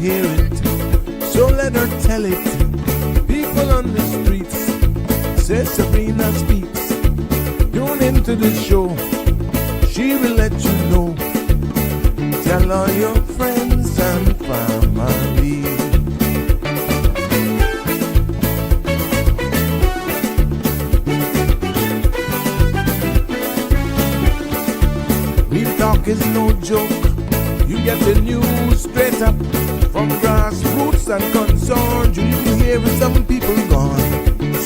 hear it, so let her tell it. People on the streets say Sabrina speaks. Tune into the show, she will let you know. Tell all your friends and family. Real talk is no joke. You get the news straight up from grassroots and concerns. You hear some people gone.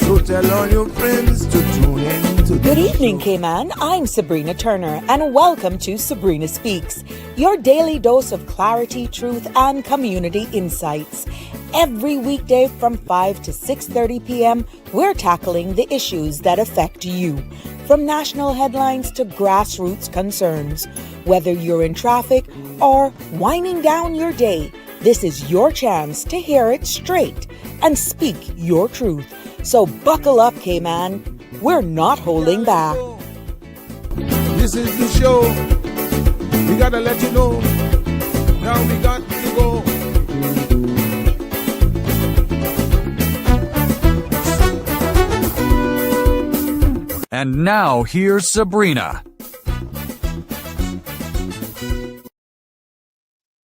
So tell all your friends to tune in to the Good evening, show. Cayman. I'm Sabrina Turner, and welcome to Sabrina Speaks, your daily dose of clarity, truth, and community insights. Every weekday from 5 to 6:30 p.m., we're tackling the issues that affect you, from national headlines to grassroots concerns. Whether you're in traffic or winding down your day, this is your chance to hear it straight and speak your truth. So buckle up, Cayman. We're not holding back. This is the show. We gotta let you know. Now we got to go. And now here's Sabrina.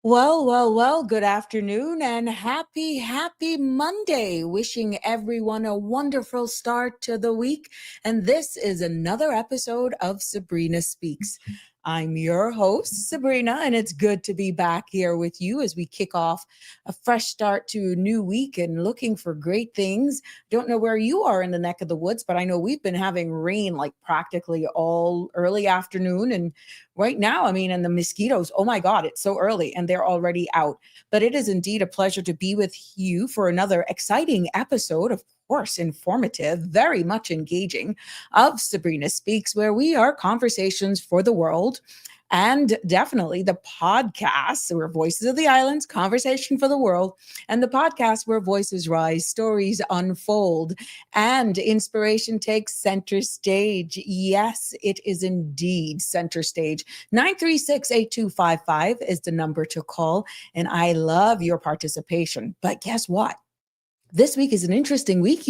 Well, good afternoon and happy Monday. Wishing everyone a wonderful start to the week. And this is another episode of Sabrina Speaks. I'm your host, Sabrina, and it's good to be back here with you as we kick off a fresh start to a new week and looking for great things. Don't know where you are in the neck of the woods, but I know we've been having rain like practically all early afternoon. And right now, and the mosquitoes, oh my God, it's so early and they're already out. But it is indeed a pleasure to be with you for another exciting episode, of course, informative, very much engaging, of Sabrina Speaks, where we are conversations for the world. And definitely the podcast where Voices of the Islands, Conversation for the World, and the podcast where voices rise, stories unfold, and inspiration takes center stage. Yes, it is indeed center stage. 936-8255 is the number to call, and I love your participation. But guess what? This week is an interesting week,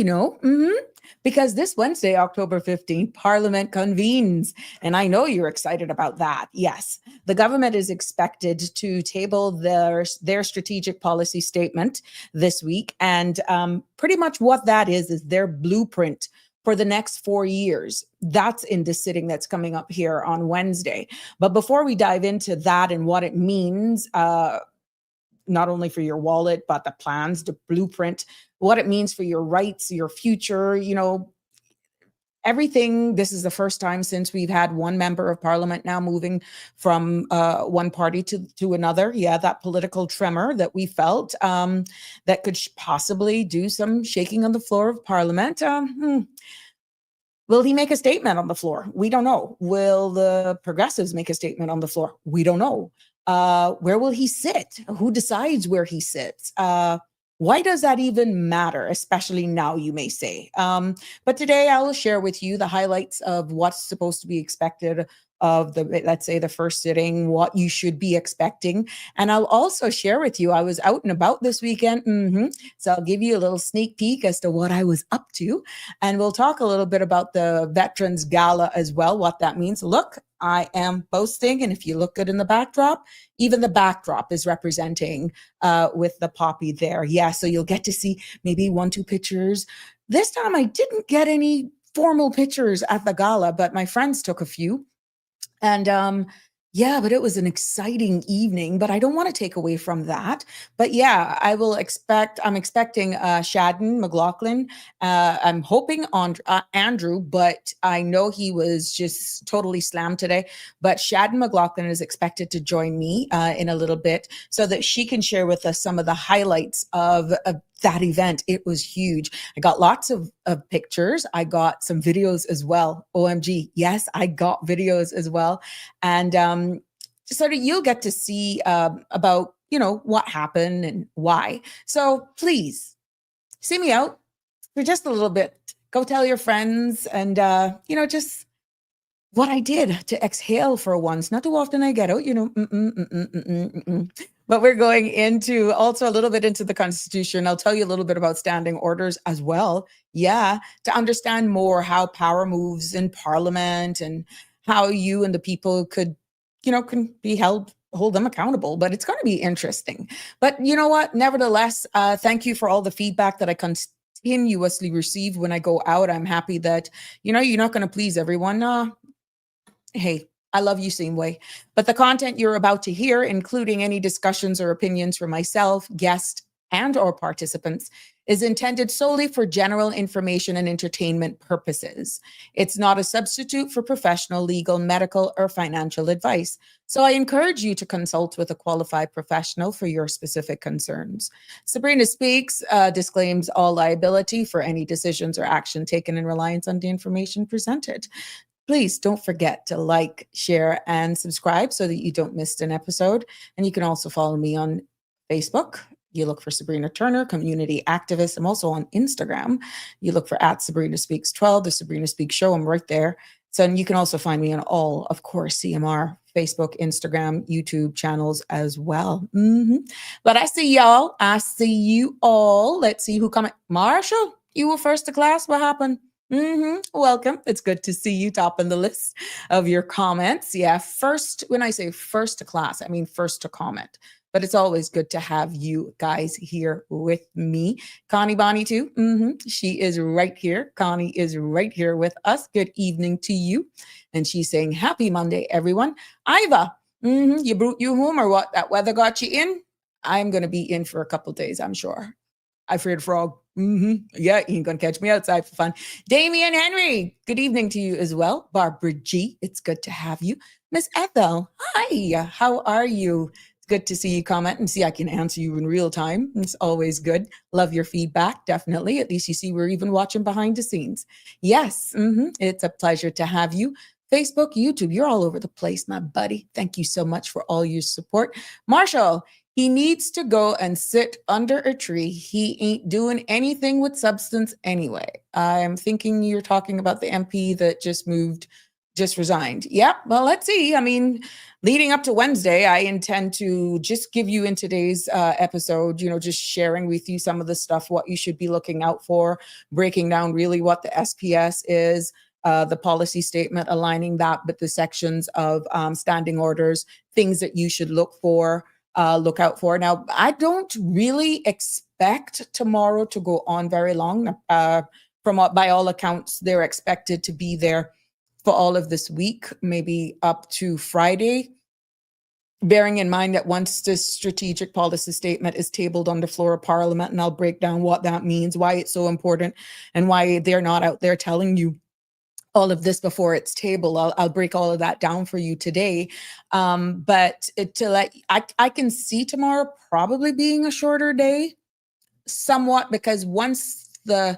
because this Wednesday, October 15th, Parliament convenes. And I know you're excited about that. Yes, the government is expected to table their strategic policy statement this week. And pretty much what that is their blueprint for the next 4 years. That's in the sitting that's coming up here on Wednesday. But before we dive into that and what it means, not only for your wallet, but the plans, the blueprint, what it means for your rights, your future, everything. This is the first time since we've had one member of parliament now moving from one party to another. Yeah, that political tremor that we felt that could possibly do some shaking on the floor of parliament. Will he make a statement on the floor? We don't know. Will the progressives make a statement on the floor? We don't know. Where will he sit? Who decides where he sits? Why does that even matter? Especially now, you may say. But today I will share with you the highlights of what's supposed to be expected of let's say the first sitting, what you should be expecting. And I'll also share with you, I was out and about this weekend. So I'll give you a little sneak peek as to what I was up to. And we'll talk a little bit about the Veterans Gala as well, what that means. Look, I am boasting. And if you look good in the backdrop, even the backdrop is representing with the poppy there. Yeah, so you'll get to see maybe 1-2 pictures. This time I didn't get any formal pictures at the gala, but my friends took a few. And but it was an exciting evening, but I don't want to take away from that. But yeah, I'm expecting Shadden McLaughlin. I'm hoping on Andrew, but I know he was just totally slammed today. But Shadden McLaughlin is expected to join me in a little bit so that she can share with us some of the highlights of that event. It was huge. I got lots of pictures. I got some videos as well. OMG. Yes, I got videos as well. And so that you'll get to see about, what happened and why. So please see me out for just a little bit. Go tell your friends and, just what I did to exhale for once. Not too often I get out, But we're going into also a little bit into the Constitution. I'll tell you a little bit about standing orders as well. Yeah, to understand more how power moves in Parliament and how you and the people could, can be hold them accountable. But it's going to be interesting. But you know what? Nevertheless, thank you for all the feedback that I continuously receive when I go out. I'm happy that, you're not going to please everyone. Hey, I love you same way. But the content you're about to hear, including any discussions or opinions from myself, guests, and or participants, is intended solely for general information and entertainment purposes. It's not a substitute for professional, legal, medical, or financial advice. So I encourage you to consult with a qualified professional for your specific concerns. Sabrina Speaks disclaims all liability for any decisions or action taken in reliance on the information presented. Please don't forget to like, share, and subscribe so that you don't miss an episode. And you can also follow me on Facebook. You look for Sabrina Turner, community activist. I'm also on Instagram. You look for @Sabrina Speaks 12, the Sabrina Speaks Show. I'm right there. So and you can also find me on all, of course, CMR, Facebook, Instagram, YouTube channels as well. But I see y'all. I see you all. Let's see who comment. Marshall, you were first to class. What happened? Welcome. It's good to see you topping the list of your comments. Yeah, first, when I say first to class, I mean first to comment. But it's always good to have you guys here with me. Connie Bonnie, too. She is right here. Connie is right here with us. Good evening to you. And she's saying, happy Monday, everyone. Iva, you brought you home or what? That weather got you in? I'm going to be in for a couple days, I'm sure. I feared frog. Yeah, you ain't gonna catch me outside for fun. Damian Henry, good evening to you as well. Barbara G, it's good to have you. Miss Ethel, hi, how are you? It's good to see you comment and see I can answer you in real time. It's always good. Love your feedback, definitely. At least you see we're even watching behind the scenes. Yes, it's a pleasure to have you. Facebook, YouTube, you're all over the place, my buddy. Thank you so much for all your support. Marshall, he needs to go and sit under a tree. He ain't doing anything with substance anyway. I'm thinking you're talking about the MP that just resigned. Yeah, well, let's see. I mean, leading up to Wednesday, I intend to just give you in today's episode, just sharing with you some of the stuff, what you should be looking out for, breaking down really what the SPS is, the policy statement, aligning that with the sections of standing orders, things that you should look out for. Now, I don't really expect tomorrow to go on very long. By all accounts, they're expected to be there for all of this week, maybe up to Friday. Bearing in mind that once this strategic policy statement is tabled on the floor of Parliament, and I'll break down what that means, why it's so important, and why they're not out there telling you all of this before it's tabled. I'll break all of that down for you today. But I can see tomorrow probably being a shorter day, somewhat, because once the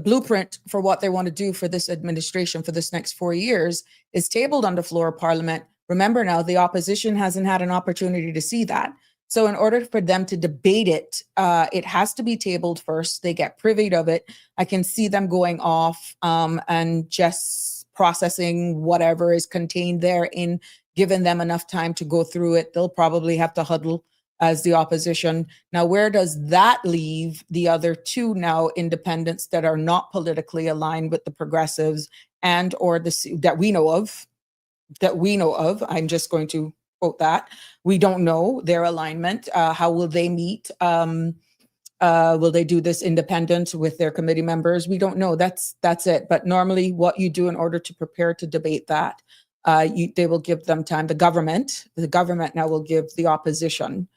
blueprint for what they want to do for this administration for this next 4 years is tabled on the floor of Parliament. Remember now, the opposition hasn't had an opportunity to see that. So in order for them to debate it, it has to be tabled first. They get privy of it. I can see them going off and just processing whatever is contained therein, giving them enough time to go through it. They'll probably have to huddle as the opposition. Now, where does that leave the other two now independents that are not politically aligned with the progressives and or that we know of? I'm just going to quote that. We don't know their alignment. How will they meet? Will they do this independent with their committee members? We don't know. That's it. But normally what you do in order to prepare to debate that, they will give them time. The government now will give the opposition,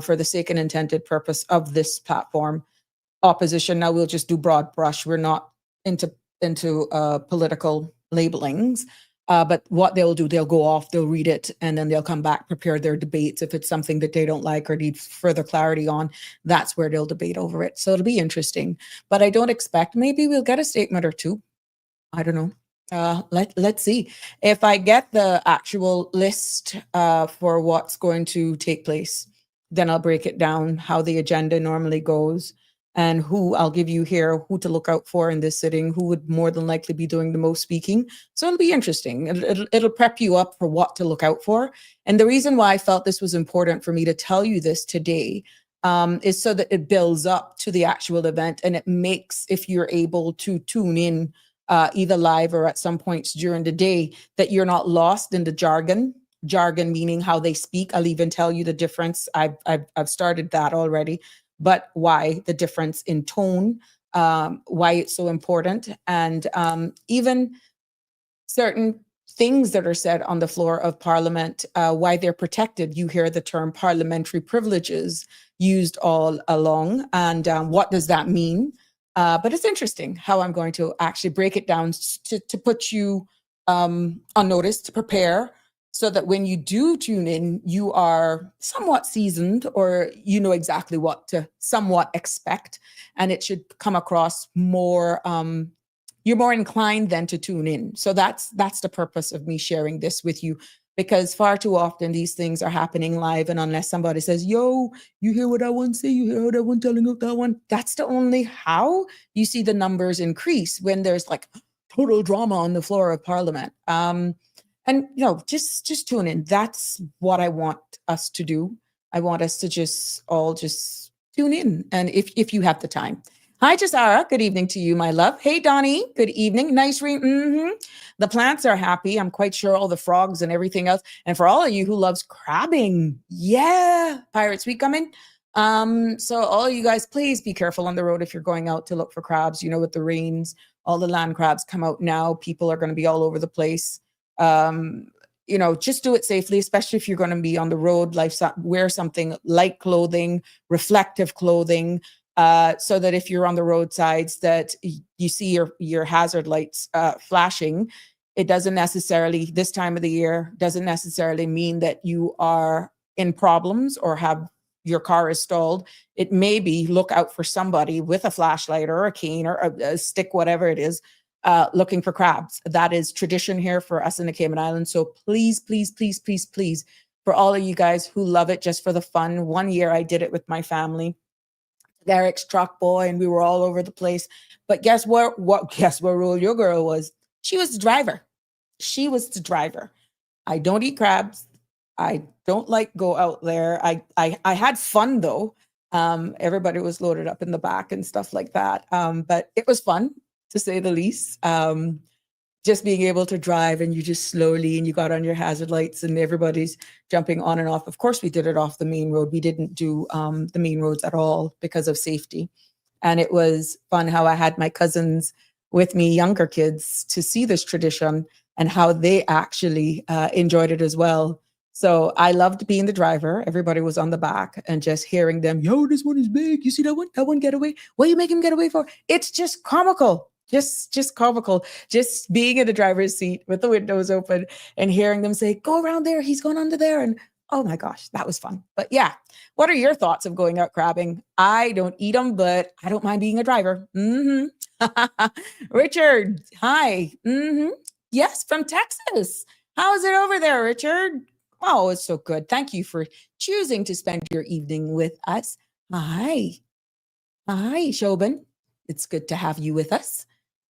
for the sake and intended purpose of this platform, opposition. Now we'll just do broad brush. We're not into political labelings. But what they'll do, they'll go off, they'll read it, and then they'll come back, prepare their debates. If it's something that they don't like or need further clarity on, that's where they'll debate over it. So it'll be interesting. But I don't expect, maybe we'll get a statement or two. I don't know. Let's see. If I get the actual list for what's going to take place, then I'll break it down, how the agenda normally goes. and who I'll give you here, who to look out for in this sitting, who would more than likely be doing the most speaking. So it'll be interesting. It'll prep you up for what to look out for. And the reason why I felt this was important for me to tell you this today is so that it builds up to the actual event, and it makes, if you're able to tune in either live or at some points during the day, that you're not lost in the jargon meaning how they speak. I'll even tell you the difference. I've started that already, but why the difference in tone, why it's so important, and even certain things that are said on the floor of Parliament, why they're protected. You hear the term parliamentary privileges used all along, and what does that mean? But it's interesting how I'm going to actually break it down to put you on notice, to prepare, so that when you do tune in, you are somewhat seasoned, or you know exactly what to somewhat expect, and it should come across more, you're more inclined then to tune in. So that's the purpose of me sharing this with you, because far too often these things are happening live, and unless somebody says, yo, you hear what that one say, you hear that one telling out that one, that's the only how you see the numbers increase when there's like total drama on the floor of Parliament. And just tune in. That's what I want us to do. I want us to just tune in, and if you have the time. Hi, Jasara. Good evening to you, my love. Hey, Donnie. Good evening. Nice read. The plants are happy. I'm quite sure all the frogs and everything else. And for all of you who loves crabbing, yeah, Pirates Week coming. So all you guys, please be careful on the road if you're going out to look for crabs. You know, with the rains, all the land crabs come out now. People are going to be all over the place. Just do it safely, especially if you're going to be on the road. Wear something light clothing, reflective clothing, so that if you're on the roadsides that you see your hazard lights flashing, it doesn't necessarily, this time of the year, doesn't necessarily mean that you are in problems or have your car is stalled. It may be look out for somebody with a flashlight or a cane or a stick, whatever it is, looking for crabs. That is tradition here for us in the Cayman Islands. So please, please, please, please, please, for all of you guys who love it just for the fun. One year I did it with my family. Derek's truck boy, and we were all over the place. But guess what role your girl was? She was the driver. She was the driver. I don't eat crabs. I don't go out there. I had fun though. Everybody was loaded up in the back and stuff like that. But it was fun, to say the least. Just being able to drive, and you just slowly, and you got on your hazard lights, and everybody's jumping on and off. Of course, we did it off the main road. We didn't do the main roads at all because of safety. And it was fun how I had my cousins with me, younger kids, to see this tradition and how they actually enjoyed it as well. So I loved being the driver. Everybody was on the back and just hearing them, yo, this one is big. You see that one? That one get away? What you make him get away for? It's just comical. Just comical, just being in the driver's seat with the windows open and hearing them say, go around there, he's going under there. And oh my gosh, that was fun. But yeah, what are your thoughts of going out crabbing? I don't eat them, but I don't mind being a driver. Richard, hi. Yes, from Texas. How's it over there, Richard? Oh, it's so good. Thank you for choosing to spend your evening with us. Hi, Shobin. It's good to have you with us.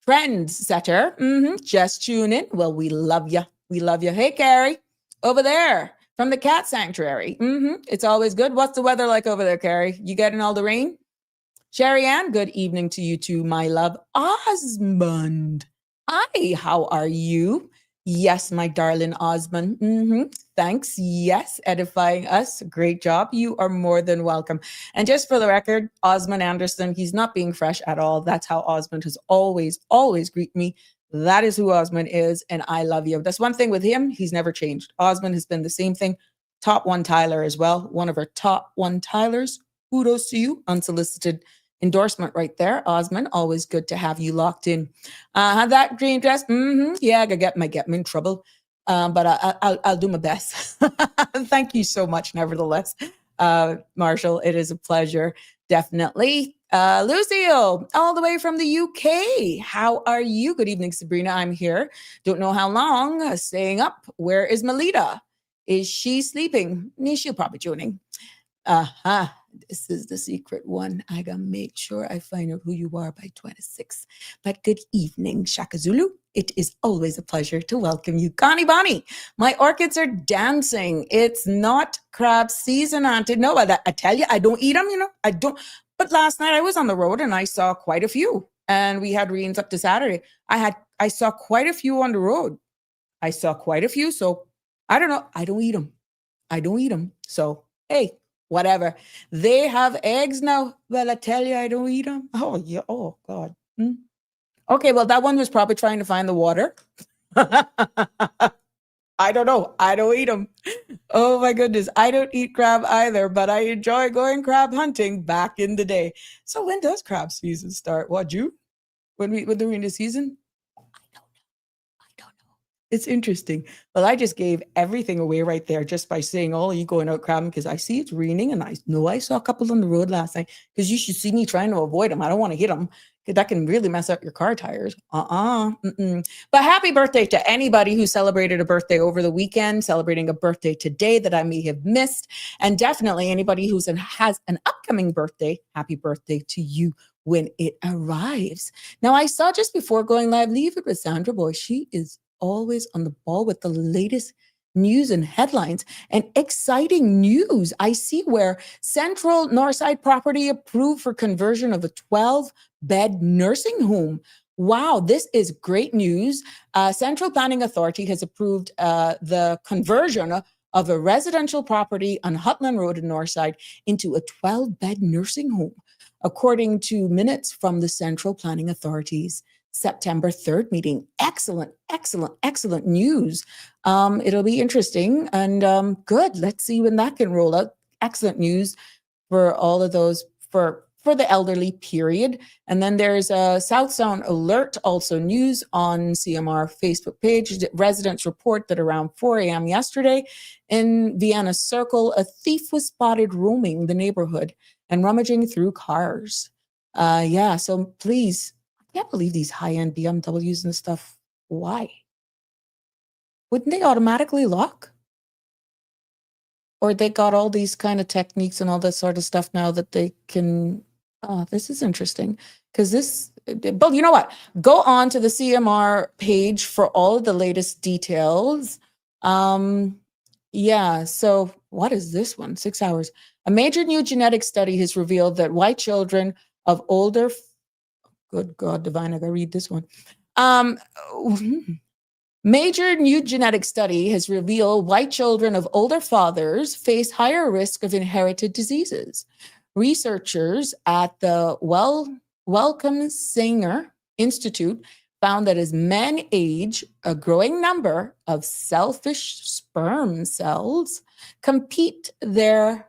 Trendsetter, just tune in. Well, we love you. We love you. Hey, Carrie, over there from the cat sanctuary. It's always good. What's the weather like over there, Carrie? You getting all the rain? Sherry Ann, good evening to you too, my love. Osmond, hi, how are you? Yes, my darling Osmond. Thanks. Yes, edifying us. Great job. You are more than welcome. And just for the record, Osmond Anderson, he's not being fresh at all. That's how Osmond has always greeted me. That is who Osmond is, and I love you. That's one thing with him. He's never changed. Osmond has been the same thing. Top one Tyler as well. One of our top one Tylers. Kudos to you. Unsolicited endorsement right there, Osmond. Always good to have you locked in. Have that green dress? Yeah, get me in trouble. But I'll do my best. Thank you so much, nevertheless, Marshall. It is a pleasure, definitely. Lucille, all the way from the UK. How are you? Good evening, Sabrina. I'm here. Don't know how long. Staying up. Where is Melita? Is she sleeping? She'll probably be tuning. Aha. This is the secret one. I gotta make sure I find out who you are by 26. But good evening, Shaka Zulu. It is always a pleasure to welcome you. Connie Bonnie, my orchids are dancing. It's not crab season, Auntie. No, I tell you, I don't eat them, I don't. But last night I was on the road and I saw quite a few. And we had rains up to Saturday. I saw quite a few on the road. I saw quite a few. So I don't know. I don't eat them. I don't eat them. So, hey, whatever. They have eggs now. Well, I tell you, I don't eat them. Oh, yeah. Oh, God. Okay, well, that one was probably trying to find the water. I don't know. I don't eat them. Oh, my goodness. I don't eat crab either, but I enjoy going crab hunting back in the day. So when does crab season start? What, June? When they're in the season? I don't know. It's interesting. Well, I just gave everything away right there just by saying, oh, you going out crabbing because I see it's raining and I know I saw a couple on the road last night because you should see me trying to avoid them. I don't want to hit them because that can really mess up your car tires. But happy birthday to anybody who celebrated a birthday over the weekend, celebrating a birthday today that I may have missed. And definitely anybody who has an upcoming birthday, happy birthday to you when it arrives. Now, I saw just before going live, leave it with Sandra Boy. She is always on the ball with the latest news and headlines and exciting news. I see where Central Northside property approved for conversion of a 12-bed nursing home. Wow, this is great news. Central Planning Authority has approved the conversion of a residential property on Hutland Road in Northside into a 12-bed nursing home, according to minutes from the Central Planning Authority's September 3rd meeting. Excellent, excellent, excellent news. It'll be interesting and good. Let's see when that can roll out. Excellent news for all of those, for the elderly, period. And then there's a South Sound alert, also news on CMR Facebook page. Residents report that around 4 a.m. yesterday in Vienna Circle, a thief was spotted roaming the neighborhood and rummaging through cars. So please, I can't believe these high-end BMWs and stuff. Why? Wouldn't they automatically lock? Or they got all these kind of techniques and all that sort of stuff now that they can. Oh, this is interesting. Because but you know what? Go on to the CMR page for all of the latest details. So what is this one? 6 hours. A major new genetic study has revealed that white children of older, good God divine, I gotta read this one. Major new genetic study has revealed white children of older fathers face higher risk of inherited diseases. Researchers at the Wellcome Sanger Institute found that as men age, a growing number of selfish sperm cells outcompete their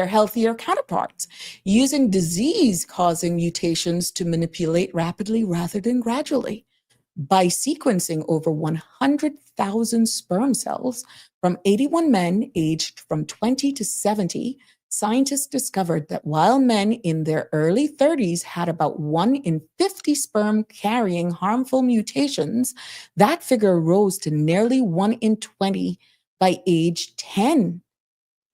healthier counterparts, using disease-causing mutations to manipulate rapidly rather than gradually. By sequencing over 100,000 sperm cells from 81 men aged from 20 to 70, scientists discovered that while men in their early 30s had about 1 in 50 sperm carrying harmful mutations, that figure rose to nearly 1 in 20 by age 10.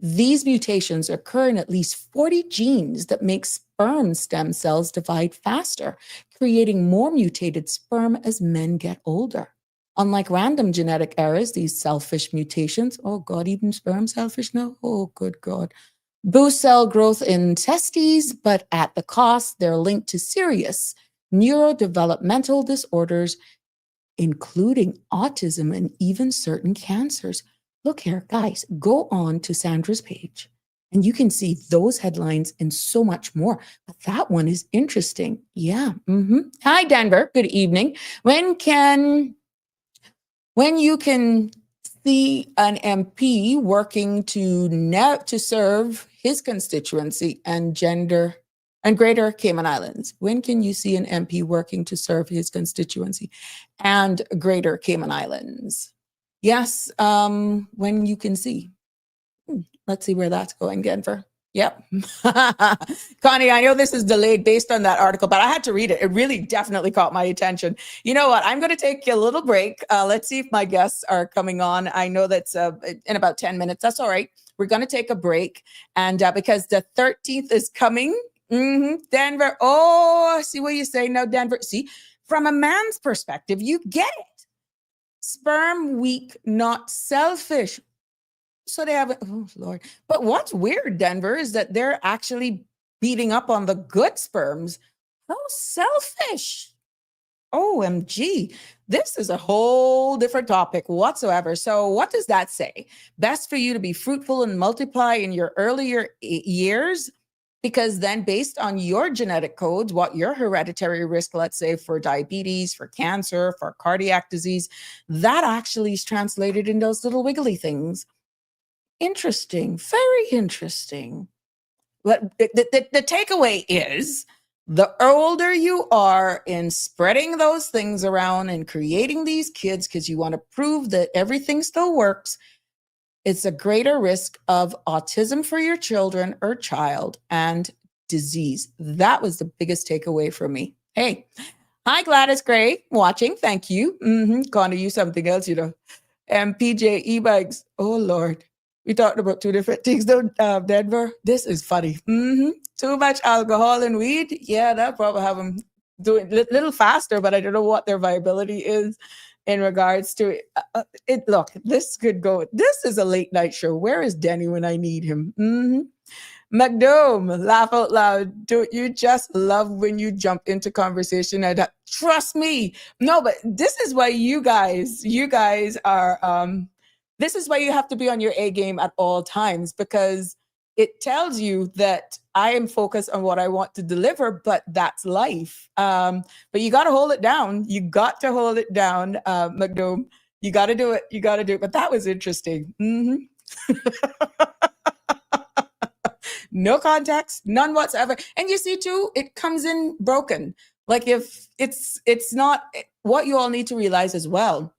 These mutations occur in at least 40 genes that make sperm stem cells divide faster, creating more mutated sperm as men get older. Unlike random genetic errors, these selfish mutations, oh God, even sperm selfish now? Oh, good God. Boost cell growth in testes, but at the cost, they're linked to serious neurodevelopmental disorders, including autism and even certain cancers. Look here, guys, go on to Sandra's page and you can see those headlines and so much more. But that one is interesting. Yeah. Hi, Denver. Good evening. When you can see an MP working to serve his constituency and Greater Cayman Islands? When can you see an MP working to serve his constituency and Greater Cayman Islands? Yes, when you can see. Let's see where that's going, Denver. Yep. Connie, I know this is delayed based on that article, but I had to read it. It really definitely caught my attention. You know what? I'm going to take a little break. Let's see if my guests are coming on. I know that's in about 10 minutes. That's all right. We're going to take a break. And because the 13th is coming, Denver. Oh, I see what you say now, Denver. See, from a man's perspective, you get it. Sperm weak, not selfish. So they have, oh Lord. But what's weird, Denver, is that they're actually beating up on the good sperms. How selfish. OMG. This is a whole different topic whatsoever. So what does that say? Best for you to be fruitful and multiply in your earlier years, because then based on your genetic codes, what your hereditary risk, let's say for diabetes, for cancer, for cardiac disease, that actually is translated in those little wiggly things. Interesting, very interesting. But the takeaway is the older you are in spreading those things around and creating these kids because you want to prove that everything still works, it's a greater risk of autism for your children or child and disease. That was the biggest takeaway for me. Hey, hi, Gladys Gray, watching. Thank you. Going to use something else, MPJ e-bikes. Oh, Lord. We talked about two different things, though, Denver. This is funny. Too much alcohol and weed. Yeah, that probably have them doing a little faster, but I don't know what their viability is in regards to it. Look, this could go. This is a late night show. Where is Denny when I need him? McDome, laugh out loud. Don't you just love when you jump into conversation? Trust me. No, but this is why you guys are, this is why you have to be on your A game at all times, because it tells you that I am focused on what I want to deliver, but that's life. But you got to hold it down. You got to hold it down, McDome. You got to do it. You got to do it. But that was interesting. No context, none whatsoever. And you see too, it comes in broken. Like if it's not, what you all need to realize as well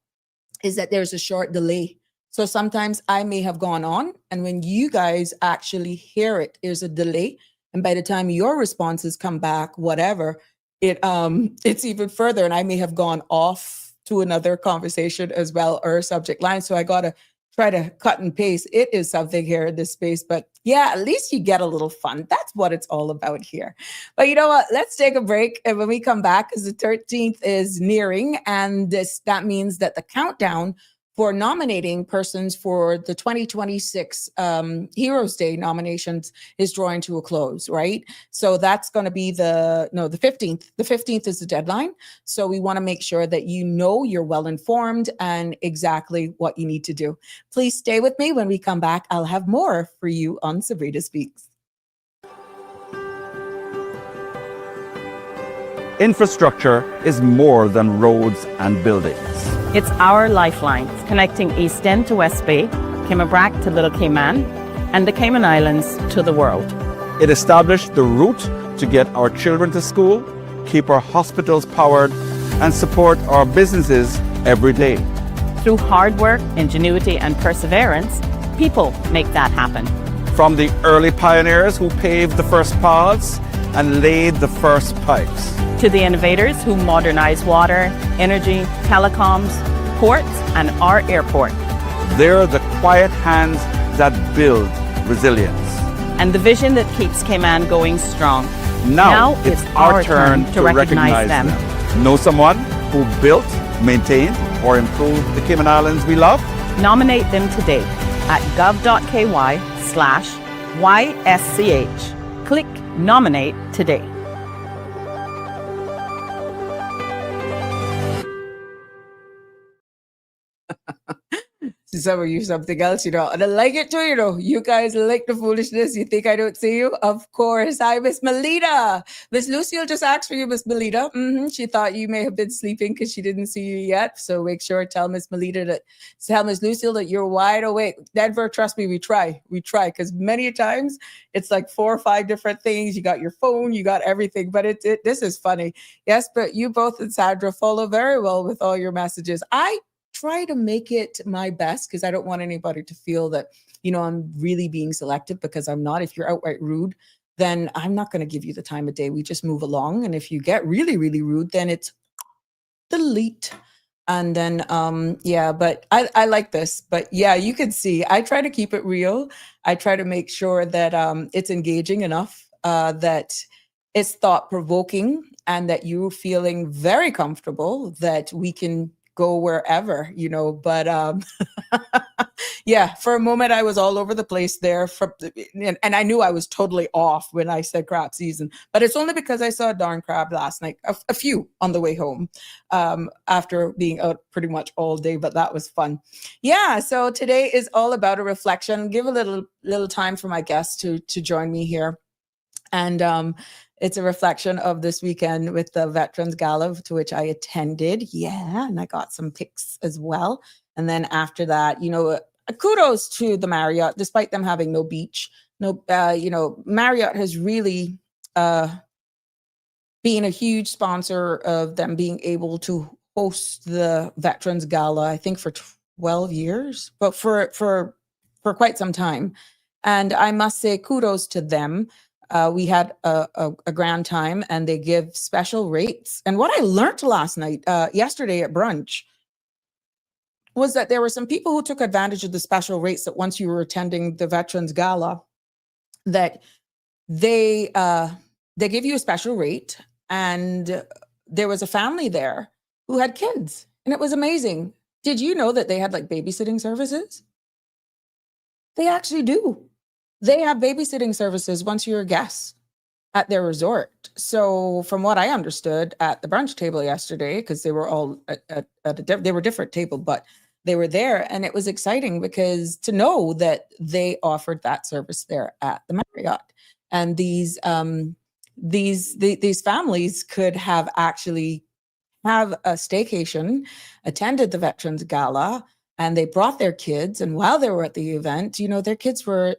is that there's a short delay. So sometimes I may have gone on, and when you guys actually hear it, there's a delay. And by the time your responses come back, whatever, it's even further. And I may have gone off to another conversation as well, or subject line. So I got to try to cut and paste. It is something here in this space, but yeah, at least you get a little fun. That's what it's all about here. But you know what? Let's take a break. And when we come back, because the 13th is nearing, and that means that the countdown for nominating persons for the 2026 Heroes Day nominations is drawing to a close, right? So that's going to be the 15th. The 15th is the deadline. So we want to make sure that you're well informed and exactly what you need to do. Please stay with me. When we come back, I'll have more for you on Sabrina Speaks. Infrastructure is more than roads and buildings. It's our lifeline, connecting East End to West Bay, Cayman to Little Cayman, and the Cayman Islands to the world. It established the route to get our children to school, keep our hospitals powered, and support our businesses every day. Through hard work, ingenuity, and perseverance, people make that happen. From the early pioneers who paved the first paths and laid the first pipes, to the innovators who modernize water, energy, telecoms, ports, and our airport. They're the quiet hands that build resilience. And the vision that keeps Cayman going strong. Now it's our turn to recognize them. Know someone who built, maintained, or improved the Cayman Islands we love? Nominate them today at gov.ky/YSCH. Click Nominate Today. Some of you something else, and I like it too, you guys like the foolishness. You think I don't see you? Of course. Hi, Miss Melita. Miss Lucille just asked for you, Miss Melita. She thought you may have been sleeping because she didn't see you yet. So make sure tell Miss Lucille that you're wide awake. Denver, trust me, we try because many times it's like 4 or 5 different things. You got your phone, you got everything, but this is funny. Yes, but you both and Sandra follow very well with all your messages. I try to make it my best because I don't want anybody to feel that, I'm really being selective, because I'm not. If you're outright rude, then I'm not going to give you the time of day. We just move along. And if you get really, really rude, then it's delete. And then, yeah, but I like this. But yeah, you can see I try to keep it real. I try to make sure that it's engaging enough, that it's thought provoking, and that you're feeling very comfortable that we can go wherever, But yeah, for a moment I was all over the place there, and I knew I was totally off when I said crab season, but it's only because I saw a darn crab last night, a few on the way home, after being out pretty much all day, but that was fun. Yeah, so today is all about a reflection. Give a little time for my guests to join me here. And it's a reflection of this weekend with the Veterans Gala, to which I attended. Yeah, and I got some pics as well. And then after that, kudos to the Marriott, despite them having no beach. No, Marriott has really been a huge sponsor of them being able to host the Veterans Gala, I think for 12 years, but for quite some time. And I must say kudos to them. We had a grand time, and they give special rates. And what I learned yesterday at brunch, was that there were some people who took advantage of the special rates, that once you were attending the Veterans Gala, that they give you a special rate. And there was a family there who had kids, and it was amazing. Did you know that they had like babysitting services? They actually do. They have babysitting services once you're a guest at their resort. So from what I understood at the brunch table yesterday, because they were all they were different table, but they were there, and it was exciting because to know that they offered that service there at the Marriott. And these families could have actually have a staycation, attended the Veterans Gala, and they brought their kids. And while they were at the event, their kids were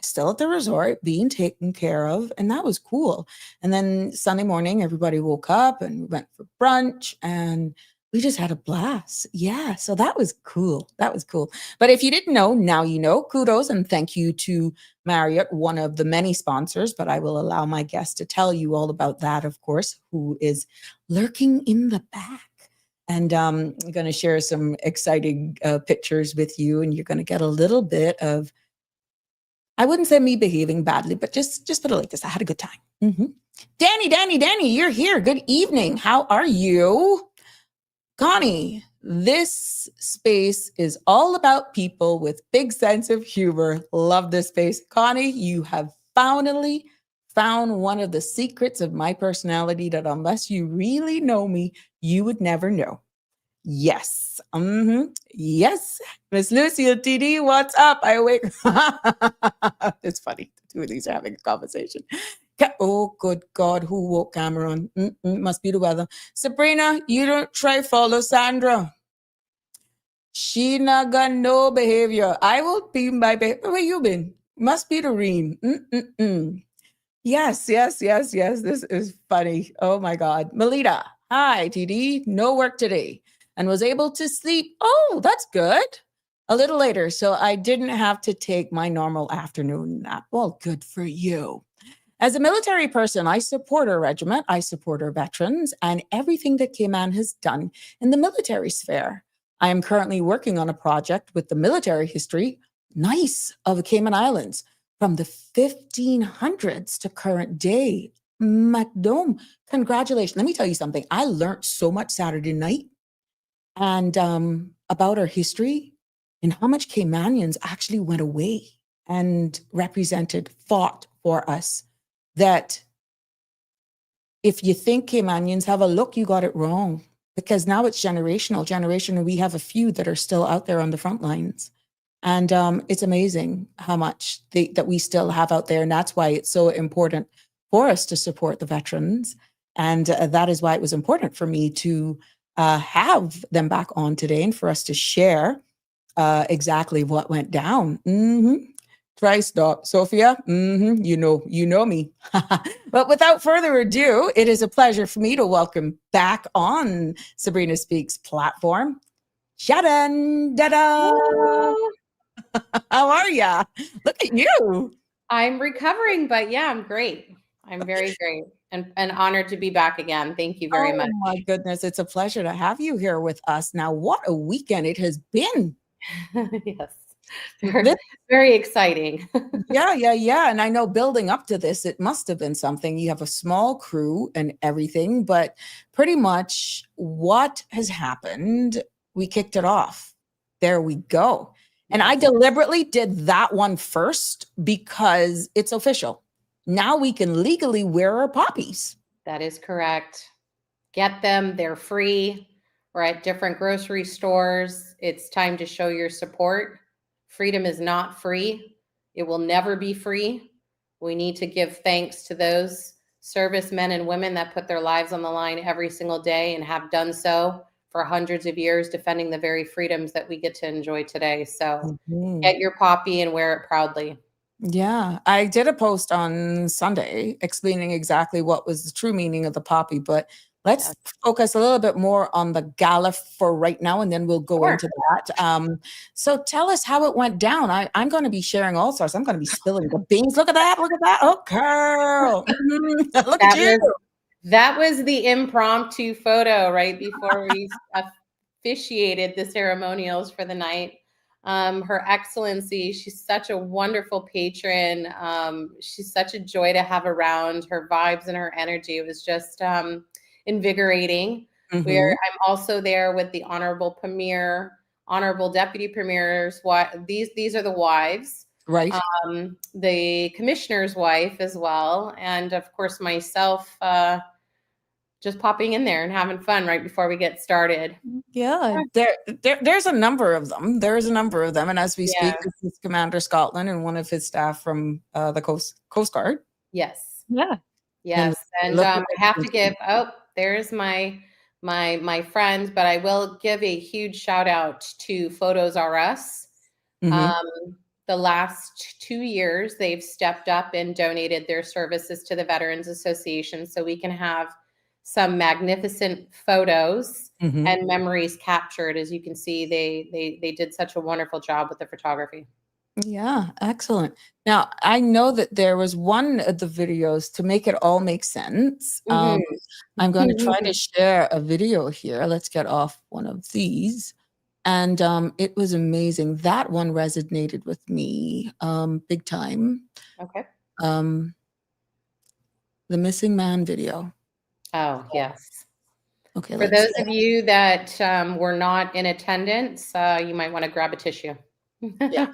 still at the resort being taken care of. And that was cool. And then Sunday morning, everybody woke up and we went for brunch, and we just had a blast. Yeah. So that was cool. That was cool. But if you didn't know, now you know. Kudos and thank you to Marriott, one of the many sponsors, but I will allow my guest to tell you all about that, of course, who is lurking in the back. And I'm going to share some exciting pictures with you, and you're going to get a little bit of, I wouldn't say me behaving badly, but just put it like this. I had a good time. Mm-hmm. Danny, you're here. Good evening. How are you? Connie, this space is all about people with big sense of humor. Love this space. Connie, you have finally found one of the secrets of my personality that unless you really know me, you would never know. Yes. Mm-hmm. Yes. Miss Lucille TD, what's up? I awake. It's funny. The two of these are having a conversation. Oh, good God. Who woke Cameron? Must be the weather. Sabrina, you don't try follow Sandra. She not got no behavior. I will be my behavior. Where you been? Must be the rain. Yes. This is funny. Oh my God. Melita, hi, TD. No work today and was able to sleep. Oh, that's good. A little later. So I didn't have to take my normal afternoon nap. Well, good for you. As a military person, I support our regiment, I support our veterans, and everything that Cayman has done in the military sphere. I am currently working on a project with the military history, of the Cayman Islands, from the 1500s to current day. MacDome, congratulations. Let me tell you something. I learned so much Saturday night and about our history and how much Caymanians actually went away and fought for us. That if you think Caymanians have a look, you got it wrong, because now it's generational. And we have a few that are still out there on the front lines. And it's amazing how much that we still have out there. And that's why it's so important for us to support the veterans. And that is why it was important for me to have them back on today and for us to share exactly what went down. Try stop, Sophia. You know me. But without further ado, it is a pleasure for me to welcome back on Sabrina Speaks platform, Sharon. Da-da! How are ya? Look at you. I'm recovering, but yeah, I'm great. I'm very great. and honored to be back again. Thank you very much. Oh my goodness, it's a pleasure to have you here with us. Now, what a weekend it has been. Yes. Very exciting. Yeah. And I know building up to this, it must have been something. You have a small crew and everything, but pretty much what has happened, we kicked it off. There we go. And I deliberately did that one first because it's official. Now we can legally wear our poppies. That is correct. Get them. They're free. We're at different grocery stores. It's time to show your support. Freedom is not free. It will never be free. We need to give thanks to those servicemen and women that put their lives on the line every single day and have done so for hundreds of years, defending the very freedoms that we get to enjoy today. So get your poppy and wear it proudly. Yeah, I did a post on Sunday explaining exactly what was the true meaning of the poppy, but let's focus a little bit more on the gala for right now, and then we'll go into that. So tell us how it went down. I'm going to be sharing all sorts. I'm going to be spilling the beans. Look at that. Look at that. Oh, girl. Look at you. That was the impromptu photo right before we officiated the ceremonials for the night. Her Excellency, she's such a wonderful patron. She's such a joy to have around. Her vibes and her energy, it was just invigorating. I'm also there with the Honorable Premier, Honorable Deputy Premiers. These are the wives, right? The Commissioner's wife as well, and of course myself. Just popping in there and having fun right before we get started. Yeah, there's a number of them. There's a number of them, and as we speak, this is Commander Scotland and one of his staff from the Coast Guard. Yes. Yeah. Yes, and I have to give. Oh, there's my friend, but I will give a huge shout out to Photos R Us. The last 2 years, they've stepped up and donated their services to the Veterans Association, so we can have some magnificent photos and memories captured. As you can see, they did such a wonderful job with the photography. Yeah, excellent. Now, I know that there was one of the videos to make it all make sense. I'm going to try to share a video here. Let's get off one of these. And it was amazing. That one resonated with me big time. Okay. The missing man video. Oh, yes. Okay. For those of you that were not in attendance, you might want to grab a tissue. Yeah.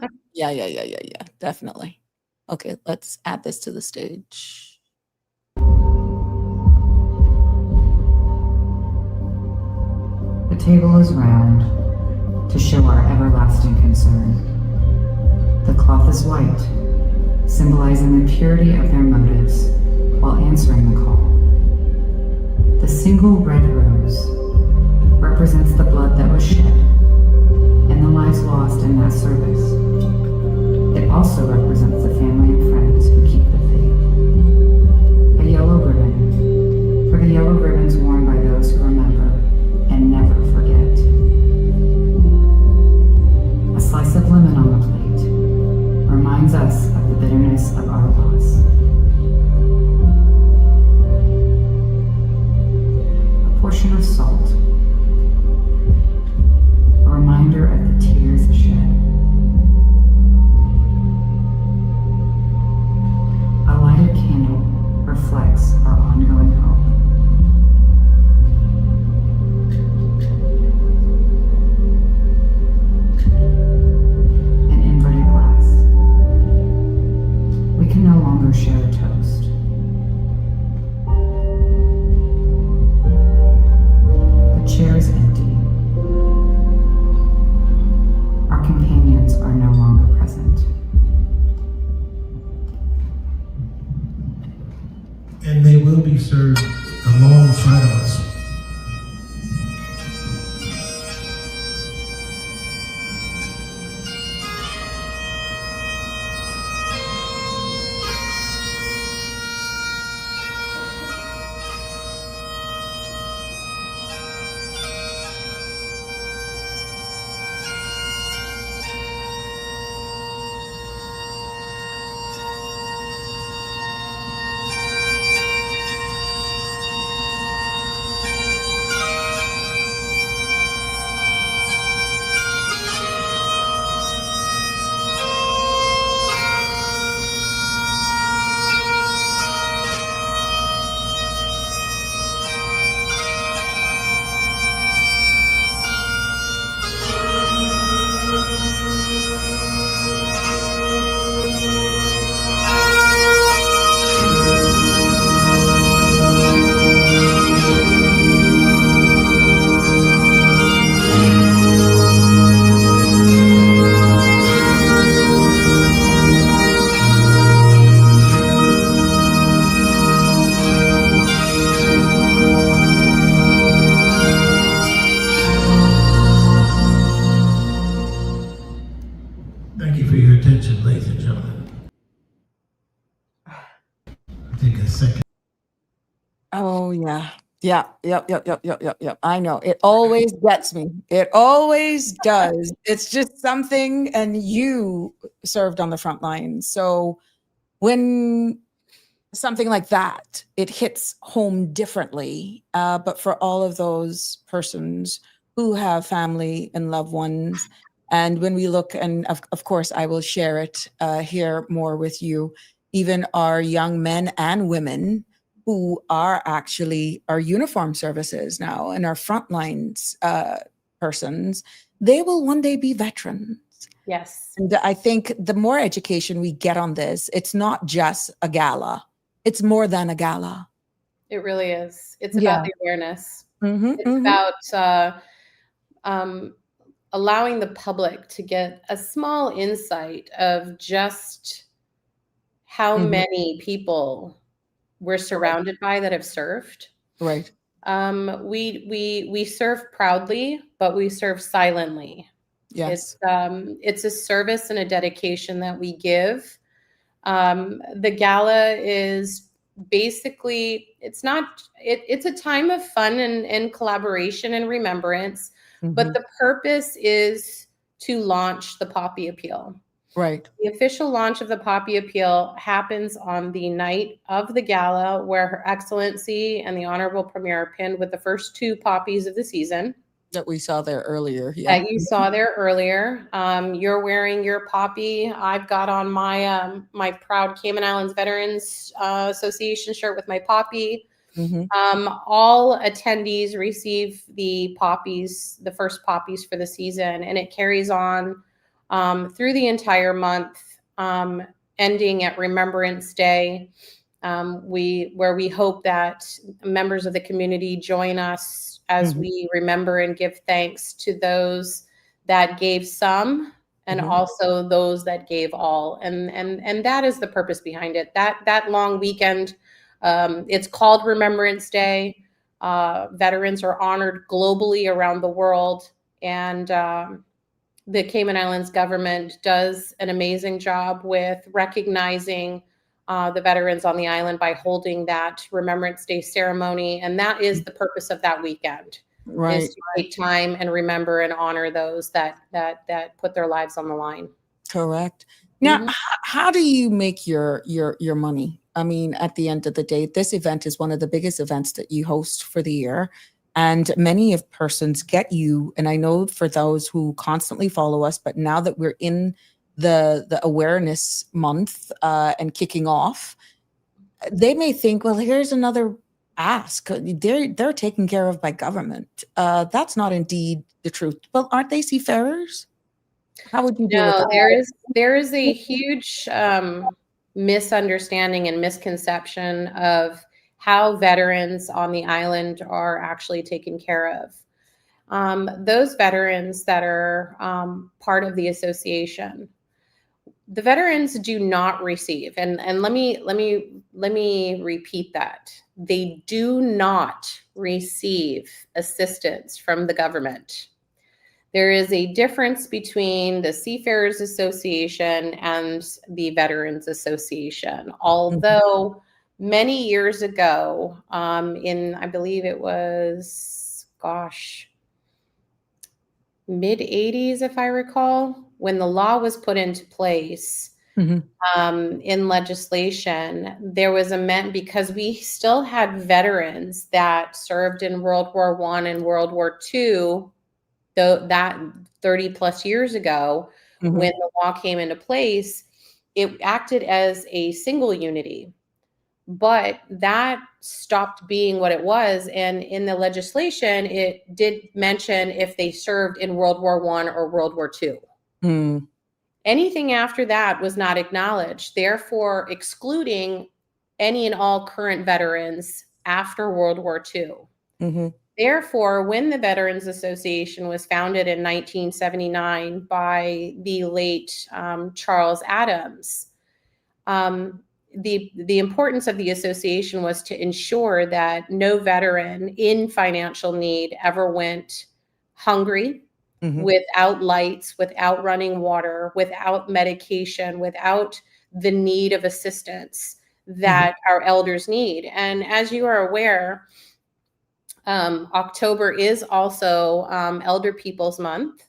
Definitely. Okay, let's add this to the stage. The table is round to show our everlasting concern. The cloth is white, symbolizing the purity of their motives while answering the call. The single red rose represents the blood that was shed and the lives lost in that service. It also represents the family and friends who keep the faith. A yellow ribbon for the yellow ribbons worn by those who remember and never forget. A slice of lemon on the plate reminds us of the bitterness of our loss. A portion of salt, a reminder of the tears shed. A lighted candle reflects our ongoing hope. An inverted glass. We can no longer share a toast. The chair is empty. Our companions are no longer present. And they will be served alongside of us. take a second. Oh yeah. Yeah. Yep. I know. It always gets me. It always does. It's just something, and you served on the front lines. So when something like that, it hits home differently. But for all of those persons who have family and loved ones, and when we look, and of course, I will share it here more with you, even our young men and women who are actually our uniform services now and our frontlines persons, they will one day be veterans. Yes, And I think the more education we get on this, it's not just a gala. It's more than a gala. it really is. It's Yeah. about the awareness. Mm-hmm, It's about um, allowing the public to get a small insight of just how Mhm. many people we're surrounded by that have served. Right. We serve proudly, but we serve silently. Yes. It's a service and a dedication that we give. The gala is basically, it's a time of fun and collaboration and remembrance, but Mhm. the purpose is to launch the Poppy Appeal. Right. The official launch of the Poppy Appeal happens on the night of the gala, where Her Excellency and the Honorable Premier are pinned with the first 2 poppies of the season That we saw there earlier. Yeah. that you saw there earlier. You're wearing your poppy. I've got on my my proud Cayman Islands Veterans Association shirt with my poppy. Mhm. All attendees receive the poppies, the first poppies for the season, and it carries on through the entire month, ending at Remembrance Day. Where we hope that members of the community join us as Mhm. we remember and give thanks to those that gave some, and Mhm. also those that gave all. And that is the purpose behind it. That long weekend, it's called Remembrance Day. Veterans are honored globally around the world, and the Cayman Islands government does an amazing job with recognizing the veterans on the island by holding that Remembrance Day ceremony. And that is the purpose of that weekend, Right. is to take time and remember and honor those that put their lives on the line. Correct. Now, Mhm. how do you make your money? I mean, at the end of the day, this event is one of the biggest events that you host for the year, and many of persons get you. And I know for those who constantly follow us, but now that we're in the awareness month and kicking off, they may think, well, here's another ask. They're taken care of by government. That's not indeed the truth. Well, aren't they seafarers? How would you deal with No, that? there is a huge misunderstanding and misconception of how veterans on the island are actually taken care of. Those veterans that are part of the association, the veterans do not receive, and let me repeat that. They do not receive assistance from the government. There is a difference between the Seafarers Association and the Veterans Association. Although many years ago, in I believe it was, mid 80s, if I recall, when the law was put into place Mhm. in legislation, there was because we still had veterans that served in World War I and World War II, though that 30 plus years ago, Mhm. when the law came into place, it acted as a single unity. But that stopped being what it was. And in the legislation, it did mention if they served in World War I or World War II. Mm. Anything after that was not acknowledged, therefore excluding any and all current veterans after World War II. Mhm. Therefore, when the Veterans Association was founded in 1979 by the late Charles Adams, the importance of the association was to ensure that no veteran in financial need ever went hungry, Mhm. without lights, without running water, without medication, without the need of assistance. that our elders need. And as you are aware, October is also Elder People's Month.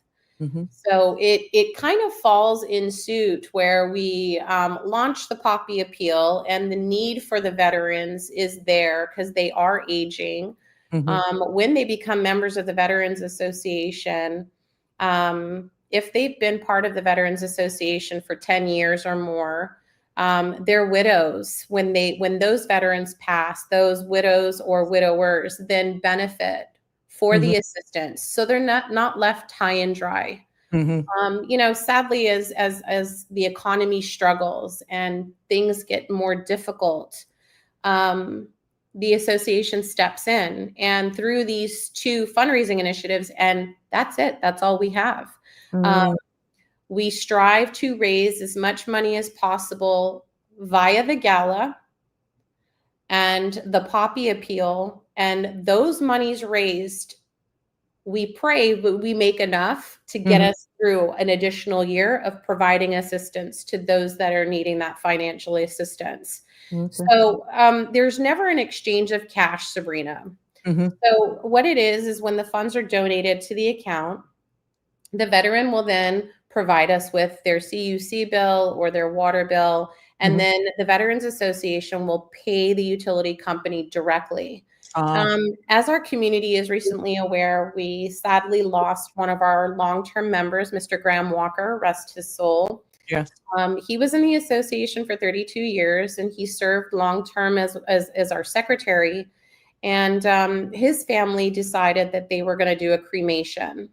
So it kind of falls in suit where we launch the Poppy Appeal, and the need for the veterans is there because they are aging. When they become members of the Veterans Association, if they've been part of the Veterans Association for 10 years or more, they're widows. When those veterans pass, those widows or widowers then benefit for the assistance. So they're not left high and dry. Sadly, as the economy struggles and things get more difficult, the association steps in, and through these 2 fundraising initiatives, and that's it. That's all we have. We strive to raise as much money as possible via the gala and the Poppy Appeal, and those monies raised, we pray we make enough to get us through an additional year of providing assistance to those that are needing that financial assistance. So there's never an exchange of cash, Sabrina. So what it is when the funds are donated to the account, the veteran will then provide us with their CUC bill or their water bill, and then the Veterans Association will pay the utility company directly. As our community is recently aware, we sadly lost one of our long-term members, Mr. Graham Walker, rest his soul. Yes. He was in the association for 32 years, and he served long-term as our secretary. And his family decided that they were going to do a cremation.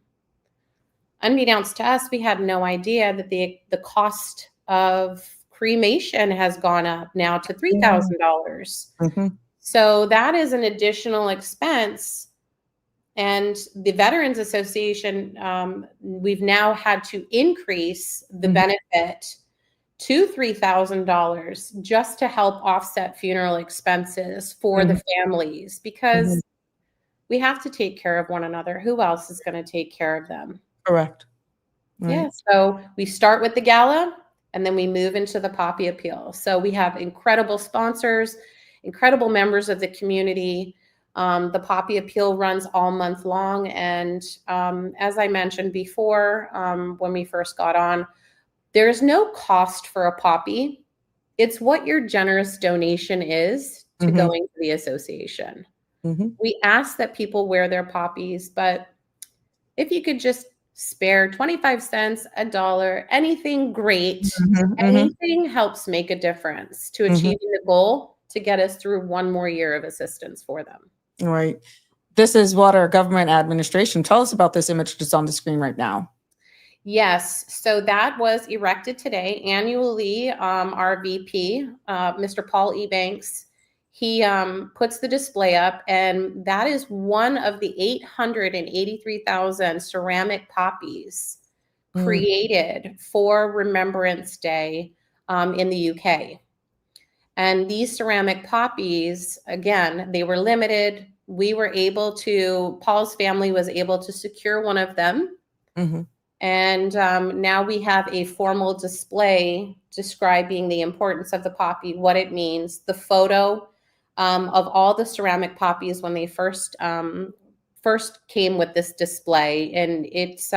Unbeknownst to us, we had no idea that the cost of cremation has gone up now to $3,000. So that is an additional expense. And the Veterans Association, we've now had to increase the benefit to $3,000 just to help offset funeral expenses for the families, because we have to take care of one another. Who else is going to take care of them? Correct. Right. Yeah. So we start with the gala, and then we move into the Poppy Appeal. So we have incredible sponsors, incredible members of the community. The Poppy Appeal runs all month long. And as I mentioned before, when we first got on, there's no cost for a poppy. It's what your generous donation is to going to the association. We ask that people wear their poppies, but if you could just spare 25 cents, $1, anything great. Anything helps make a difference to achieving the goal to get us through one more year of assistance for them. Right. This is what our government administration. Tell us about this image that's on the screen right now. Yes. So that was erected today. Annually, our VP, Mr. Paul Ebanks, he puts the display up, and that is one of the 883,000 ceramic poppies created for Remembrance Day in the UK. And these ceramic poppies, again, they were limited. We were able to, Paul's family was able to secure one of them. And now we have a formal display describing the importance of the poppy, what it means, the photo of all the ceramic poppies when they first came with this display. And it's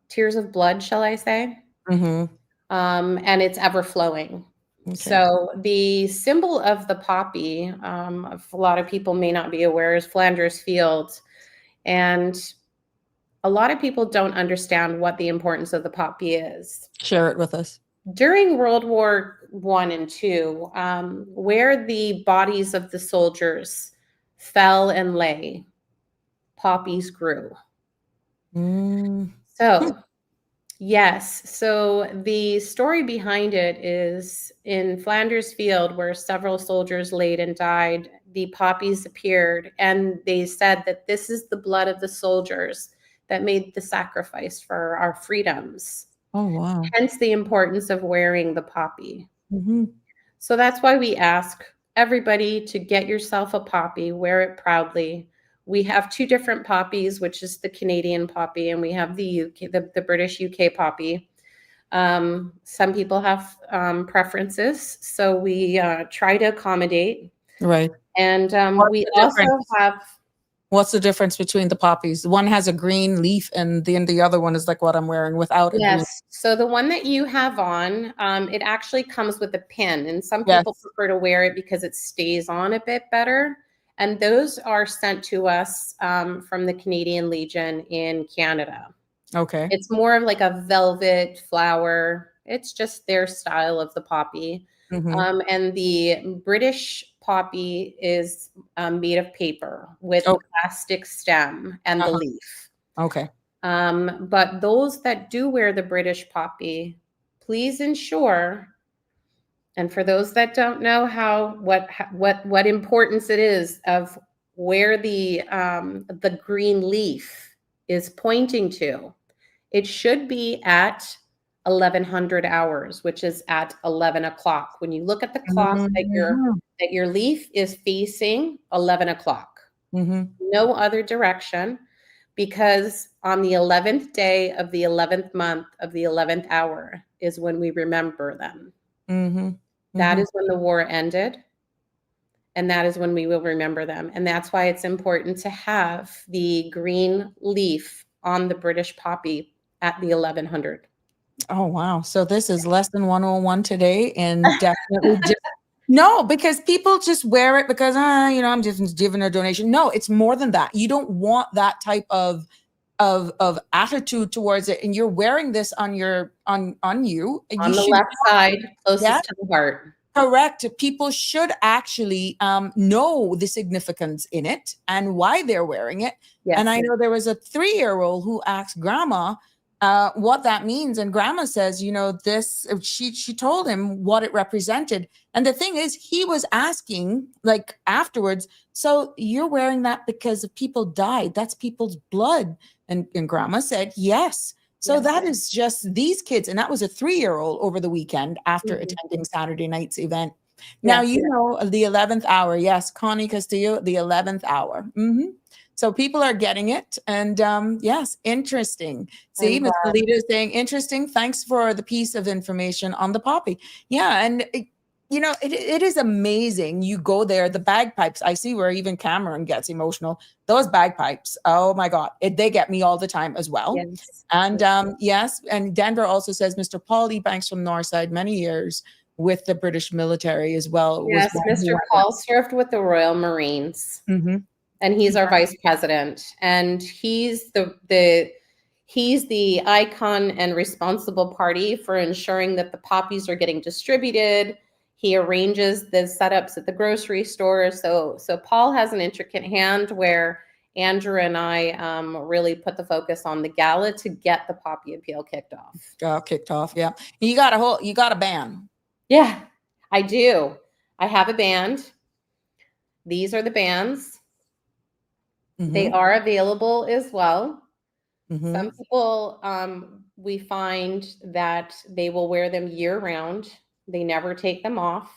tears of blood, shall I say? And it's ever flowing. So the symbol of the poppy, a lot of people may not be aware, is Flanders Fields. And a lot of people don't understand what the importance of the poppy is. Share it with us. During World War I and II, where the bodies of the soldiers fell and lay, poppies grew. So, yes. So the story behind it is in Flanders Field, where several soldiers laid and died, the poppies appeared, and they said that this is the blood of the soldiers that made the sacrifice for our freedoms. Oh, wow. Hence the importance of wearing the poppy. So that's why we ask everybody to get yourself a poppy, wear it proudly. We have 2 different poppies, which is the Canadian poppy, and we have the UK, the British UK poppy. Some people have preferences, so we try to accommodate. Right. And What's we the also difference? have, What's the difference between the poppies? One has a green leaf and the other one is like what I'm wearing without a green. yes, so the one that you have on, it actually comes with a pin, and some Yes. people prefer to wear it because it stays on a bit better. And those are sent to us from the Canadian Legion in Canada. Okay. It's more of like a velvet flower. It's just their style of the poppy. Mhm. And the British poppy is made of paper with the Okay. plastic stem and the Uh-huh. leaf. Okay. But those that do wear the British poppy, please ensure, and for those that don't know what importance it is of where the green leaf is pointing to, it should be at 1100 hours, which is at 11 o'clock. When you look at the clock, Mhm. that your leaf is facing 11 o'clock, Mhm. no other direction, because on the 11th day of the 11th month of the 11th hour is when we remember them. Mhm. That Mhm. is when the war ended, and that is when we will remember them. And that's why it's important to have the green leaf on the British poppy at the 1100. Oh, wow. So this is lesson 101 today, and definitely just no, because people just wear it because, I'm just giving a donation. No, it's more than that. You don't want that type of attitude towards it, and you're wearing this on your on you. And On you the should left side, yeah, closest to the heart. correct. People should actually know the significance in it and why they're wearing it. And Yes. I know there was a 3-year-old who asked grandma what that means. And grandma says, this, she told him what it represented. And the thing is, he was asking like afterwards, so you're wearing that because people died. That's people's blood. And grandma said, yes. So Yes. that is just these kids. And that was a 3-year-old over the weekend after Mhm. attending Saturday night's event. Now, Yes. the 11th hour. Yes, Connie Castillo, the 11th hour. So people are getting it. And yes, interesting. See, I'm Mr. glad. Leader is saying, interesting. Thanks for the piece of information on the poppy. Yeah. And it is amazing. You go there, the bagpipes. I see where even Cameron gets emotional. Those bagpipes, oh my God, they get me all the time as well. Yes. And yes, and Denver also says Mr. Paul E. Banks from Northside, many years with the British military as well. Was Yes, one who Mr. Paul served with the Royal Marines, Mhm. and he's our vice president, and he's the icon and responsible party for ensuring that the poppies are getting distributed. He arranges the setups at the grocery store. So Paul has an intricate hand where Andrew and I really put the focus on the gala to get the poppy appeal kicked off. Kicked off. Yeah, you got a band. Yeah, I do. I have a band. These are the bands. They Mhm. are available as well. Mhm. Some people, we find that they will wear them year round. They never take them off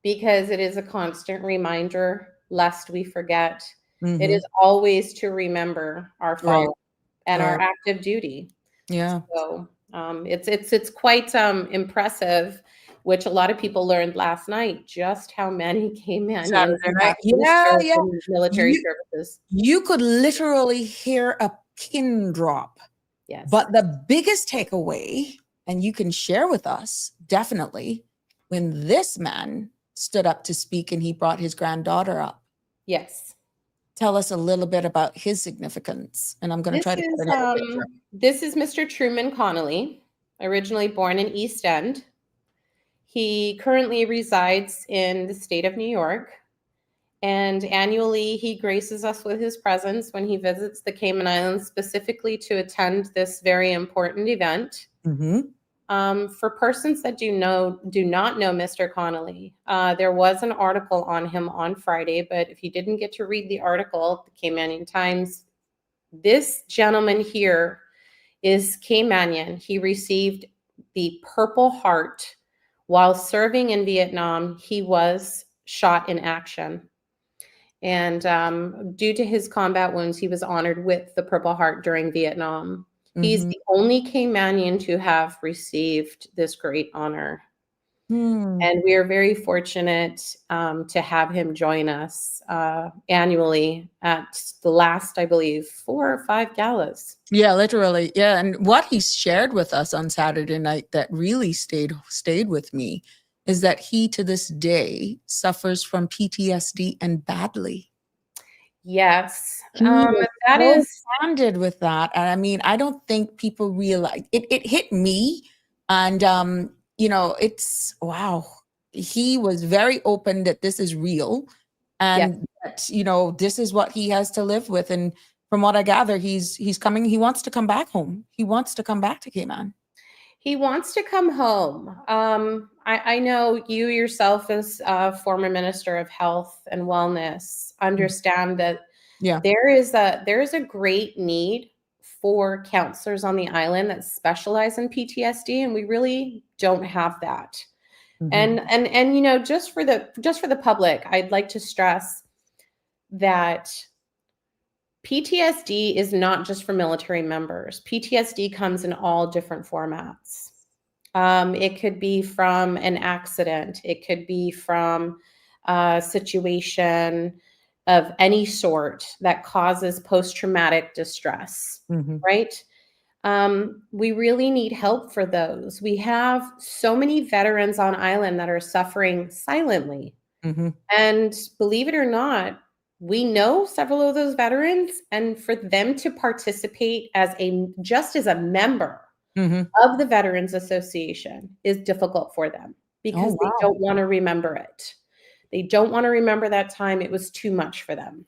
because it is a constant reminder lest we forget. It is Mhm. always to remember our Right. fallen and our Right. active duty. Yeah. So it's quite impressive, which a lot of people learned last night, just how many Caymanians Saturday night. actually Yeah, served yeah. in military You services. you could literally hear a pin drop. Yes. But the biggest takeaway, and you can share with us, definitely, when this man stood up to speak and he brought his granddaughter up. Yes. Tell us a little bit about his significance. And I'm going to try to put another picture. This is Mr. Truman Connolly, originally born in East End. He currently resides in the state of New York, and annually he graces us with his presence when he visits the Cayman Islands specifically to attend this very important event. Mhm. For persons that do not know Mr. Connolly, there was an article on him on Friday, but if you didn't get to read the article, the Caymanian Times, this gentleman here is Caymanian. He received the Purple Heart while serving in Vietnam. He was shot in action. And due to his combat wounds, he was honored with the Purple Heart during Vietnam. He's Mhm. the only Caymanian to have received this great honor. Hmm. And we are very fortunate to have him join us annually at the last, I believe, 4 or 5 galas. Yeah, literally. Yeah, and what he shared with us on Saturday night that really stayed with me is that he to this day suffers from PTSD and badly. Yes, He was that so is, candid with that, and I mean, I don't think people realize it. It hit me, and it's wow. He was very open that this is real, yes. and that this is what he has to live with. And from what I gather, he's coming. He wants to come back home. He wants to come back to Cayman. He wants to come home. I know you yourself, as a former Minister of Health and Wellness, understand that Yeah. there is a great need for counselors on the island that specialize in PTSD, and we really don't have that. Mhm. And just for the public, I'd like to stress that PTSD is not just for military members. PTSD comes in all different formats. It could be from an accident. It could be from a situation of any sort that causes post-traumatic distress, Mhm. right? We really need help for those. We have so many veterans on island that are suffering silently. Mhm. And believe it or not, we know several of those veterans, and for them to participate just as a member Mhm. of the Veterans Association is difficult for them Oh because they wow. don't want to remember it. They don't want to remember that time. It was too much for them.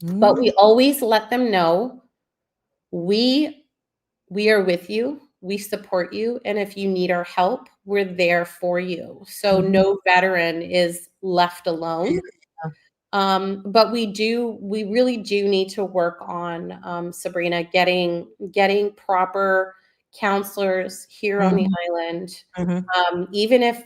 But Mm. we always let them know we are with you. We support you. And if you need our help, we're there for you. So Mhm. no veteran is left alone. But we really do need to work on, Sabrina, getting proper counselors here on the Mhm. island. Mhm. Even if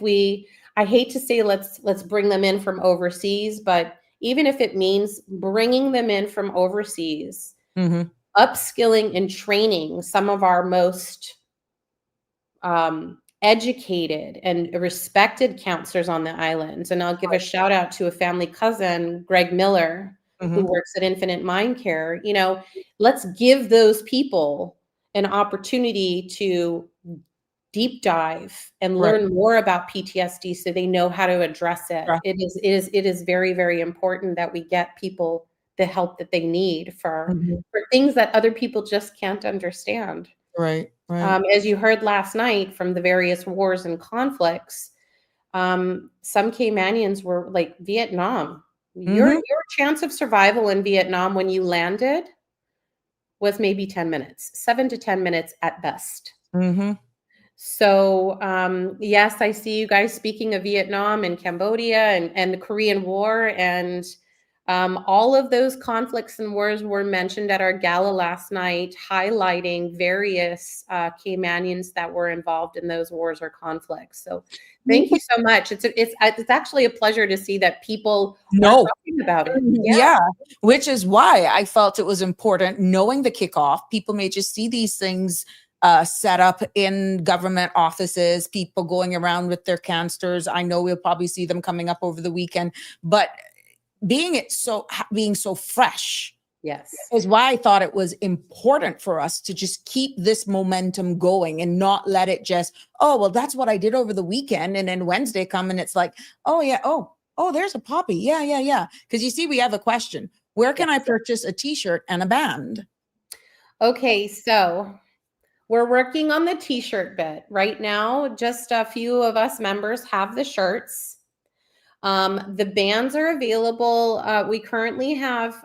I hate to say let's bring them in from overseas, but even if it means bringing them in from overseas, Mhm. upskilling and training some of our most educated and respected counselors on the islands. And I'll give a shout out to a family cousin, Greg Miller, who Mhm. works at Infinite Mind Care. Let's give those people an opportunity to deep dive and Right. learn more about PTSD so they know how to address it. Yeah. It is very, very important that we get people the help that they need for Mhm. things that other people just can't understand. Right. Right. As you heard last night from the various wars and conflicts, some Caymanians were like Vietnam. Your Mhm. chance of survival in Vietnam when you landed was maybe 10 minutes, 7 to 10 minutes at best. Mhm. So, yes, I see you guys speaking of Vietnam and Cambodia and the Korean War, and all of those conflicts and wars were mentioned at our gala last night, highlighting various Caymanians that were involved in those wars or conflicts. So, thank you so much. It's actually a pleasure to see that people are No. talking about it. Yeah. Yeah, which is why I felt it was important knowing the kickoff. People may just see these things set up in government offices, people going around with their canisters. I know we'll probably see them coming up over the weekend, but being so fresh Yes. is why I thought it was important for us to just keep this momentum going and not let it just, oh, well, that's what I did over the weekend. And then Wednesday come and it's like, oh yeah, oh, there's a poppy. Yeah, yeah, yeah. Because you see, we have a question. Where can I Yes. purchase a t-shirt and a band? Okay, so we're working on the t-shirt bit right now. Just a few of us members have the shirts. The bands are available. We currently have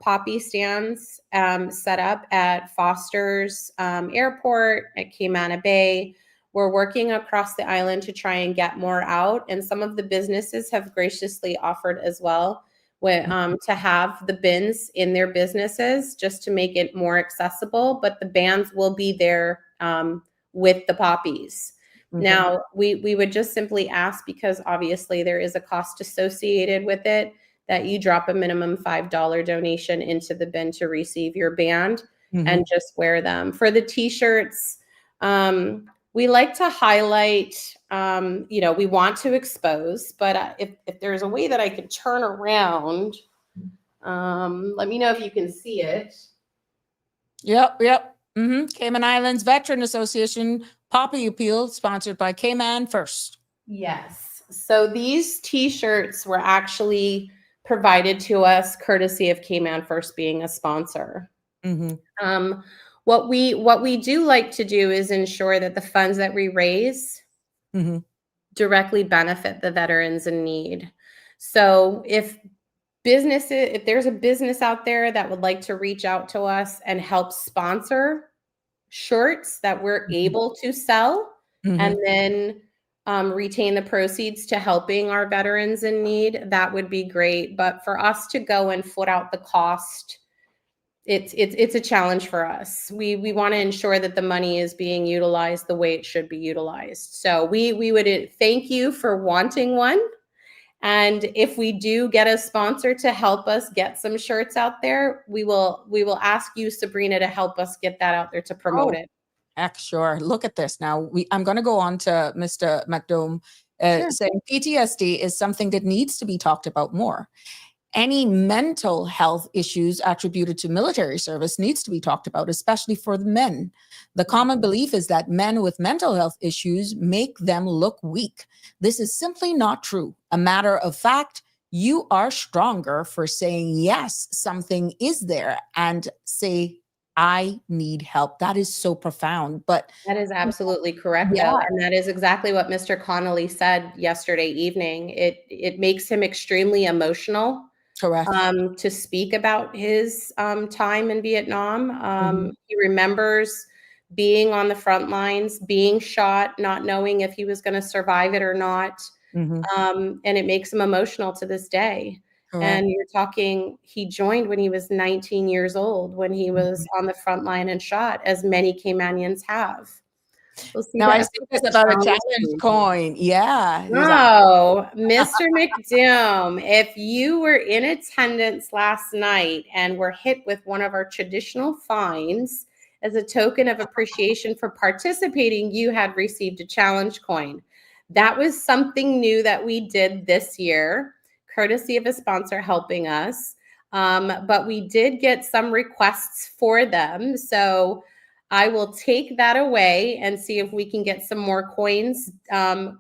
poppy stands set up at Foster's Airport, at Cayman Bay. We're working across the island to try and get more out, and some of the businesses have graciously offered as well to have the bins in their businesses just to make it more accessible. But the bands will be there with the poppies. Okay. Now, we would just simply ask, because obviously there is a cost associated with it, that you drop a minimum $5 donation into the bin to receive your band. and just wear them. For the t-shirts, we like to highlight, we want to expose, but if there's a way that I could turn around, let me know if you can see it. Yep. Cayman Islands Veteran Association Poppy Appeal, sponsored by Cayman First. Yes. So these t-shirts were actually provided to us courtesy of Cayman First being a sponsor. What we do like to do is ensure that the funds that we raise directly benefit the veterans in need. So if there's a business out there that would like to reach out to us and help sponsor shirts that we're able to sell and then retain the proceeds to helping our veterans in need, that would be great. But for us to go and foot out the cost, it's a challenge for us. We want to ensure that the money is being utilized the way it should be utilized. So we would thank you for wanting one. And if we do get a sponsor to help us get some shirts out there, we will ask you, Sabrina, to help us get that out there to promote it. Heck, sure. Look at this. Now, I'm going to go on to Mr. McDome saying PTSD is something that needs to be talked about more. Any mental health issues attributed to military service needs to be talked about, especially for the men. The common belief is that men with mental health issues make them look weak. This is simply not true. A matter of fact, you are stronger for saying, yes, something is there, and say, I need help. That is so profound. But that is absolutely correct, though. And that is exactly what Mr. Connolly said yesterday evening. It makes him extremely emotional. Correct. To speak about his time in Vietnam. He remembers being on the front lines, being shot, not knowing if he was going to survive it or not. And it makes him emotional to this day. Correct. And you're talking, he joined when he was 19 years old, when he was on the front line and shot, as many Caymanians have. We'll see. Now I think it's about a challenge coin. Yeah. Oh, Mr. McDoom, if you were in attendance last night and were hit with one of our traditional fines as a token of appreciation for participating, you had received a challenge coin. That was something new that we did this year, courtesy of a sponsor helping us. But we did get some requests for them. So I will take that away and see if we can get some more coins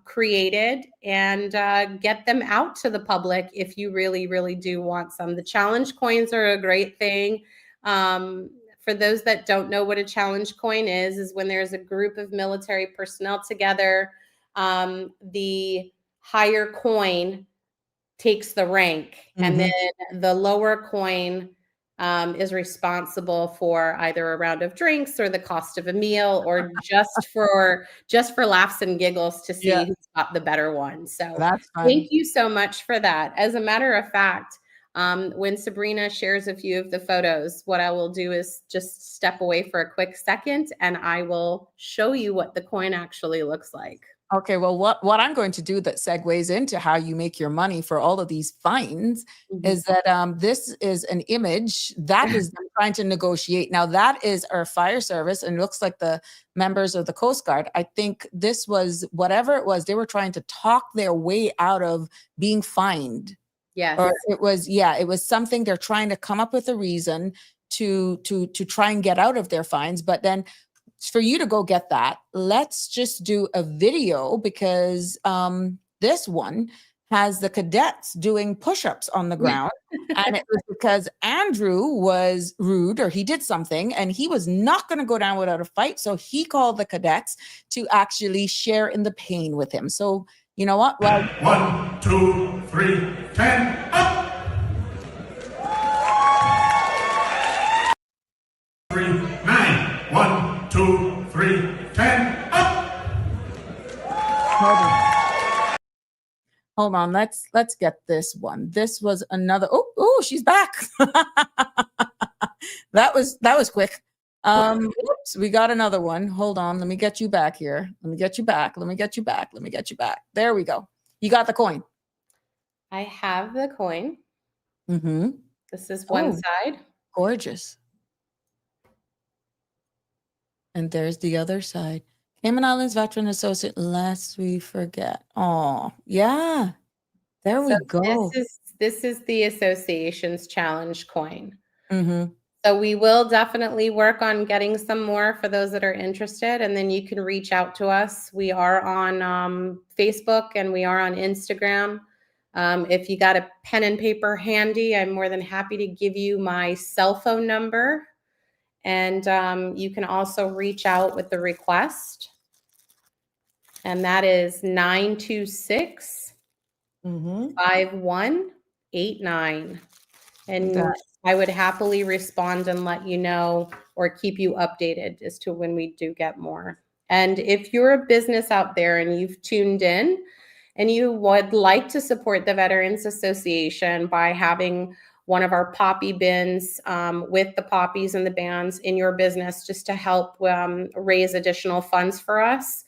created and get them out to the public if you really, really do want some. The challenge coins are a great thing. For those that don't know what a challenge coin is when there's a group of military personnel together, the higher coin takes the rank, and then the lower coin is responsible for either a round of drinks or the cost of a meal, or just for laughs and giggles to see who's got the better one. So thank you so much for that. As a matter of fact, when Sabrina shares a few of the photos, what I will do is just step away for a quick second and I will show you what the coin actually looks like. Okay, well, what I'm going to do that segues into how you make your money for all of these fines is that this is an image that is them trying to negotiate. Now, that is our fire service, and it looks like the members of the Coast Guard. I think this was, whatever it was, they were trying to talk their way out of being fined. Yes. Or it was something they're trying to come up with a reason to try and get out of their fines, but then for you to go get that, let's just do a video because this one has the cadets doing push-ups on the ground. And it was because Andrew was rude, or he did something and he was not going to go down without a fight. So he called the cadets to actually share in the pain with him. So you know what? Well, 1, 2, 3, 10, up! 3, 9, 1, 2, 3, 10, up! Hold on, let's get this one. This was another. Oh, she's back. That was quick. Oops, we got another one. Hold on, let me get you back here. Let me get you back. There we go. You got the coin. I have the coin. Mm-hmm. This is one side. Gorgeous. And there's the other side. Cayman Islands Veteran Associate, lest we forget. Oh, yeah. There we So go. this is the association's challenge coin. Mm-hmm. So we will definitely work on getting some more for those that are interested, and then you can reach out to us. We are on Facebook and we are on Instagram. If you got a pen and paper handy, I'm more than happy to give you my cell phone number, and you can also reach out with the request, and that is 926 Mm-hmm. 5189. And I would happily respond and let you know or keep you updated as to when we do get more. And if you're a business out there and you've tuned in and you would like to support the Veterans Association by having one of our poppy bins with the poppies and the bands in your business just to help raise additional funds for us,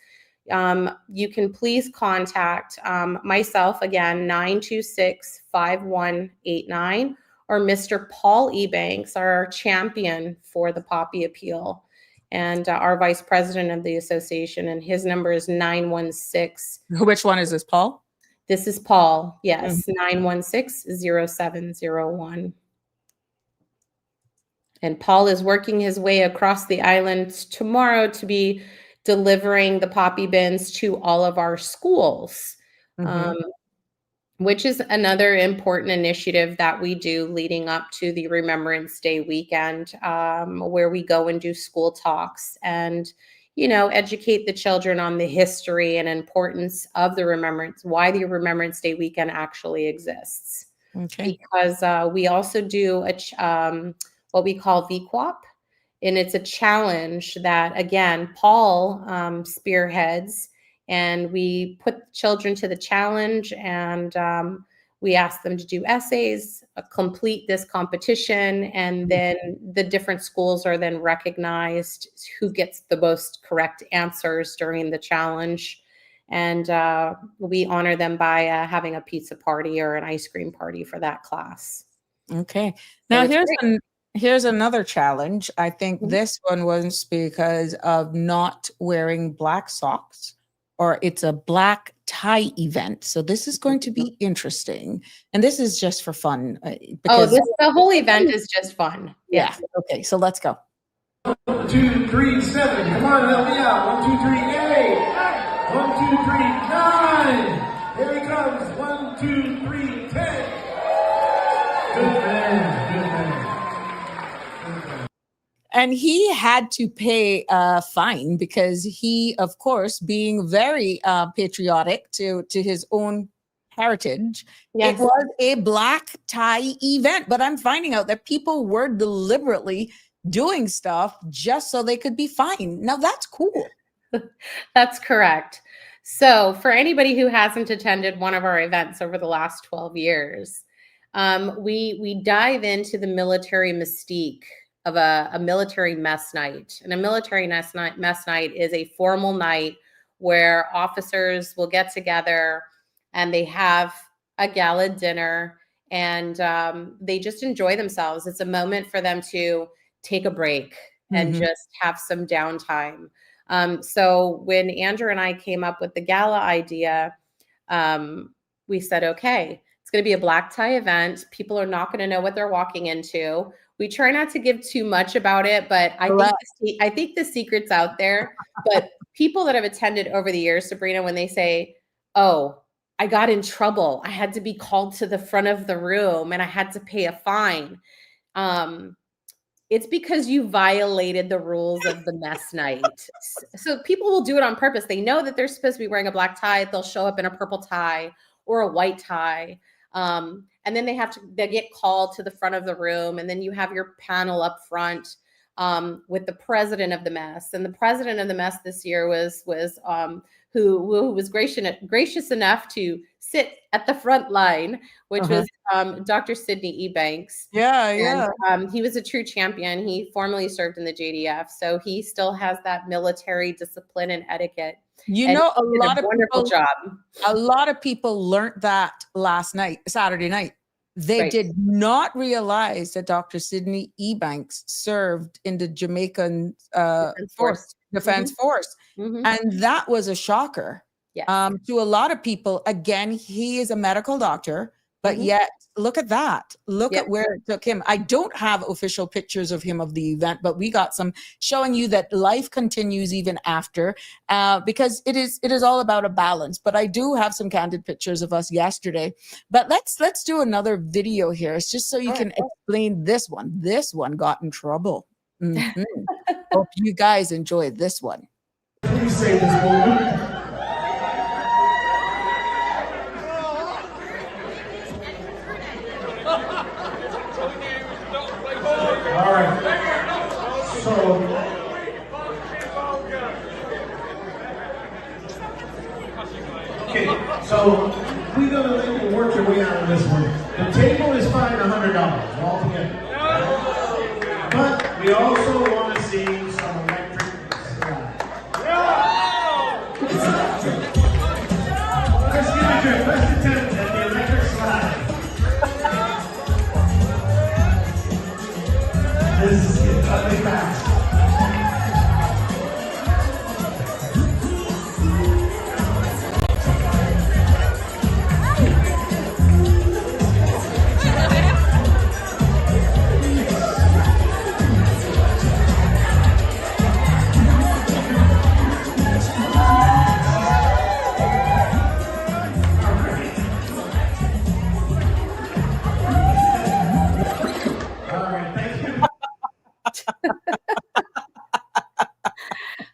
you can please contact myself again, 926-5189, or Mr. Paul Ebanks, our champion for the Poppy Appeal, and our vice president of the association, and his number is 916. Which one is this, Paul? This is Paul, yes, 916-0701. And Paul is working his way across the island tomorrow to be delivering the poppy bins to all of our schools, which is another important initiative that we do leading up to the Remembrance Day weekend, where we go and do school talks and, you know, educate the children on the history and importance of the Remembrance, why the Remembrance Day weekend actually exists. Okay. Because we also do what we call VQuap, and it's a challenge that, again, Paul spearheads, and we put children to the challenge, and we ask them to do essays, complete this competition, and then the different schools are then recognized who gets the most correct answers during the challenge. And we honor them by having a pizza party or an ice cream party for that class. Okay. Now So here's another challenge. I think this one was because of not wearing black socks, or it's a black tie event. So this is going to be interesting. And this is just for fun. The whole event is just fun. Yeah. Okay. So let's go. 1, 2, 3, 7. Come on, help me out. 1, 2, 3, 8. 1, 2, 3, 9. Here he comes. 1, 2, 3, 10. Good man. And he had to pay a fine because he, of course, being very patriotic to his own heritage, Yes. It was a black tie event. But I'm finding out that people were deliberately doing stuff just so they could be fined. Now that's cool. That's correct. So for anybody who hasn't attended one of our events over the last 12 years, we dive into the military mystique of a military mess night. And a military mess night is a formal night where officers will get together and they have a gala dinner, and they just enjoy themselves. It's a moment for them to take a break and just have some downtime. So when Andrew and I came up with the gala idea, we said, okay, it's going to be a black tie event. People are not going to know what they're walking into. We try not to give too much about it, but I think the secret's out there. But people that have attended over the years, Sabrina, when they say, oh, I got in trouble, I had to be called to the front of the room and I had to pay a fine. It's because you violated the rules of the mess night. So people will do it on purpose. They know that they're supposed to be wearing a black tie. They'll show up in a purple tie or a white tie. And then they get called to the front of the room, and then you have your panel up front with the president of the mess. And the president of the mess this year was who was gracious enough to sit at the front line, which was Dr. Sydney Ebanks. Yeah. And, he was a true champion. He formerly served in the JDF, so he still has that military discipline and etiquette. You And know, he did a wonderful job. A lot of people learned that Saturday night. They Right. did not realize that Dr. Sidney Ebanks served in the Jamaican Defense Force. Defense Force. Mhm. And that was a shocker Yes. to a lot of people. Again, he is a medical doctor, but Mhm. yet look at that. Look Yep. at where it took him. I don't have official pictures of him of the event, but we got some showing you that life continues even after, because it is all about a balance. But I do have some candid pictures of us yesterday. But let's do another video here. It's just so you can explain this one. This one got in trouble. Mhm. Hope you guys enjoy this one. Please say this moment. All right. So we're gonna let you work your way out of this one. The table is fined $100 altogether. But we also want to see some electric slide. Let's give it your best attempt at the electric slide. This is getting ugly fast.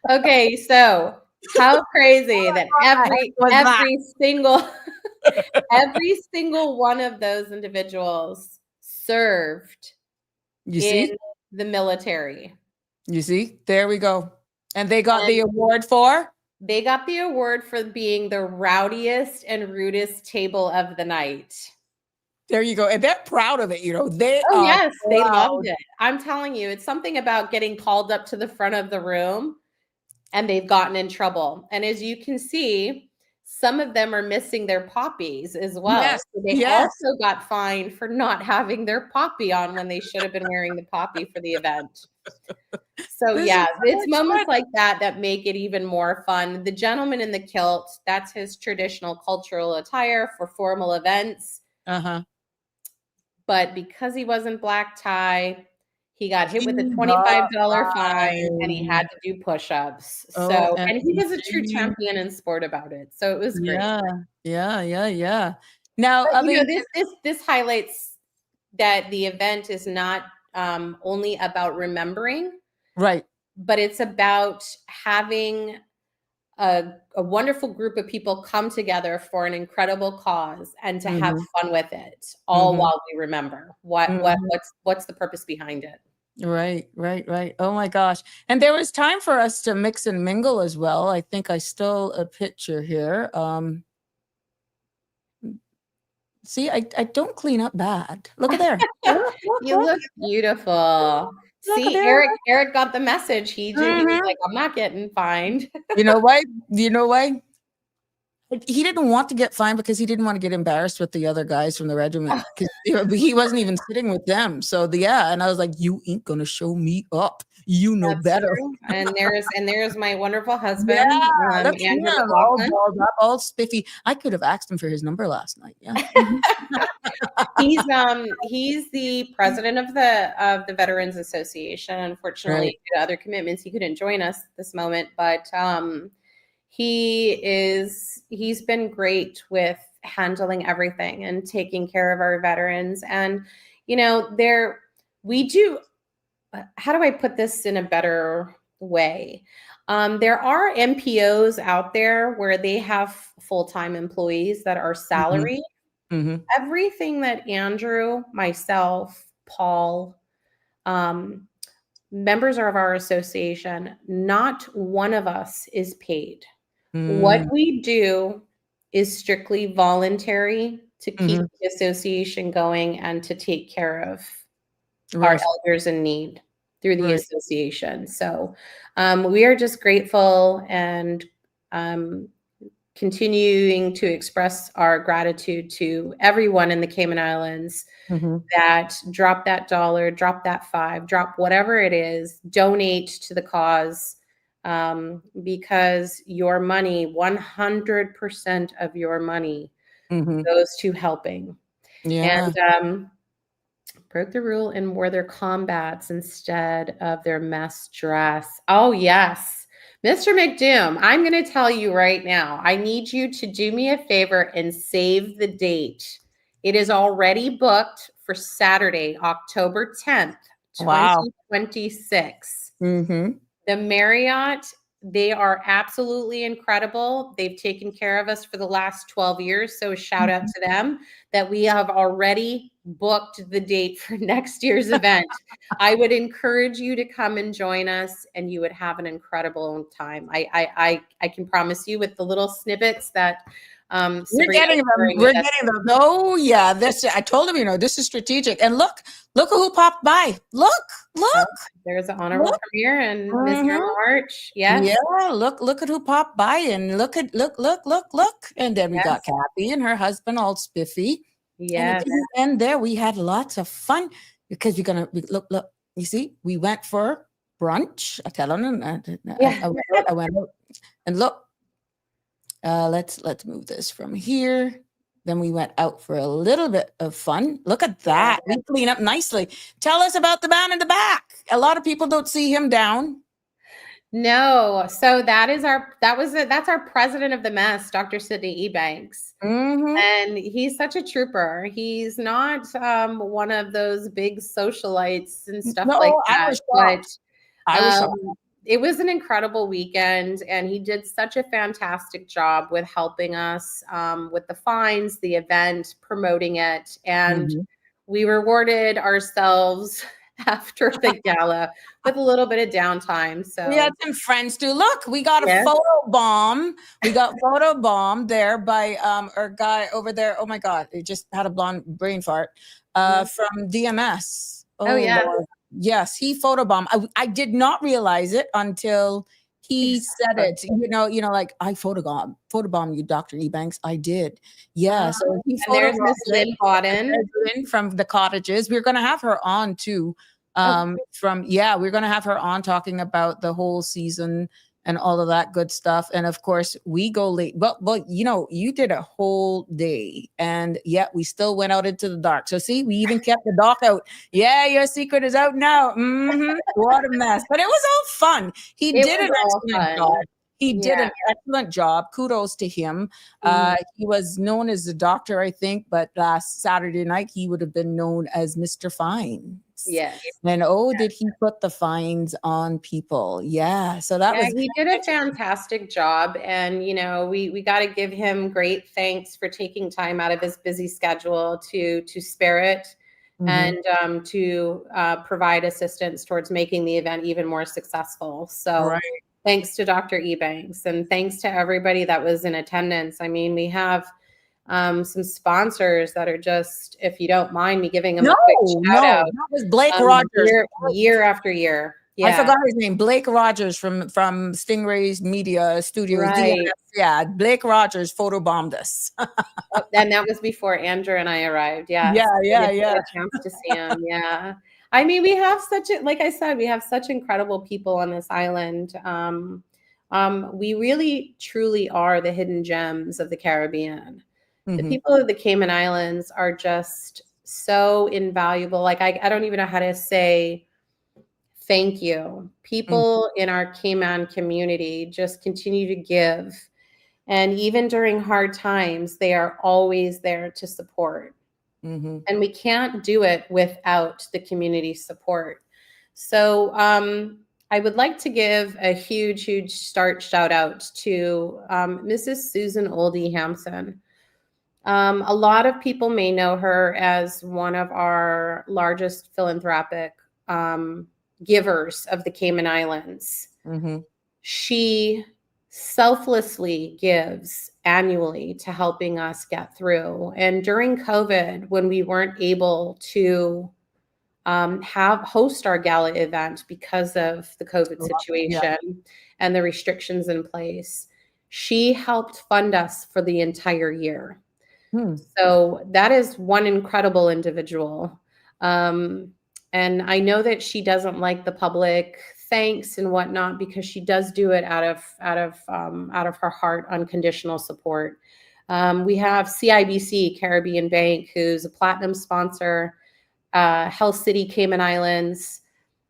Okay, so how crazy that every single every single one of those individuals served You in see? the military. You see? There we go. And they got the award for? They got the award for being the rowdiest and rudest table of the night. There you go. And they're proud of it, you know. They Oh, are yes, they proud. loved it. I'm telling you, it's something about getting called up to the front of the room and they've gotten in trouble. And as you can see, some of them are missing their poppies as well. Yes, So they also got fined for not having their poppy on when they should have been wearing the poppy for the event. So yeah, it's moments like that that make it even more fun. The gentleman in the kilt, that's his traditional cultural attire for formal events. Uh-huh. But because he wasn't black tie, he got hit with a $25 fine and he had to do push-ups. So, and he was a true champion in sport about it. So it was great. Yeah. Now, But, I mean, this highlights that the event is not only about remembering, right, but it's about having a wonderful group of people come together for an incredible cause and to have fun with it, all while we remember what's the purpose behind it. Right. Oh my gosh. And there was time for us to mix and mingle as well. I think I stole a picture here. See, I don't clean up bad. Look at there. You look beautiful. See, Eric got the message. He was like, I'm not getting fined. You know why? He didn't want to get fined because he didn't want to get embarrassed with the other guys from the regiment, because he wasn't even sitting with them. So and I was like, you ain't gonna show me up. You know That's better. true. And there's my wonderful husband, look at Andrew him, McLaughlin. all spiffy. I could have asked him for his number last night. Yeah. He's the president of the Veterans Association. Unfortunately, due to other commitments, he couldn't join us this moment, but he's been great with handling everything and taking care of our veterans. And we do, how do I put this in a better way? There are MPOs out there where they have full-time employees that are salaried. Everything that Andrew, myself, Paul, members of our association, not one of us is paid. What we do is strictly voluntary to keep the association going and to take care of our elders in need through the association. So we are just grateful and continuing to express our gratitude to everyone in the Cayman Islands that drop that dollar, drop that $5, drop whatever it is, donate to the cause, because your money, 100% of your money goes to helping. Yeah. And broke the rule and wore their combats instead of their mess dress. Oh, yes. Mr. McDoom, I'm going to tell you right now, I need you to do me a favor and save the date. It is already booked for Saturday, October 10th, Wow. 2026. Mm-hmm. The Marriott, they are absolutely incredible. They've taken care of us for the last 12 years. So a shout out to them that we have already booked the date for next year's event. I would encourage you to come and join us, and you would have an incredible time. I can promise you, with the little snippets that We're getting them. We're getting them. Oh yeah, this I told him. This is strategic. And look who popped by. Look. There's an honorable premiere and Mr. March. Yes. Yeah. Look at who popped by, and look. And then we got Kathy and her husband all spiffy. Yes. And there we had lots of fun because look. You see, we went for brunch. I tell them. I went out and look. Let's move this from here. Then we went out for a little bit of fun. Look at that. We clean up nicely. Tell us about the man in the back. A lot of people don't see him down. No. So that's our president of the mess, Dr. Sydney Ebanks. And he's such a trooper. He's not one of those big socialites and stuff like that. I was shocked. It was an incredible weekend, and he did such a fantastic job with helping us with the fines, the event, promoting it. And we rewarded ourselves after the gala with a little bit of downtime. So we had some friends too. Look, we got a photo bomb. We got photo bomb there by our guy over there. Oh my God, he just had a blonde brain fart from DMS. Oh yeah. Lord. Yes, he photobombed. I did not realize it until he said it. Like I photobomb you, Dr. Ebanks. I did. Yeah. So he and there's Miss Lynn Lynn from the Cottages. We're going to have her on too. We're going to have her on talking about the whole season and all of that good stuff. And of course, we go late. But you did a whole day, and yet we still went out into the dark. So see, we even kept the dock out. Yeah, your secret is out now. What a mess. But it was all fun. He did an excellent job. He did an excellent job. Kudos to him. He was known as a doctor, I think, but last Saturday night, he would have been known as Mr. Fines. Yes. And did he put the fines on people? Yeah. So he did a fantastic job. And, we got to give him great thanks for taking time out of his busy schedule to spare it and to provide assistance towards making the event even more successful. So thanks to Dr. Ebanks, and thanks to everybody that was in attendance. I mean, we have some sponsors that are just, if you don't mind me giving them a quick shout out. That was Blake Rogers. Year after year. Yeah. I forgot his name. Blake Rogers from Stingray's Media Studios. Right. Yeah, Blake Rogers photobombed us. And that was before Andrew and I arrived. Yeah. Yeah. A chance to see him. Yeah. I mean, we have like I said, we have such incredible people on this island. We really, truly are the hidden gems of the Caribbean. The people of the Cayman Islands are just so invaluable. Like, I don't even know how to say thank you. People in our Cayman community just continue to give. And even during hard times, they are always there to support. And we can't do it without the community support. So I would like to give a huge shout out to Mrs. Susan Oldie Hampson. A lot of people may know her as one of our largest philanthropic givers of the Cayman Islands. She selflessly gives annually to helping us get through. And during COVID, when we weren't able to host our gala event because of the COVID situation and the restrictions in place, She helped fund us for the entire year. Hmm. So that is one incredible individual. And I know that she doesn't like the public thanks and whatnot, because she does do it out of her heart, unconditional support. We have CIBC, Caribbean Bank, who's a platinum sponsor, Health City, Cayman Islands.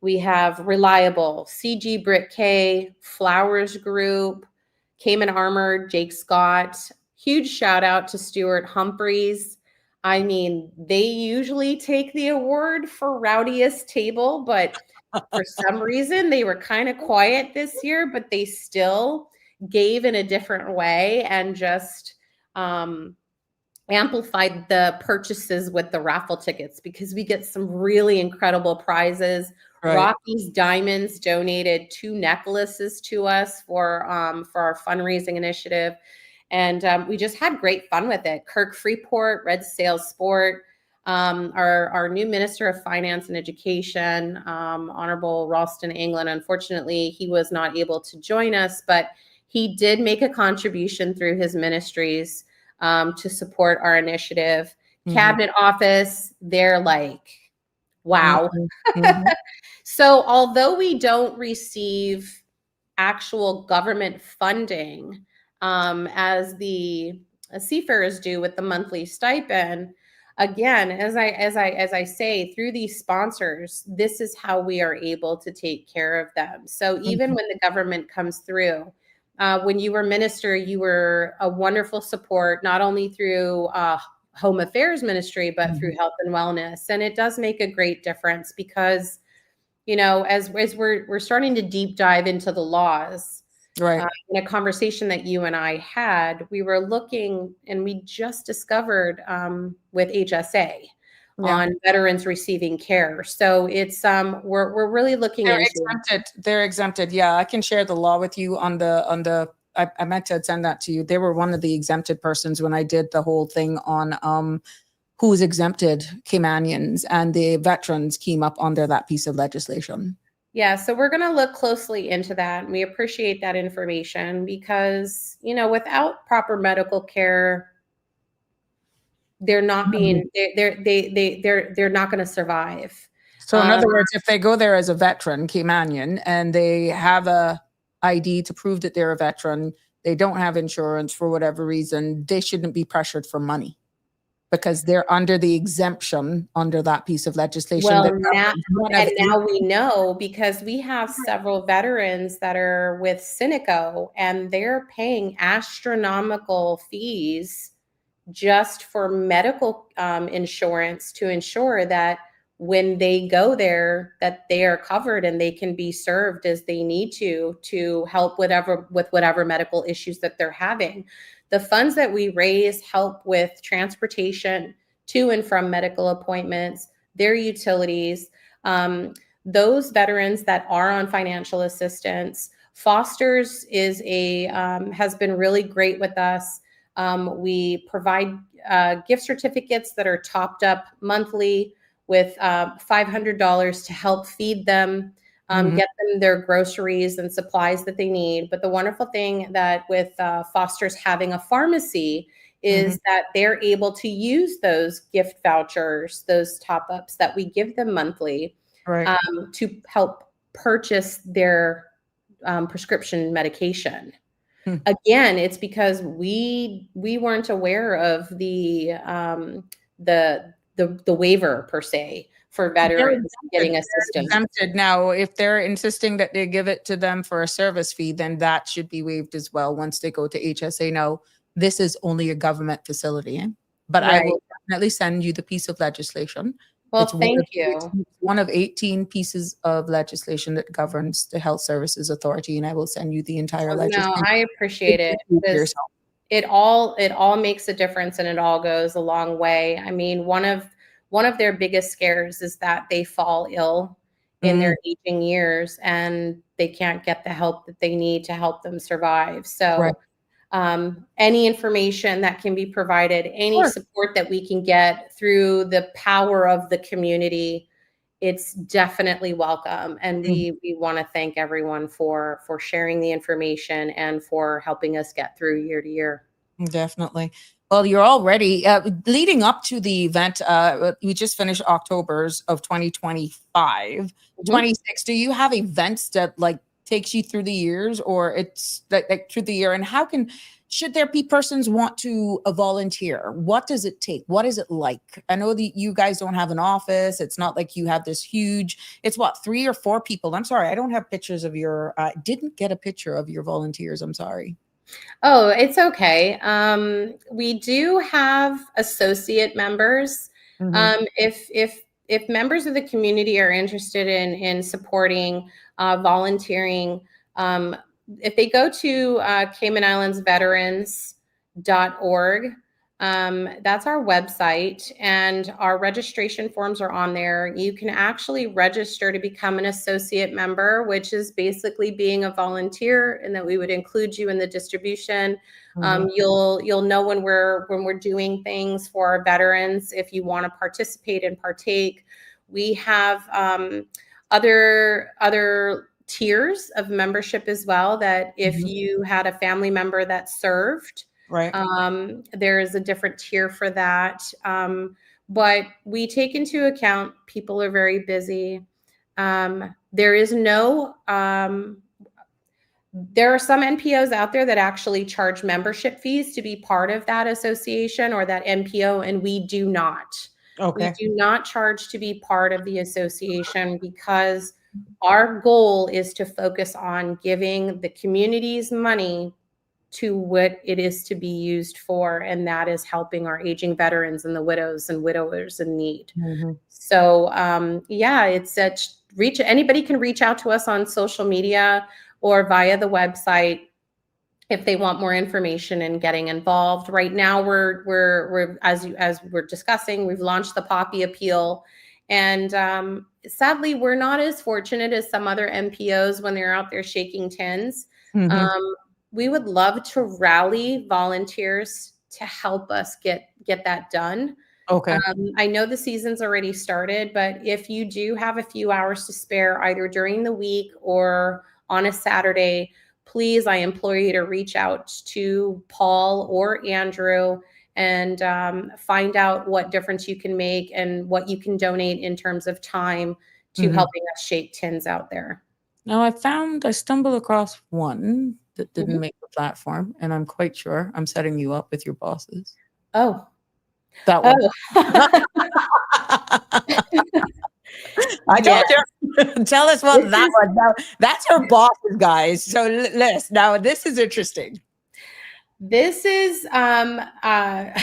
We have Reliable, CG Brick K, Flowers Group, Cayman Armored, Jake Scott. Huge shout out to Stuart Humphreys. I mean, they usually take the award for rowdiest table, but for some reason they were kind of quiet this year, but they still gave in a different way and just amplified the purchases with the raffle tickets, because we get some really incredible prizes. Right. Rocky's Diamonds donated 2 necklaces to us for our fundraising initiative. And we just had great fun with it. Kirk Freeport, Red Sail Sport, our new Minister of Finance and Education, Honorable Ralston England. Unfortunately, he was not able to join us, but he did make a contribution through his ministries to support our initiative. Mhm. Cabinet Office, they're like, wow. Mhm. So although we don't receive actual government funding, as the seafarers do with the monthly stipend, again, as I say, through these sponsors, this is how we are able to take care of them. So even when the government comes through, when you were minister, you were a wonderful support, not only through Home Affairs Ministry, but through Health and Wellness. And it does make a great difference, because, you know, as we're starting to deep dive into the laws, Right. in a conversation that you and I had, we were looking, and we just discovered with HSA on veterans receiving care. So it's we're really looking They're into exempted. They're exempted. Yeah, I can share the law with you on the. I meant to send that to you. They were one of the exempted persons when I did the whole thing on who's exempted Caymanians, and the veterans came up under that piece of legislation. Yeah, so we're going to look closely into that, and we appreciate that information, because, you know, without proper medical care, they're not being they're not going to survive. So in other words, if they go there as a veteran Caymanian and they have a ID to prove that they're a veteran, they don't have insurance for whatever reason, they shouldn't be pressured for money, because they're under the exemption under that piece of legislation. Well, now we know, because we have several veterans that are with Cineco, and they're paying astronomical fees just for medical insurance, to ensure that when they go there, that they are covered and they can be served as they need to help with whatever medical issues that they're having. The funds that we raise help with transportation to and from medical appointments, their utilities. Those veterans that are on financial assistance, Foster's has been really great with us. We provide gift certificates that are topped up monthly with $500 to help feed them, get them their groceries and supplies that they need. But the wonderful thing that with Foster's having a pharmacy is that they're able to use those gift vouchers, those top-ups that we give them monthly, to help purchase their prescription medication. Again, it's because we weren't aware of the waiver per se for veterans getting assistance. Exempted. Now, if they're insisting that they give it to them for a service fee, then that should be waived as well once they go to HSA. No, this is only a government facility. But I will definitely send you the piece of legislation. Well, thank you. It's one of 18 pieces of legislation that governs the Health Services Authority, and I will send you the entire legislation. No, I appreciate it. It all makes a difference, and it all goes a long way. I mean, one of their biggest scares is that they fall ill in their aging years and they can't get the help that they need to help them survive. So any information that can be provided, any support that we can get through the power of the community, it's definitely welcome. And we want to thank everyone for sharing the information and for helping us get through year to year. Definitely. Well, you're already leading up to the event. We just finished October's of 2025. 26. Do you have events that like takes you through the years, or it's like through the year? And should there be persons want to volunteer? What does it take? What is it like? I know that you guys don't have an office. It's not like you have this huge, it's what, 3 or 4 people. I'm sorry. I don't have pictures of didn't get a picture of your volunteers. I'm sorry. Oh, it's okay. We do have associate members. If members of the community are interested in supporting volunteering, if they go to Cayman Islands Veterans.org, that's our website, and our registration forms are on there. You can actually register to become an associate member, which is basically being a volunteer, and that we would include you in the distribution. You'll know when we're doing things for our veterans if you want to participate and partake. We have other tiers of membership as well, that if you had a family member that served, right, there is a different tier for that. But we take into account people are very busy. There is no there are some NPOs out there that actually charge membership fees to be part of that association or that NPO, and we do not. Okay. We do not charge to be part of the association, because our goal is to focus on giving the community's money to what it is to be used for, and that is helping our aging veterans and the widows and widowers in need. So yeah, it's anybody can reach out to us on social media or via the website if they want more information and getting involved. Right now, we're as we're discussing, we've launched the Poppy Appeal, and sadly, we're not as fortunate as some other NPOs when they're out there shaking tins. We would love to rally volunteers to help us get that done. Okay. I know the season's already started, but if you do have a few hours to spare, either during the week or on a Saturday, please, I implore you to reach out to Paul or Andrew and find out what difference you can make and what you can donate in terms of time to helping us shake tins out there. Now, I stumbled across one that didn't make the platform, and I'm quite sure I'm setting you up with your bosses. Oh. That one. I told you. Tell us what that was. Now, that's her bosses, guys. So listen, now this is interesting. This is okay.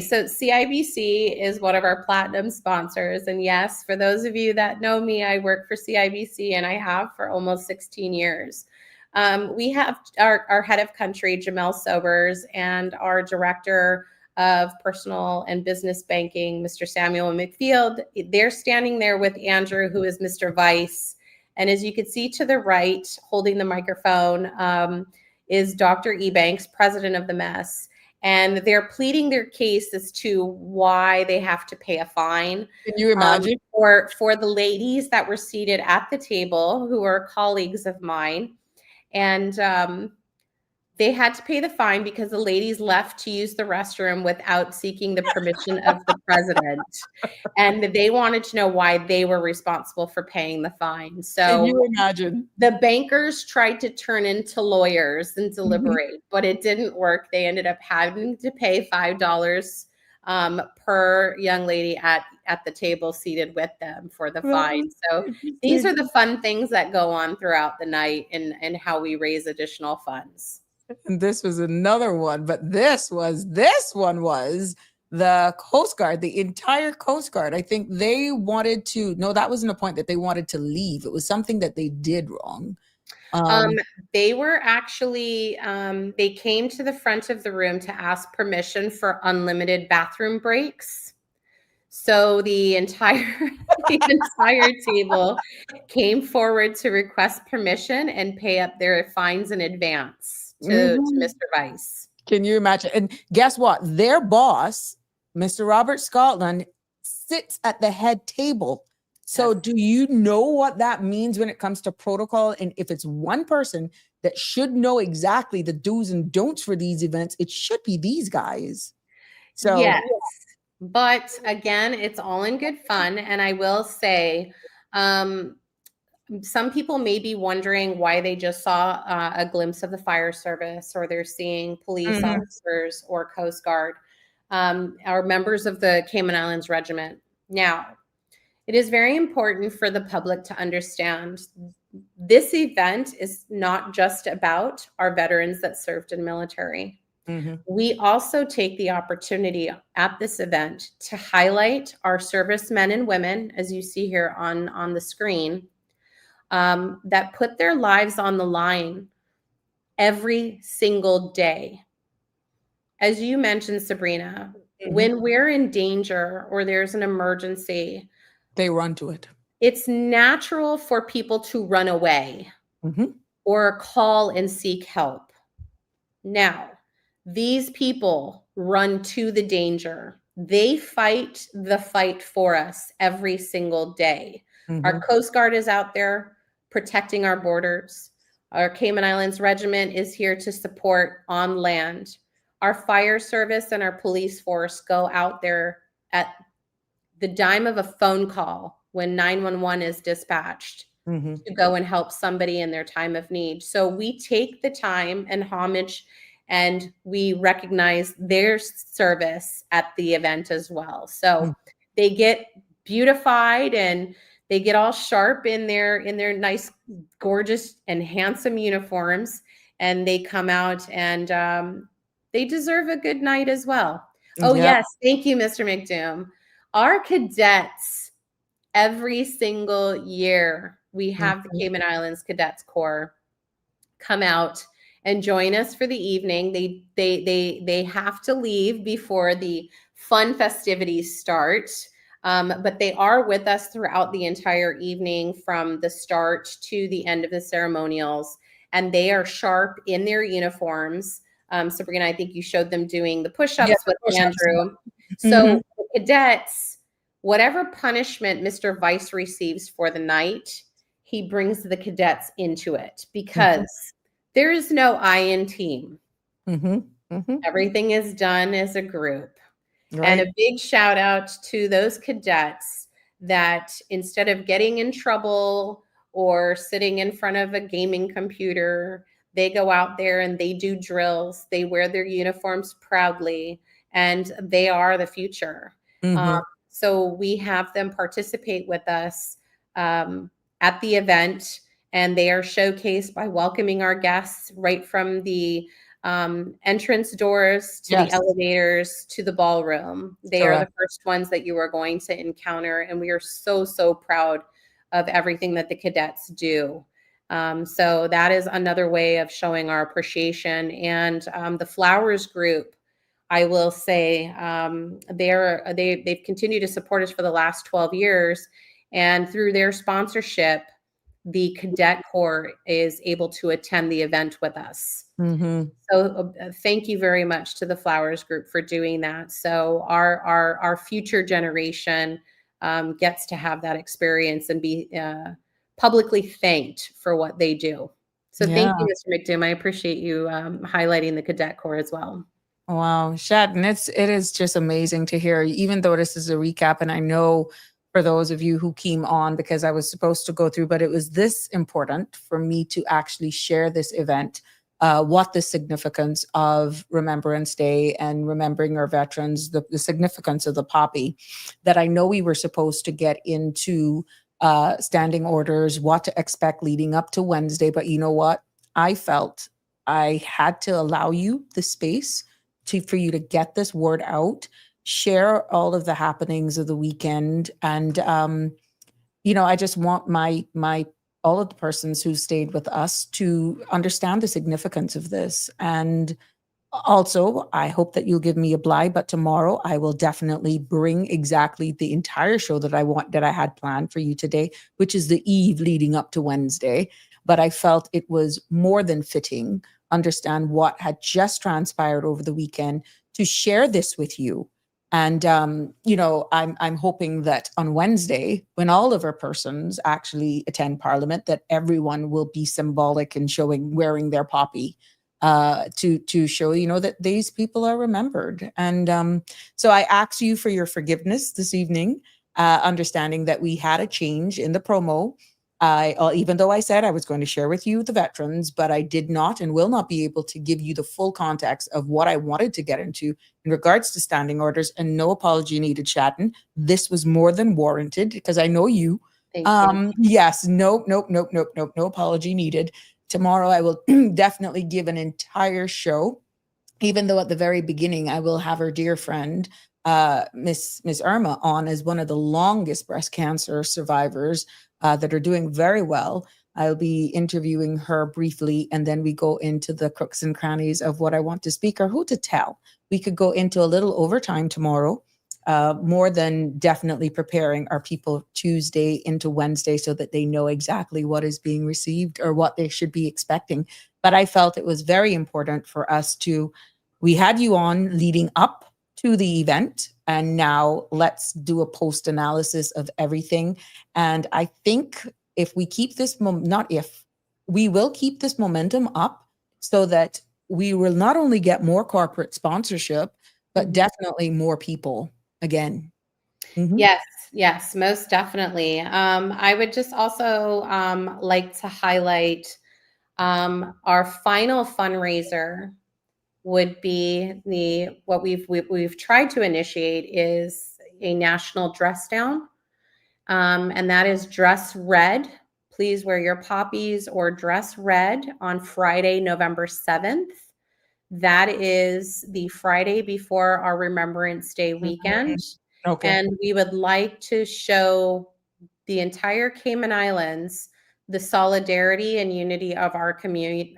So CIBC is one of our platinum sponsors, and yes, for those of you that know me, I work for CIBC, and I have for almost 16 years. We have our head of country, Jamel Sobers, and our director of personal and business banking, Mr. Samuel McField. They're standing there with Andrew, who is Mr. Vice, and as you can see to the right, holding the microphone, is Dr. Ebanks, president of the MES, and they're pleading their case as to why they have to pay a fine. Can you imagine? For the ladies that were seated at the table, who are colleagues of mine, and they had to pay the fine because the ladies left to use the restroom without seeking the permission of the president. And they wanted to know why they were responsible for paying the fine. So can you imagine? The bankers tried to turn into lawyers and deliberate, but it didn't work. They ended up having to pay $5 per young lady at the table seated with them for the fine. So these are the fun things that go on throughout the night and how we raise additional funds. And this was another one, but this one was the Coast Guard, the entire Coast Guard. I think they wanted to, no, that wasn't a point that they wanted to leave. It was something that they did wrong. They were actually, they came to the front of the room to ask permission for unlimited bathroom breaks. So the entire table came forward to request permission and pay up their fines in advance to Mr. Vice. Can you imagine? And guess what? Their boss, Mr. Robert Scotland, sits at the head table. So do you know what that means when it comes to protocol? And if it's one person that should know exactly the do's and don'ts for these events, it should be these guys. So Yes. But again, it's all in good fun. And I will say, some people may be wondering why they just saw a glimpse of the fire service, or they're seeing police officers or Coast Guard, are members of the Cayman Islands Regiment. Now, it is very important for the public to understand this event is not just about our veterans that served in the military. We also take the opportunity at this event to highlight our servicemen and women, as you see here on the screen, that put their lives on the line every single day. As you mentioned, Sabrina, when we're in danger or there's an emergency, they run to it. It's natural for people to run away or call and seek help. Now, these people run to the danger. They fight the fight for us every single day. Our Coast Guard is out there protecting our borders. Our Cayman Islands Regiment is here to support on land. Our fire service and our police force go out there at the dime of a phone call when 911 is dispatched to go and help somebody in their time of need. So we take the time and homage, and we recognize their service at the event as well. So they get beautified and they get all sharp in their nice, gorgeous, and handsome uniforms, and they come out and they deserve a good night as well. Oh, yes. Thank you, Mr. McDoom. Our cadets, every single year, we have the Cayman Islands Cadets Corps come out and join us for the evening. They have to leave before the fun festivities start, but they are with us throughout the entire evening from the start to the end of the ceremonials, and they are sharp in their uniforms. Sabrina, I think you showed them doing the push-ups with Andrew. So the cadets, whatever punishment Mr. Vice receives for the night, he brings the cadets into it, because there is no I in team. Everything is done as a group. And a big shout out to those cadets that, instead of getting in trouble or sitting in front of a gaming computer, they go out there and they do drills. They wear their uniforms proudly, and they are the future. So we have them participate with us at the event, and they are showcased by welcoming our guests right from the entrance doors to the elevators to the ballroom. They are the first ones that you are going to encounter, and we are so, so proud of everything that the cadets do. So that is another way of showing our appreciation. And the Flowers Group, I will say, they've continued to support us for the last 12 years. And through their sponsorship, the Cadet Corps is able to attend the event with us. So thank you very much to the Flowers Group for doing that. So our future generation gets to have that experience and be publicly thanked for what they do. So thank you, Mr. McDoom. I appreciate you highlighting the Cadet Corps as well. Wow, Shad, and it is just amazing to hear, even though this is a recap, and I know for those of you who came on because I was supposed to go through, but it was this important for me to actually share this event, what the significance of Remembrance Day and remembering our veterans, the significance of the poppy, that I know we were supposed to get into standing orders, what to expect leading up to Wednesday. But you know what? I felt I had to allow you the space for you to get this word out, share all of the happenings of the weekend. And, I just want all of the persons who stayed with us to understand the significance of this. And also, I hope that you'll give me a bly, but tomorrow I will definitely bring exactly the entire show that I had planned for you today, which is the eve leading up to Wednesday. But I felt it was more than fitting, understand what had just transpired over the weekend, to share this with you And I'm hoping that on Wednesday, when all of our persons actually attend Parliament, that everyone will be symbolic in wearing their poppy to show that these people are remembered. And so I ask you for your forgiveness this evening, understanding that we had a change in the promo. Even though I said I was going to share with you the veterans, but I did not and will not be able to give you the full context of what I wanted to get into in regards to standing orders, and no apology needed, Shatton. This was more than warranted because I know you. Thank you. Yes, nope, no apology needed. Tomorrow I will definitely give an entire show, even though at the very beginning I will have our dear friend, Miss Irma, on as one of the longest breast cancer survivors that are doing very well. I'll be interviewing her briefly, and then we go into the crooks and crannies of what I want to speak or who to tell. We could go into a little overtime tomorrow, more than definitely preparing our people Tuesday into Wednesday so that they know exactly what is being received or what they should be expecting. But I felt it was very important for us we had you on leading up to the event, and now let's do a post analysis of everything. And I think if we keep this, we will keep this momentum up so that we will not only get more corporate sponsorship, but definitely more people again. Mhm. Yes, most definitely. I would just also like to highlight our final fundraiser would be what we've tried to initiate is a national dress down, and that is dress red. Please wear your poppies or dress red on Friday, November 7th. That is the Friday before our Remembrance Day weekend. Okay. And we would like to show the entire Cayman Islands the solidarity and unity of our community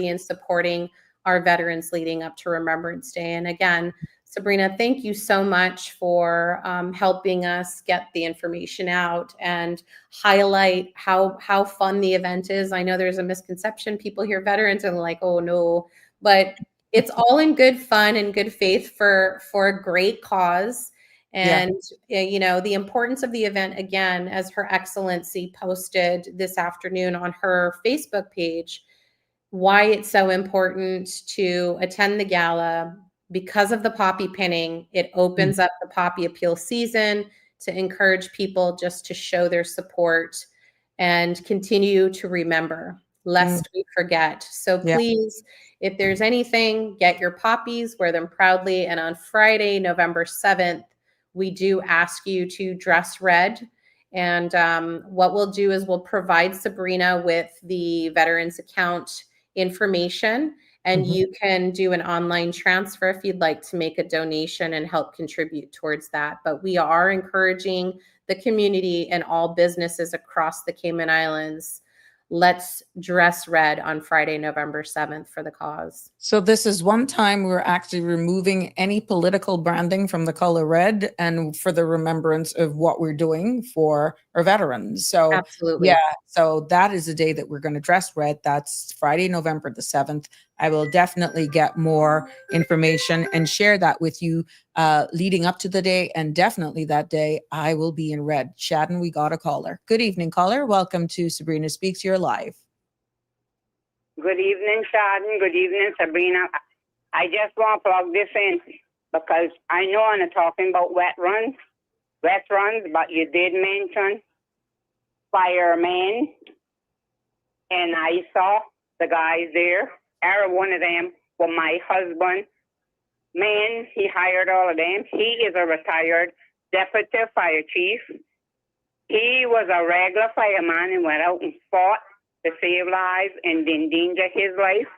in supporting our veterans leading up to Remembrance Day. And again, Sabrina, thank you so much for helping us get the information out and highlight how fun the event is. I know there's a misconception. People hear veterans and like, oh no, but it's all in good fun and good faith for a great cause. And, the importance of the event, again, as Her Excellency posted this afternoon on her Facebook page, why it's so important to attend the gala because of the poppy pinning. It opens up the poppy appeal season to encourage people just to show their support and continue to remember, lest we forget. So please, if there's anything, get your poppies, wear them proudly. And on Friday, November 7th, we do ask you to dress red. And what we'll do is we'll provide Sabrina with the veterans account information, and you can do an online transfer if you'd like to make a donation and help contribute towards that. But we are encouraging the community and all businesses across the Cayman Islands. Let's dress red on Friday, November 7th for the cause. So this is one time we're actually removing any political branding from the color red and for the remembrance of what we're doing for our veterans. So absolutely. So that is the day that we're going to dress red. That's Friday, November the 7th. I will definitely get more information and share that with you leading up to the day. And definitely that day, I will be in red. Shadden, we got a caller. Good evening, caller. Welcome to Sabrina Speaks. You're live. Good evening, Shadden. Good evening, Sabrina. I just want to plug this in because I know I'm talking about veterans, but you did mention firemen, and I saw the guys there. One of them was my husband. Man, he hired all of them. He is a retired deputy fire chief. He was a regular fireman and went out and fought to save lives and endanger his life.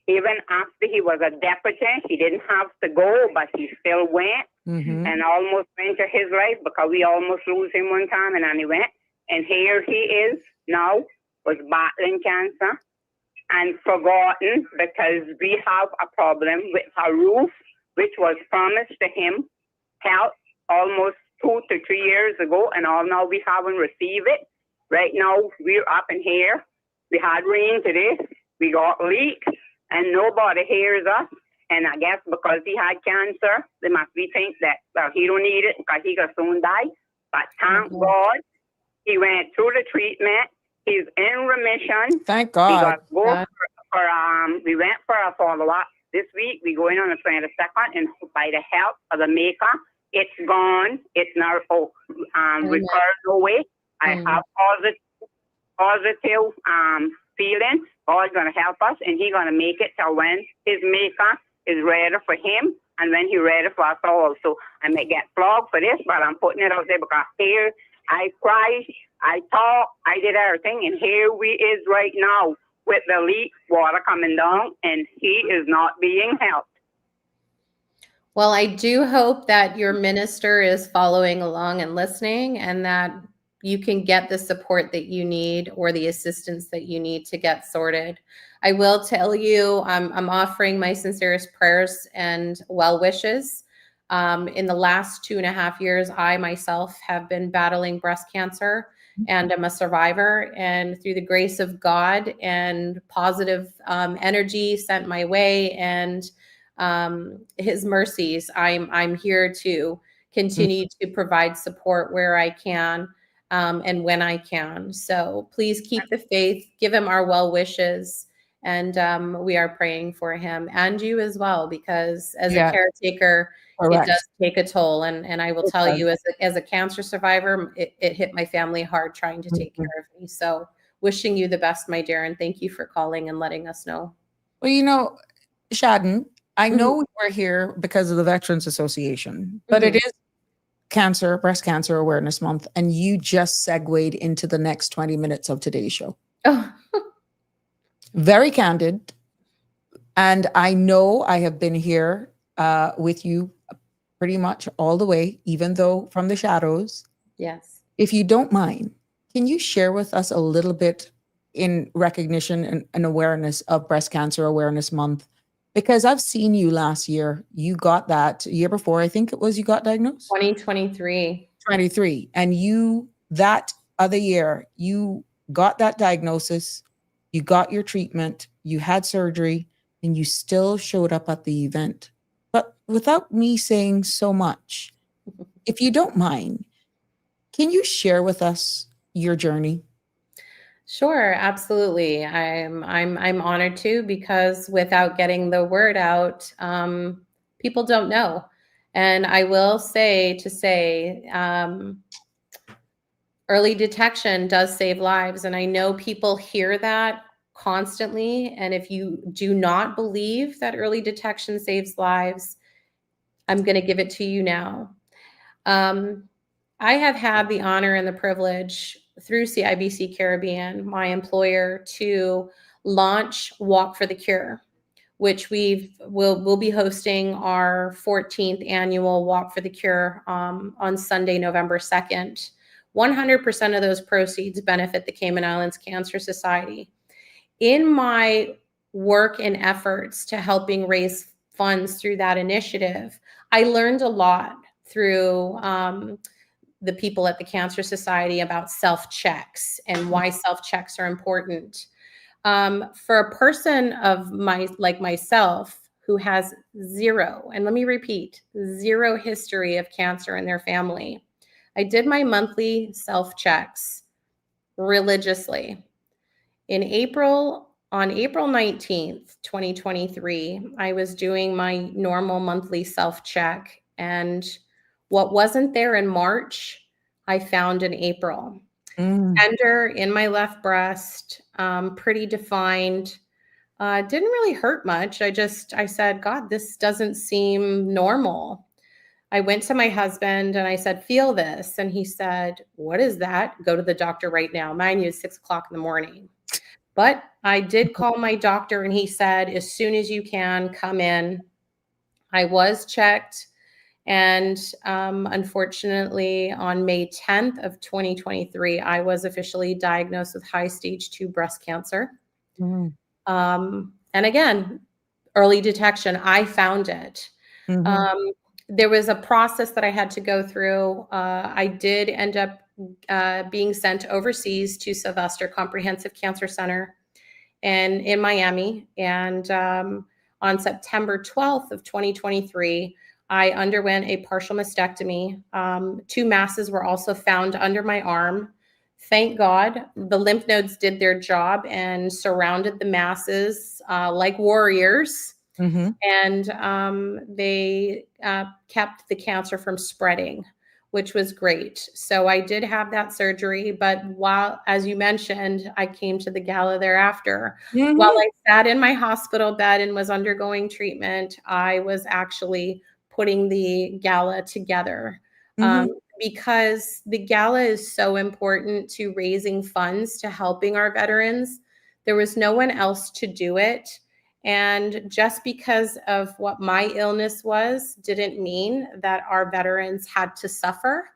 Even after he was a deputy, he didn't have to go, but he still went and almost ventured his life because we almost lose him one time, and then he went. And here he is now, was battling cancer and forgotten because we have a problem with a roof, which was promised to him, help almost 2 to 3 years ago, and all now we haven't received it. Right now, we're up in here. We had rain today. We got leaks, and nobody hears us. And I guess because he had cancer, they must be think that, well, he don't need it because he could soon die. But thank God, he went through the treatment. He's in remission. Thank We God. got go we went for a follow-up this week. We going on the 22nd, and by the help of the maker, it's gone. It's not recurred no way. I have positive feelings. God's gonna help us, and He's gonna make it till when His maker is ready for him, and when He's ready for us all. So I may get flogged for this, but I'm putting it out there because here I cried, I talked, I did everything, and here we is right now with the leak water coming down, and he is not being helped. Well, I do hope that your minister is following along and listening, and that you can get the support that you need or the assistance that you need to get sorted. I will tell you, I'm offering my sincerest prayers and well wishes. In the last 2.5 years, I myself have been battling breast cancer, and I'm a survivor. And through the grace of God and positive energy sent my way, and His mercies, I'm here to continue to provide support where I can and when I can. So please keep the faith, give him our well wishes, and we are praying for him and you as well, because as a caretaker, Correct. it does take a toll. And I will tell you, as a cancer survivor, it hit my family hard trying to take care of me. So wishing you the best, my dear, and thank you for calling and letting us know. Well, you know, Shadden, I know we're here because of the Veterans Association, but it is Breast Cancer Awareness Month, and you just segued into the next 20 minutes of today's show. Oh. Very candid. And I know I have been here with you pretty much all the way, even though from the shadows. Yes. If you don't mind, can you share with us a little bit in recognition and awareness of Breast Cancer Awareness Month? Because I've seen you last year. You got that year before, I think it was, you got diagnosed? 2023. 23. And you, that other year, you got that diagnosis, you got your treatment, you had surgery, and you still showed up at the event. But without me saying so much, if you don't mind, can you share with us your journey? Sure, absolutely. I'm honored to, because without getting the word out, people don't know. And I will say early detection does save lives. And I know people hear that constantly. And if you do not believe that early detection saves lives, I'm going to give it to you now. I have had the honor and the privilege through CIBC Caribbean, my employer, to launch Walk for the Cure, which we'll be hosting our 14th annual Walk for the Cure on Sunday, November 2nd. 100% of those proceeds benefit the Cayman Islands Cancer Society. In my work and efforts to helping raise funds through that initiative, I learned a lot through the people at the Cancer Society about self-checks and why self-checks are important. For a person of like myself who has zero, and let me repeat, zero history of cancer in their family, I did my monthly self-checks religiously. On April 19th, 2023, I was doing my normal monthly self-check, and what wasn't there in March, I found in April. Tender in my left breast, pretty defined. Didn't really hurt much. I said, God, this doesn't seem normal. I went to my husband and I said, feel this. And he said, what is that? Go to the doctor right now. Mind you, it's 6 o'clock in the morning. But I did call my doctor and he said, as soon as you can, come in. I was checked. And unfortunately, on May 10th of 2023, I was officially diagnosed with high stage 2 breast cancer. And again, early detection, I found it. There was a process that I had to go through. I did end up being sent overseas to Sylvester Comprehensive Cancer Center in Miami. And on September 12th of 2023, I underwent a partial mastectomy. 2 masses were also found under my arm. Thank God, the lymph nodes did their job and surrounded the masses like warriors. Mm-hmm. And they kept the cancer from spreading, which was great. So I did have that surgery, but while, as you mentioned, I came to the gala thereafter. Mm-hmm. While I sat in my hospital bed and was undergoing treatment, I was actually putting the gala together. Mm-hmm. Because the gala is so important to raising funds to helping our veterans. There was no one else to do it. And just because of what my illness was, didn't mean that our veterans had to suffer.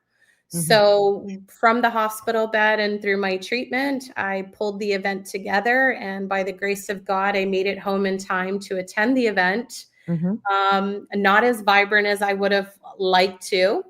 Mhm. So from the hospital bed and through my treatment, I pulled the event together. And by the grace of God, I made it home in time to attend the event. Mhm. Not as vibrant as I would have liked to,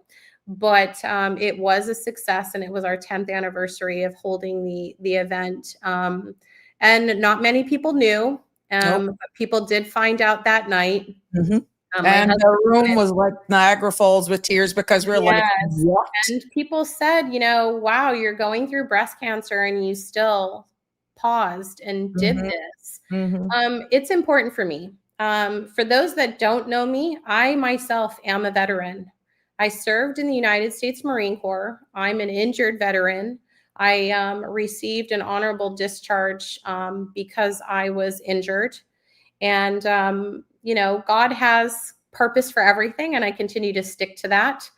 but it was a success, and it was our 10th anniversary of holding the event. And not many people knew. Nope. But people did find out that night. Mhm. My And husband the room was like Niagara Falls with tears because we're like, Yes. what? And people said, wow, you're going through breast cancer and you still paused and did Mhm. this. Mhm. It's important for me. For those that don't know me, I myself am a veteran. I served in the United States Marine Corps. I'm an injured veteran. I received an honorable discharge because I was injured. And, God has purpose for everything, and I continue to stick to that.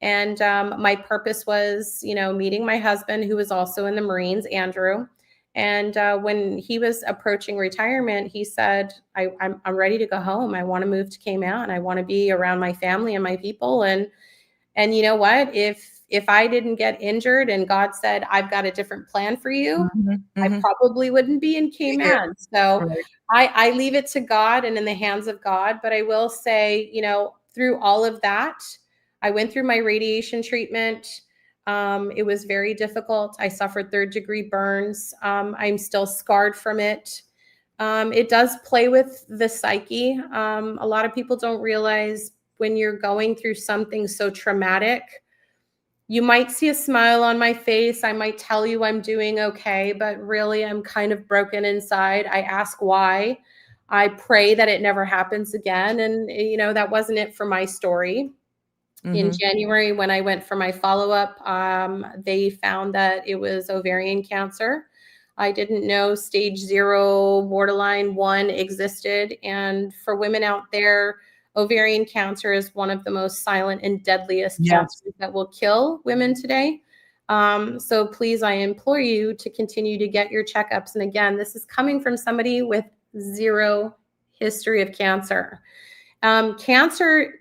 And my purpose was, meeting my husband, who was also in the Marines, Andrew. And when he was approaching retirement, he said, I'm ready to go home. I want to move to Cayman. I want to be around my family and my people. And you know what? If I didn't get injured and God said, I've got a different plan for you, Mhm. I Mhm. probably wouldn't be in Cayman. So Right. I leave it to God and in the hands of God. But I will say, through all of that, I went through my radiation treatment. It was very difficult. I suffered 3rd-degree burns. I'm still scarred from it. It does play with the psyche. A lot of people don't realize when you're going through something so traumatic, you might see a smile on my face. I might tell you I'm doing okay, but really I'm kind of broken inside. I ask why. I pray that it never happens again. And, that wasn't it for my story. In Mhm. January, when I went for my follow-up, they found that it was ovarian cancer. I didn't know stage 0, borderline 1 existed. And for women out there, ovarian cancer is one of the most silent and deadliest Yes. cancers that will kill women today. So please, I implore you to continue to get your checkups. And again, this is coming from somebody with 0 history of cancer. Cancer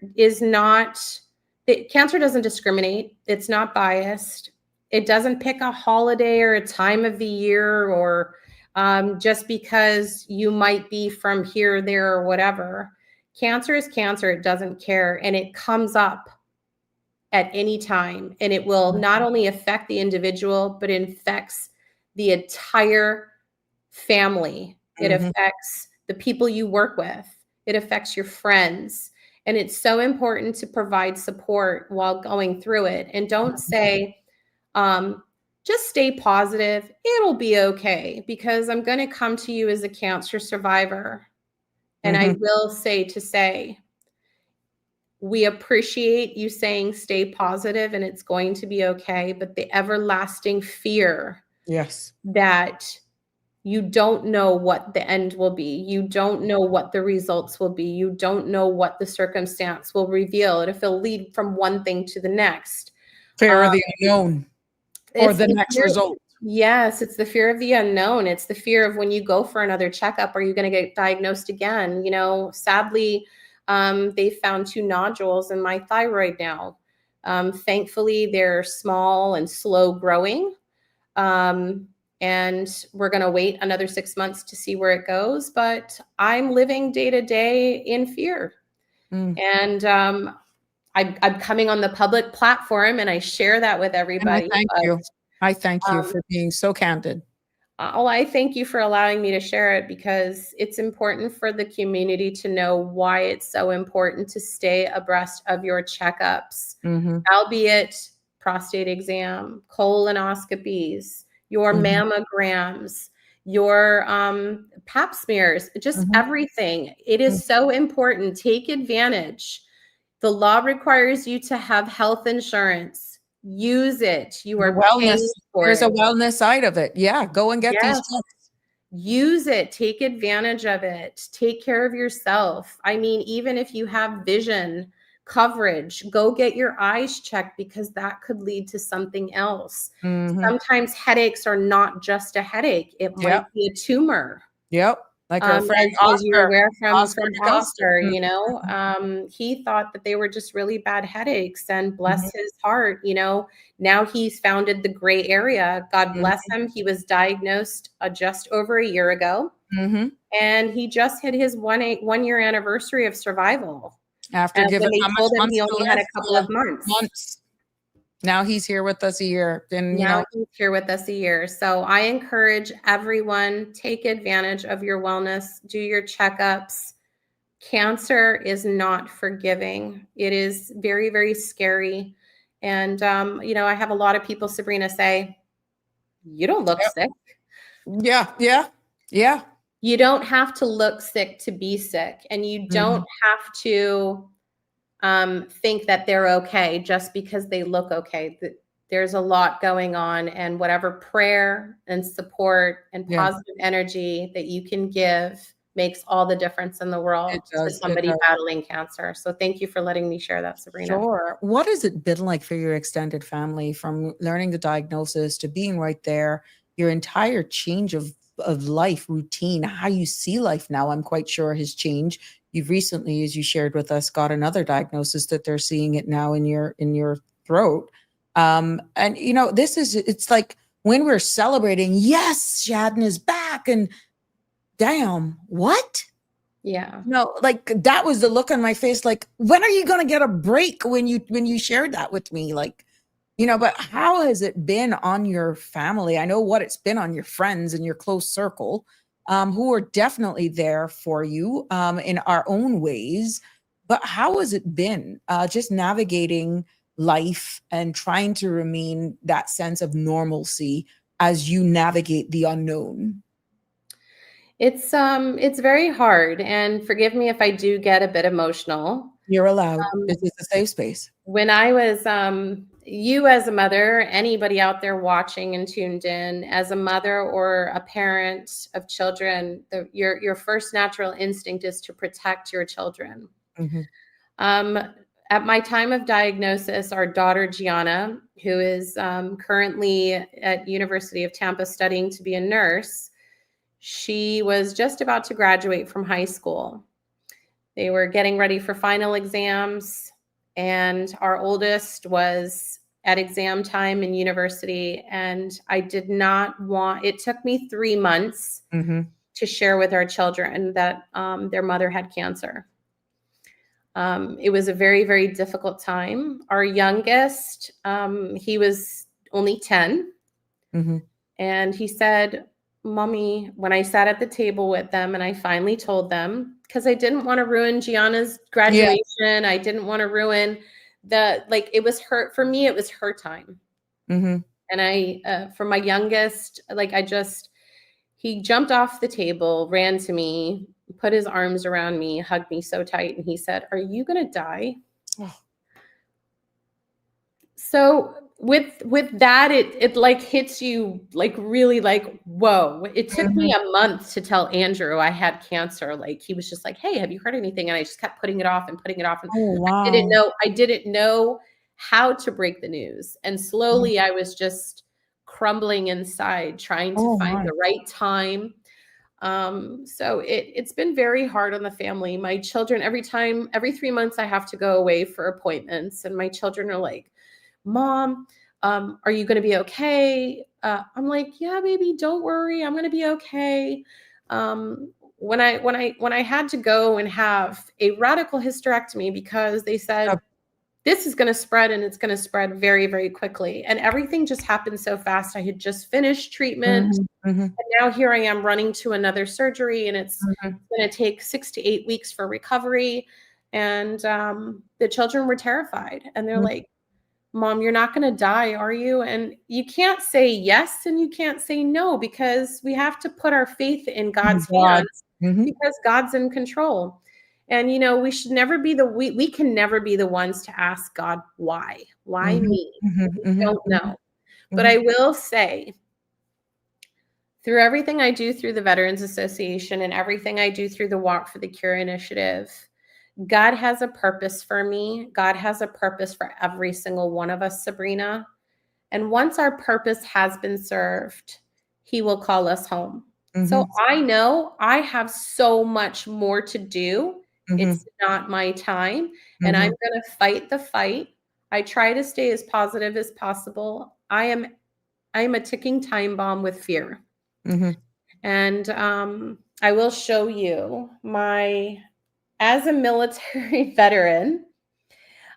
doesn't discriminate. It's not biased. It doesn't pick a holiday or a time of the year, or just because you might be from here, there, or whatever. Cancer is cancer. It doesn't care. And it comes up at any time. And it will not only affect the individual, but it affects the entire family. It Mhm. affects the people you work with. It affects your friends. And it's so important to provide support while going through it. And don't say, just stay positive. It'll be okay, because I'm going to come to you as a cancer survivor. And I Mhm. will say, we appreciate you saying stay positive and it's going to be okay. But the everlasting fear Yes. that you don't know what the end will be. You don't know what the results will be. You don't know what the circumstance will reveal, and if it'll lead from one thing to the next. Fear Um, of the unknown or it's the the next fear, result. yes, it's the fear of the unknown. It's the fear of when you go for another checkup, are you going to get diagnosed again? Sadly, they found 2 nodules in my thyroid now. Thankfully, they're small and slow growing. And we're going to wait another 6 months to see where it goes. But I'm living day to day in fear. Mm. And I'm coming on the public platform and I share that with And I everybody. thank But you. I thank you um, for being so candid. Well, I thank you for allowing me to share it, because it's important for the community to know why it's so important to stay abreast of your checkups, Mm-hmm. albeit prostate exam, colonoscopies, your Mhm. mammograms, your pap smears, just Mhm. everything. It Mhm. is so important. Take advantage. The law requires you to have health insurance. Use it. You The are paying wellness, for there's a it. wellness side of it. Yeah, go and get these Yes. checks. Use it. Take advantage of it. Take care of yourself. I mean, even if you have vision coverage, go get your eyes checked, because that could lead to something else. Mhm. Sometimes headaches are not just a headache. It Yep. might be a tumor. Yep. Like our friend As you're Oscar. aware Oscar from DeCosta. Oscar, Mhm. you know, he thought that they were just really bad headaches, and bless Mhm. his heart, you know, now he's founded the Gray Area. God bless him. He was diagnosed just over a year ago, Mhm. and he just hit his 1 year anniversary of survival. After And giving when they how much told him he months to only had live? a couple Yeah, of months. months. Now he's here with us a year, and Now he's here with us a year. So I encourage everyone, take advantage of your wellness, do your checkups. Cancer is not forgiving. It is very, very scary. And, you know, I have a lot of people, Sabrina, say, you don't look Yep. sick. Yeah, yeah, yeah. You don't have to look sick to be sick. And you don't Mhm. have to think that they're okay just because they look okay. There's a lot going on, and whatever prayer and support and Yeah, positive energy that you can give makes all the difference in the it world to does, it somebody does. battling cancer. So thank you for letting me share that, Sabrina. Sure. What has it been like for your extended family, from learning the diagnosis to being right there, your entire change of life routine, how you see life now, I'm quite sure has changed. You've recently, as you shared with us, got another diagnosis that they're seeing it now in your throat. And you know, it's like when we're celebrating, yes, Shadden is back, and damn, what? Yeah. No, like that was the look on my face. Like, when are you going to get a break when you shared that with me? Like, you know, but how has it been on your family? I know what it's been on your friends and your close circle, who are definitely there for you in our own ways. But how has it been just navigating life and trying to remain that sense of normalcy as you navigate the unknown? It's very hard, and forgive me if I do get a bit emotional. You're allowed. Um, This is a safe space. when I was you as a mother, anybody out there watching and tuned in, as a mother or a parent of children, your first natural instinct is to protect your children. Mhm. Um, at my time of diagnosis, our daughter Gianna, who is currently at University of Tampa studying to be a nurse, she was just about to graduate from high school. They were getting ready for final exams, and our oldest was at exam time in university. And I did not want, it took me 3 months Mhm. to share with our children that their mother had cancer. It was a very, very difficult time. Our youngest, he was only 10. Mhm. And he said, Mommy, when I sat at the table with them and I finally told them, because I didn't want to ruin Gianna's Yeah. graduation. I didn't want to ruin it was her, for me, it was her time. Mhm. And for my youngest, he jumped off the table, ran to me, put his arms around me, hugged me so tight. And he said, Are you going to die? Oh. So with that, it like hits you like really like, whoa. It took me Mhm. a month to tell Andrew I had cancer. Like he was just like, Hey, have you heard anything? And I just kept putting it off and putting it off. And Oh, I didn't wow. know, I didn't know how to break the news. And Mhm. slowly I was just crumbling inside, trying to Oh, find my. the right time. So it's been very hard on the family. My children, every 3 months, I have to go away for appointments, and my children are like, Mom, are you going to be okay? I'm like, yeah, baby, don't worry. I'm going to be okay. When I had to go and have a radical hysterectomy because they said this is going to spread, and it's going to spread very, very quickly. And everything just happened so fast. I had just finished treatment. And now here I am running to another surgery, and it's going to take 6 to 8 weeks for recovery. And the children were terrified, and they're like, Mom, you're not going to die, are you? And you can't say yes and you can't say no, because we have to put our faith in God's hands, because God's in control. And, you know, we should never be we can never be the ones to ask God, why me? We don't know. But I will say, through everything I do through the Veterans Association and everything I do through the Walk for the Cure initiative, God has a purpose for me. God has a purpose for every single one of us, Sabrina. And once our purpose has been served, He will call us home. So I know I have so much more to do. It's not my time. And I'm going to fight the fight. I try to stay as positive as possible. I am a ticking time bomb with fear. And I will show you as a military veteran,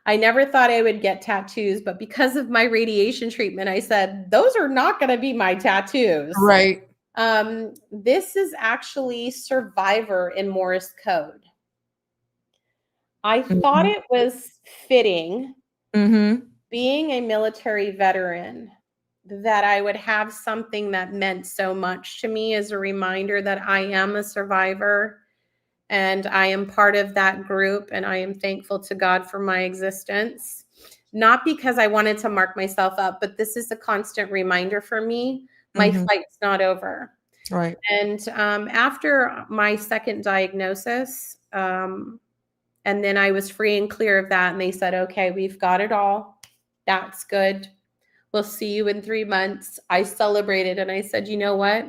I never thought I would get tattoos, but because of my radiation treatment, I said, those are not going to be my tattoos. Right. This is actually Survivor in Morse code. I thought it was fitting, being a military veteran, that I would have something that meant so much to me as a reminder that I am a survivor. And I am part of that group, and I am thankful to God for my existence. Not because I wanted to mark myself up, but this is a constant reminder for me. My fight's not over. Right. And after my second diagnosis, and then I was free and clear of that, and they said, okay, we've got it all. That's good. We'll see you in 3 months. I celebrated, and I said, you know what?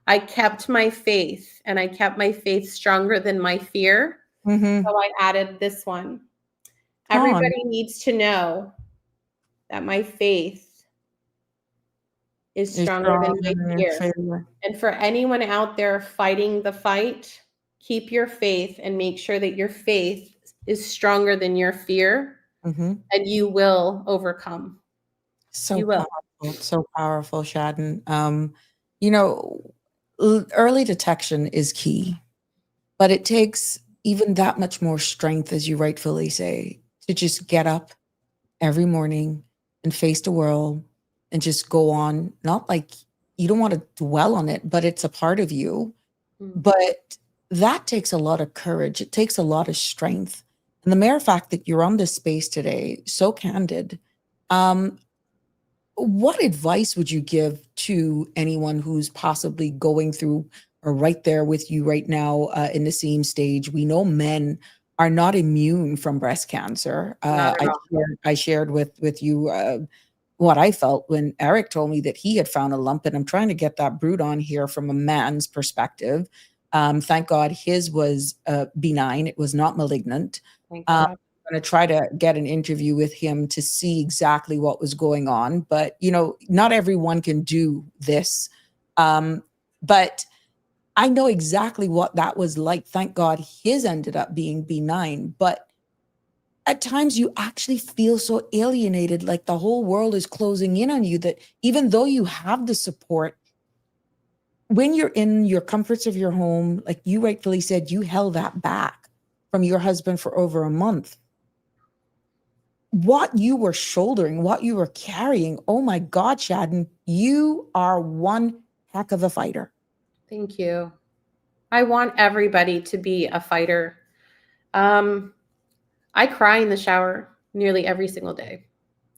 I kept my faith, and I kept my faith stronger than my fear. So I added this one. Everybody needs to know that my faith is stronger than my fear. And for anyone out there fighting the fight, keep your faith and make sure that your faith is stronger than your fear, and you will overcome. So powerful, Shadden. You know, early detection is key, but it takes even that much more strength, as you rightfully say, to just get up every morning and face the world and just go on. Not like you don't want to dwell on it, but it's a part of you. But that takes a lot of courage. It takes a lot of strength. And the mere fact that you're on this space today, so candid, what advice would you give to anyone who's possibly going through or right there with you right now in the same stage? We know men are not immune from breast cancer. I shared with you what I felt when Eric told me that he had found a lump, and I'm trying to get that brood on here from a man's perspective. Thank God his was benign. It was not malignant. Thank God. I'm going to try to get an interview with him to see exactly what was going on. But, you know, not everyone can do this. But I know exactly what that was like. Thank God his ended up being benign. But at times you actually feel so alienated, like the whole world is closing in on you, that even though you have the support, when you're in your comforts of your home, like you rightfully said, you held that back from your husband for over a month. What you were shouldering, what you were carrying, oh my God, Shadden, you are one heck of a fighter. Thank you. I want everybody to be a fighter. I cry in the shower nearly every single day.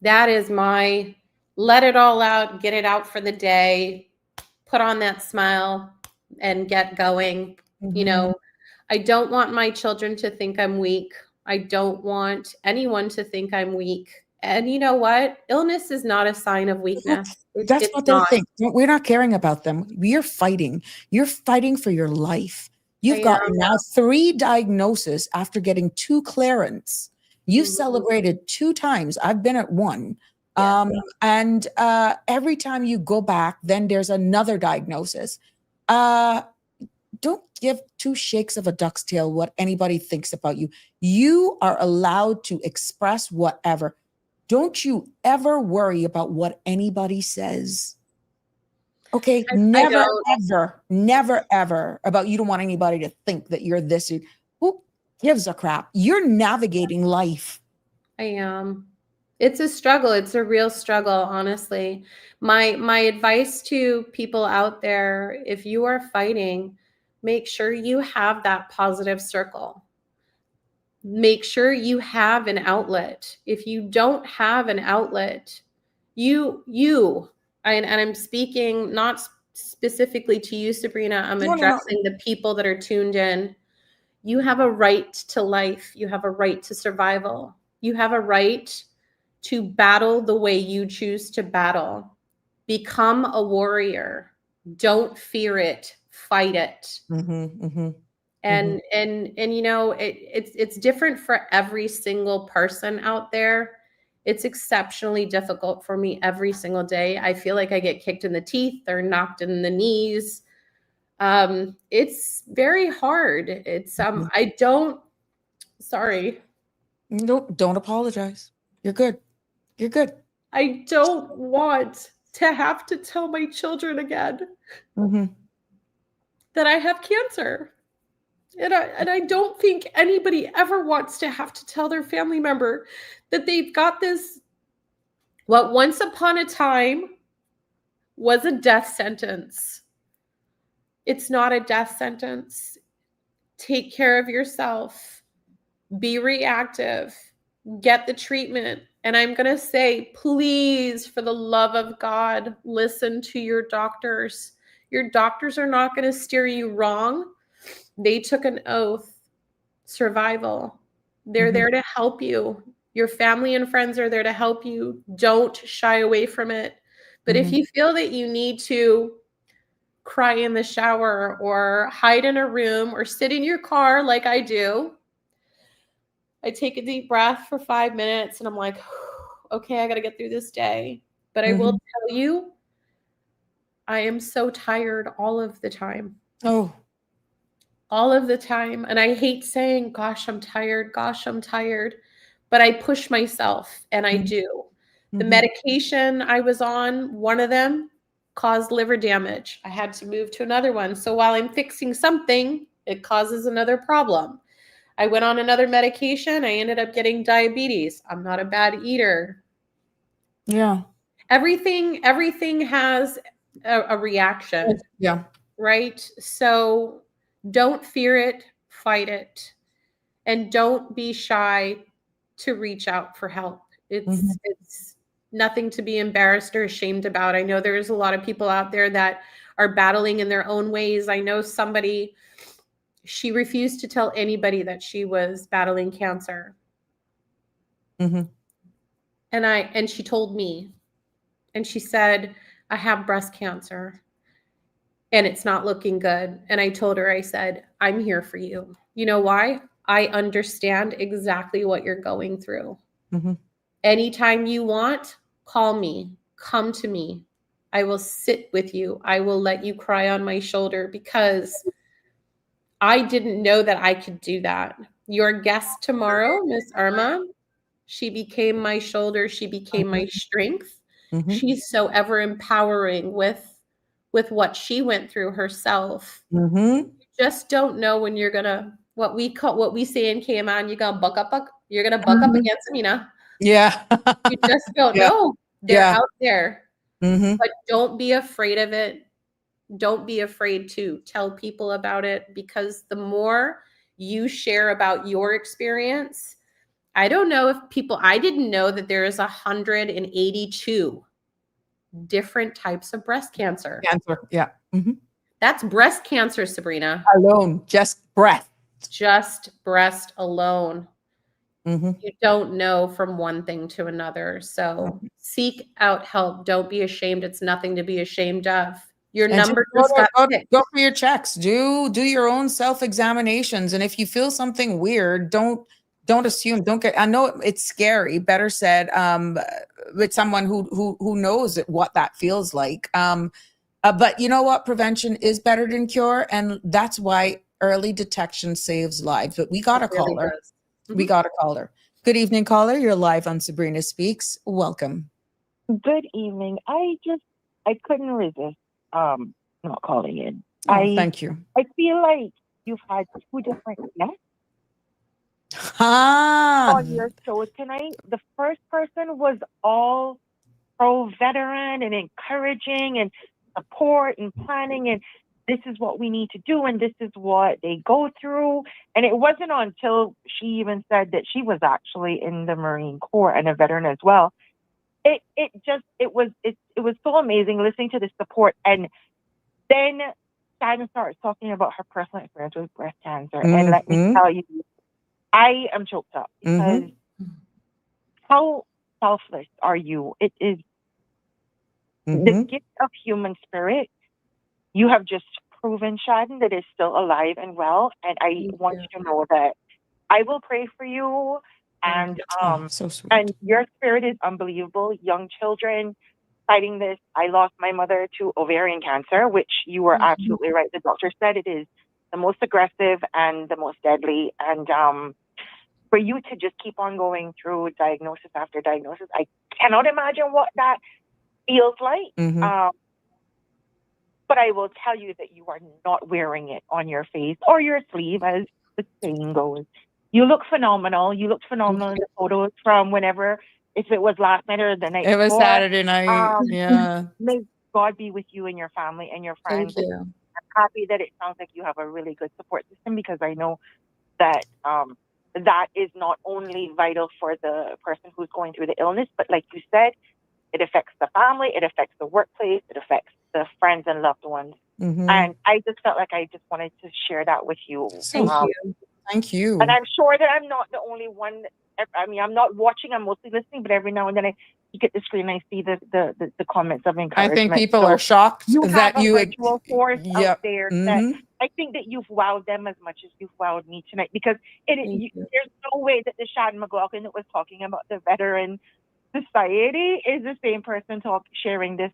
That is my let it all out, get it out for the day, put on that smile and get going. You know, I don't want my children to think I'm weak. I don't want anyone to think I'm weak. And you know what? Illness is not a sign of weakness. That's what they think. We're not caring about them. You're fighting. You're fighting for your life. You've got now 3 diagnoses after getting 2 clearance. You've celebrated 2 times. I've been at 1. And every time you go back, then there's another diagnosis. don't give two shakes of a duck's tail what anybody thinks about you. You are allowed to express whatever. Don't you ever worry about what anybody says. Okay, never, never, ever about you don't want anybody to think that you're this. Who gives a crap? You're navigating life. I am. It's a struggle. It's a real struggle, honestly. My advice to people out there, if you are fighting, make sure you have that positive circle. Make sure you have an outlet. If you don't have an outlet, and I'm speaking not specifically to you, Sabrina, I'm addressing the people that are tuned in. You have a right to life. You have a right to survival. You have a right to battle the way you choose to battle. Become a warrior. Don't fear it. Fight it. And you know, it's different for every single person out there. It's exceptionally difficult for me every single day. I feel like I get kicked in the teeth or knocked in the knees. It's very hard. It's sorry. Don't apologize. You're good. You're good. I don't want to have to tell my children again that I have cancer. And I don't think anybody ever wants to have to tell their family member that they've got this, what once upon a time was a death sentence. It's not a death sentence. Take care of yourself. Be reactive. Get the treatment. And I'm going to say, please, for the love of God, listen to your doctors. Your doctors are not going to steer you wrong. They took an oath. Survival. They're there to help you. Your family and friends are there to help you. Don't shy away from it. But if you feel that you need to cry in the shower or hide in a room or sit in your car like I do, I take a deep breath for 5 minutes and I'm like, okay, I got to get through this day. But I will tell you, I am so tired all of the time. Oh, all of the time. And I hate saying, gosh, I'm tired. Gosh, I'm tired. But I push myself and I do. The medication I was on, one of them caused liver damage. I had to move to another one. So while I'm fixing something, it causes another problem. I went on another medication. I ended up getting diabetes. I'm not a bad eater. Yeah. Everything has a reaction. Yeah. Right? So don't fear it, fight it. And don't be shy to reach out for help. It's nothing to be embarrassed or ashamed about. I know there's a lot of people out there that are battling in their own ways. I know somebody, she refused to tell anybody that she was battling cancer. And she told me, and she said, I have breast cancer and it's not looking good. And I told her, I said, I'm here for you. You know why? I understand exactly what you're going through. Anytime you want, call me, come to me. I will sit with you. I will let you cry on my shoulder because I didn't know that I could do that. Your guest tomorrow, Miss Irma, she became my shoulder. She became my strength. She's so ever empowering with what she went through herself. You just don't know when you're gonna, what we say in Cayman, you're gonna buck up against them, you know. Yeah. You just don't know. They're out there. But don't be afraid of it. Don't be afraid to tell people about it, because the more you share about your experience, I don't know if I didn't know that there is 182 different types of breast cancer. Yeah. That's breast cancer, Sabrina. Alone, just breast. Just breast alone. You don't know from one thing to another. So seek out help. Don't be ashamed. It's nothing to be ashamed of. Your number just got picked. Go for your checks. Do your own self-examinations. And if you feel something weird, don't assume. I know it's scary, better said, with someone who knows what that feels like. But you know what? Prevention is better than cure. And that's why early detection saves lives. But we got It a really caller. does. We got a caller. Good evening, caller. You're live on Sabrina Speaks. Welcome. Good evening. I couldn't resist not calling in. Oh, thank you. I feel like you've had two different guests Ah, on your show tonight. The first person was all pro veteran and encouraging and support and planning, and this is what we need to do and this is what they go through. And it wasn't until she even said that she was actually in the Marine Corps and a veteran as well. It was so amazing listening to the support. And then Shannon starts talking about her personal experience with breast cancer. And let me tell you, I am choked up because how selfless are you? It is the gift of human spirit. You have just proven, Shannon, that is still alive and well. And I want you to know that I will pray for you. And so sweet. and your spirit is unbelievable. Young children fighting this. I lost my mother to ovarian cancer, which you were absolutely right. The doctor said it is the most aggressive and the most deadly. And for you to just keep on going through diagnosis after diagnosis, I cannot imagine what that feels like. But I will tell you that you are not wearing it on your face or your sleeve, as the saying goes. You look phenomenal. You looked phenomenal in the photos from whenever, if it was last night or the night It was before. Saturday night. Yeah. May God be with you and your family and your friends. Thank you. I'm happy that it sounds like you have a really good support system, because I know that that is not only vital for the person who's going through the illness, but like you said, it affects the family, it affects the workplace, it affects the friends and loved ones. And I just felt like I just wanted to share that with you. Thank you. Thank you. And I'm sure that I'm not the only one. I mean, I'm not watching, I'm mostly listening, but every now and then I look at the screen and I see the comments of I encouragement. think people are shocked You that have a you virtual force Yep. out there that I think that you've wowed them as much as you've wowed me tonight, because there's no way that the Shannon McLaughlin that was talking about the veteran society is the same person sharing this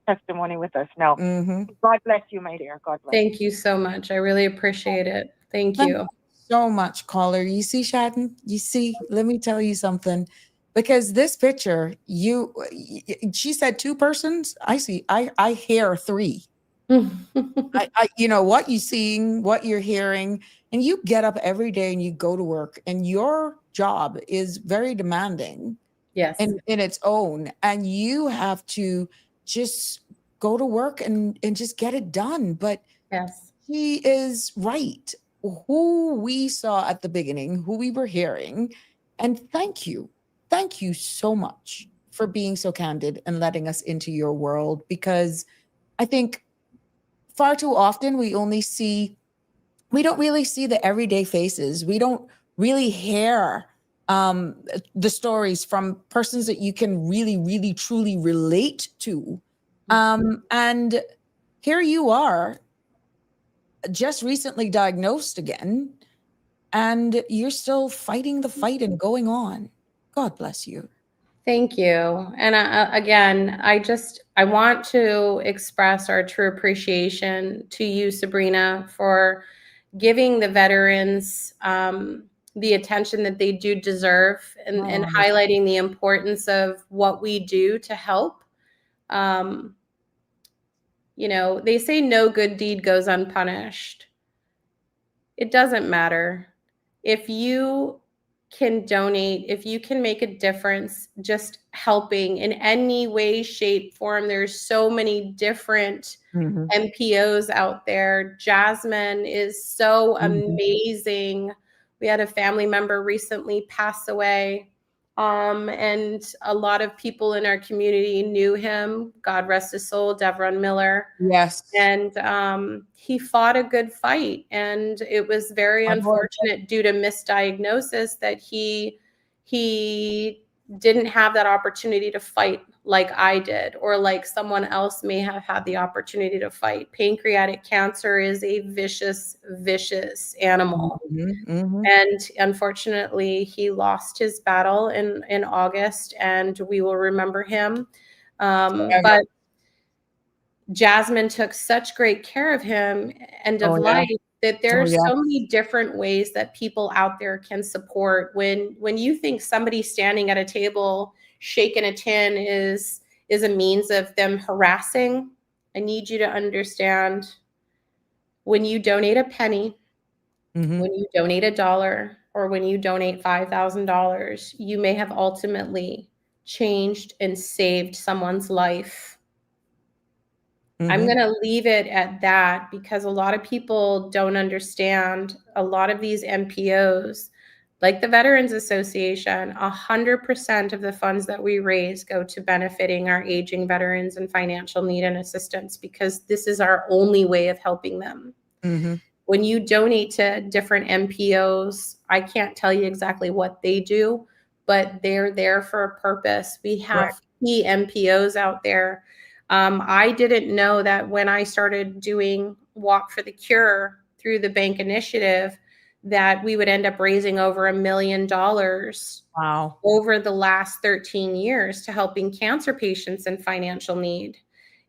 testimony with us now. God bless you, my dear. God bless. Thank you so much. I really appreciate it. Thank you. So much, caller. You see, Shannon? You see, let me tell you something. Because this picture, she said two persons. I hear three. You know what you're seeing, what you're hearing, and you get up every day and you go to work, and your job is very demanding. Yes. In its own, and you have to just go to work and just get it done. But yes, he is right. Who we saw at the beginning, who we were hearing, and thank you so much for being so candid and letting us into your world, because I think far too often we don't really see the everyday faces. We don't really hear the stories from persons that you can really, really, truly relate to. And here you are, just recently diagnosed again, and you're still fighting the fight and going on. God bless you. Thank you. And again, I want to express our true appreciation to you, Sabrina, for giving the veterans the attention that they do deserve, and highlighting the importance of what we do to help. You know, they say no good deed goes unpunished. It doesn't matter. If you can donate, if you can make a difference, just helping in any way, shape, form. There's so many different NPOs out there. Jasmine is so amazing. We had a family member recently pass away, and a lot of people in our community knew him. God rest his soul, Devron Miller. Yes. And he fought a good fight, and it was very unfortunate due to misdiagnosis that he didn't have that opportunity to fight like I did, or like someone else may have had the opportunity to fight. Pancreatic cancer is a vicious, vicious animal. And unfortunately, he lost his battle in August, and we will remember him. But Jasmine took such great care of him end of Oh, yeah. life that there Oh, are yeah. so many different ways that people out there can support. When you think somebody standing at a table shaking a tin is a means of them harassing, I need you to understand, when you donate a penny, when you donate $1, or when you donate $5,000, you may have ultimately changed and saved someone's life. I'm going to leave it at that, because a lot of people don't understand. A lot of these NPOs, like the Veterans Association, 100% of the funds that we raise go to benefiting our aging veterans in financial need and assistance, because this is our only way of helping them. When you donate to different NPOs, I can't tell you exactly what they do, but they're there for a purpose. We have key NPOs out there. I didn't know that when I started doing Walk for the Cure through the bank initiative, that we would end up raising over $1 million Wow. over the last 13 years to helping cancer patients in financial need.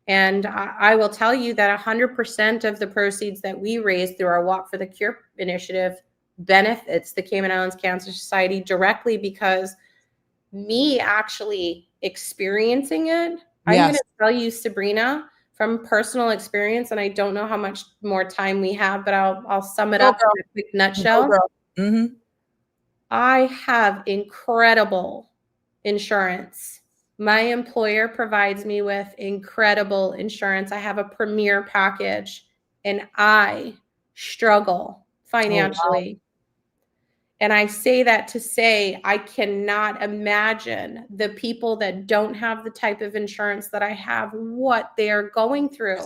And I will tell you that 100% of the proceeds that we raise through our Walk for the Cure initiative benefits the Cayman Islands Cancer Society directly, because me actually experiencing it, I'm going to tell you, Sabrina, from personal experience, and I don't know how much more time we have, but I'll sum it up in a quick nutshell. I have incredible insurance. My employer provides me with incredible insurance. I have a premier package, and I struggle financially. And I say that to say I cannot imagine the people that don't have the type of insurance that I have, what they are going through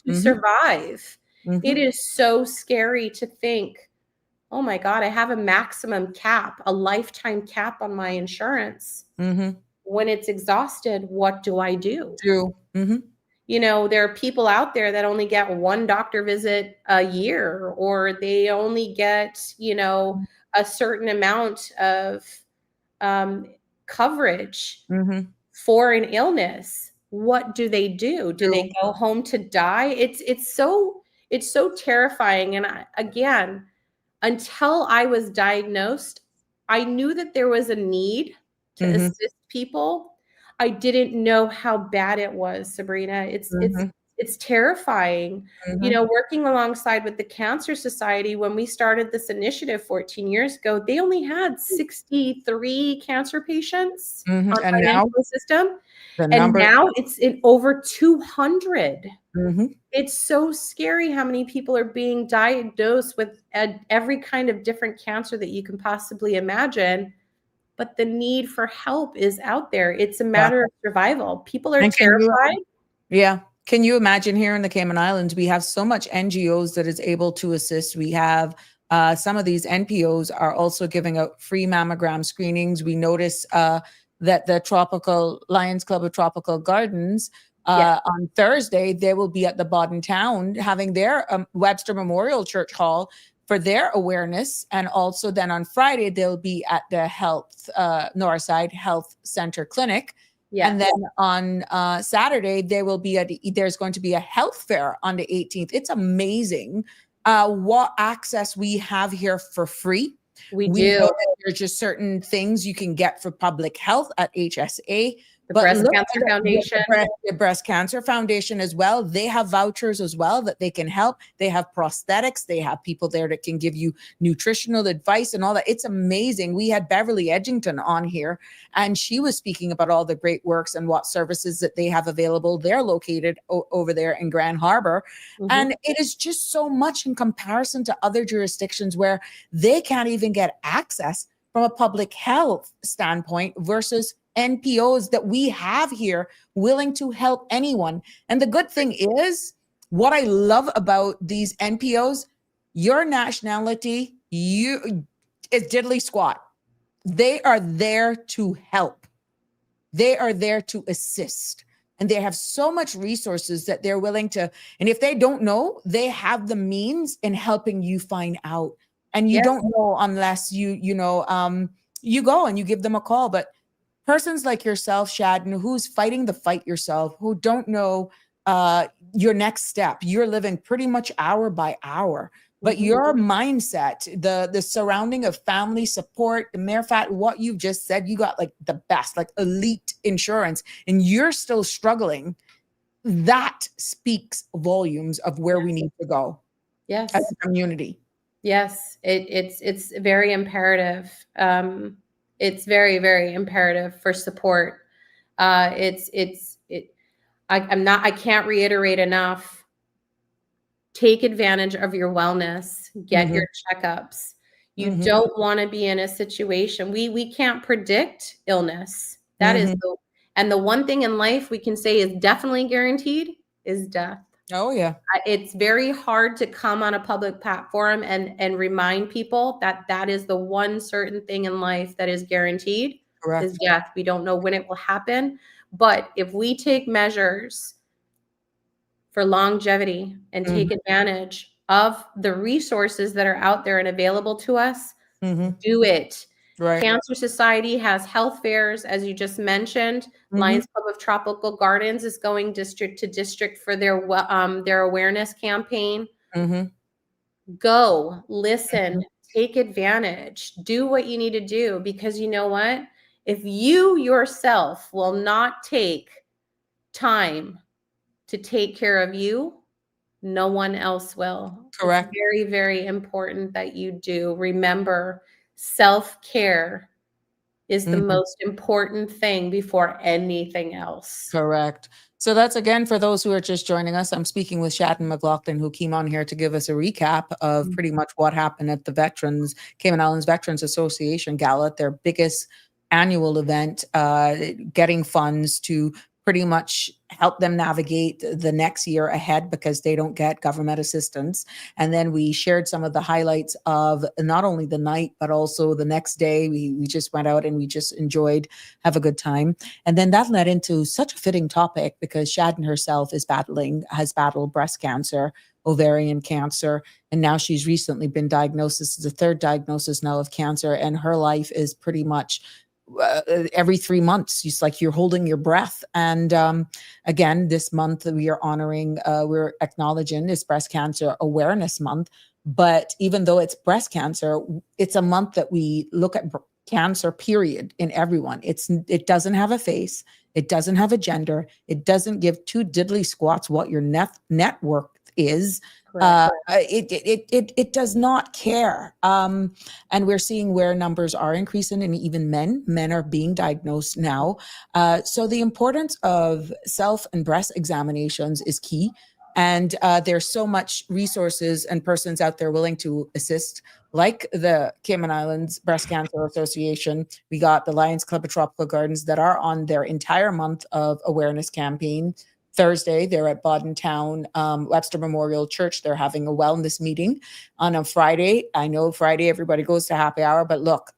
to survive. It is so scary to think, oh my God, I have a maximum cap, a lifetime cap on my insurance. When it's exhausted, what do I do? You know, there are people out there that only get one doctor visit a year, or they only get, you know, a certain amount of coverage for an illness. What do they do? Do they go home to die? It's so terrifying. And again, until I was diagnosed, I knew that there was a need to assist people. I didn't know how bad it was, Sabrina. It's terrifying. You know, working alongside with the Cancer Society, when we started this initiative 14 years ago, they only had 63 cancer patients on financial system. And now it's in over 200. It's so scary how many people are being diagnosed with every kind of different cancer that you can possibly imagine. But the need for help is out there. It's a matter of survival. People are terrified. Can you imagine here in the Cayman Islands, we have so much NGOs that is able to assist. We have some of these NPOs are also giving out free mammogram screenings. We notice that the Tropical Lions Club of Tropical Gardens on Thursday, they will be at the Bodden Town having their Webster Memorial Church Hall for their awareness. And also then on Friday, they'll be at the Northside Health Center Clinic. And then on Saturday, there's going to be a health fair on the 18th. It's amazing what access we have here for free. We do. Know that there's just certain things you can get for public health at HSA. The Breast Cancer Foundation. The Breast Cancer Foundation as well. They have vouchers as well that they can help. They have prosthetics. They have people there that can give you nutritional advice and all that. It's amazing. We had Beverly Edgington on here, and she was speaking about all the great works and what services that they have available. They're located over there in Grand Harbor. And it is just so much in comparison to other jurisdictions where they can't even get access from a public health standpoint versus NPOs that we have here willing to help anyone. And the good thing is, what I love about these NPOs, your nationality, is diddly squat. They are there to help. They are there to assist. And they have so much resources that they're willing to, and if they don't know, they have the means in helping you find out. And you don't know unless you go and you give them a call. But persons like yourself, Shadden, who's fighting the fight yourself, who don't know your next step. You're living pretty much hour by hour. But your mindset, the surrounding of family support, the mere fact what you just said, you got like the best, like elite insurance, and you're still struggling. That speaks volumes of where we need to go Yes. as a community. Yes, it's very imperative. It's very, very imperative for support. I can't reiterate enough. Take advantage of your wellness, get your checkups. You don't want to be in a situation. We can't predict illness. That is and the one thing in life we can say is definitely guaranteed is death. Oh yeah. It's very hard to come on a public platform and remind people that that is the one certain thing in life that is guaranteed. Correct. Is death. We don't know when it will happen, but if we take measures for longevity and take advantage of the resources that are out there and available to us, do it. Right. Cancer Society has health fairs, as you just mentioned. Lions Club of Tropical Gardens is going district to district for their awareness campaign. Go, listen, take advantage, do what you need to do, because you know what? If you yourself will not take time to take care of you, no one else will. Correct. It's very, very important that you do. Remember, self-care is the most important thing before anything else. Correct. So that's, again, for those who are just joining us, I'm speaking with Shadden McLaughlin, who came on here to give us a recap of pretty much what happened at the Cayman Islands Veterans Association Gala, their biggest annual event, getting funds to pretty much help them navigate the next year ahead because they don't get government assistance. And then we shared some of the highlights of not only the night, but also the next day. We just went out and we just enjoyed, have a good time. And then that led into such a fitting topic because Shadden herself has battled breast cancer, ovarian cancer, and now she's recently been diagnosed. This is the third diagnosis now of cancer, and her life is pretty much every 3 months, it's like you're holding your breath. And again, this month we are honoring, we're acknowledging this Breast Cancer Awareness Month. But even though it's breast cancer, it's a month that we look at cancer, period, in everyone. It doesn't have a face. It doesn't have a gender. It doesn't give two diddly squats what your network is. It does not care. And we're seeing where numbers are increasing, and even men are being diagnosed now. So the importance of self and breast examinations is key. And there's so much resources and persons out there willing to assist, like the Cayman Islands Breast Cancer Association. We got the Lions Club of Tropical Gardens that are on their entire month of awareness campaign. Thursday, they're at Bodden Town Webster Memorial Church. They're having a wellness meeting on a Friday. I know Friday everybody goes to happy hour, but look.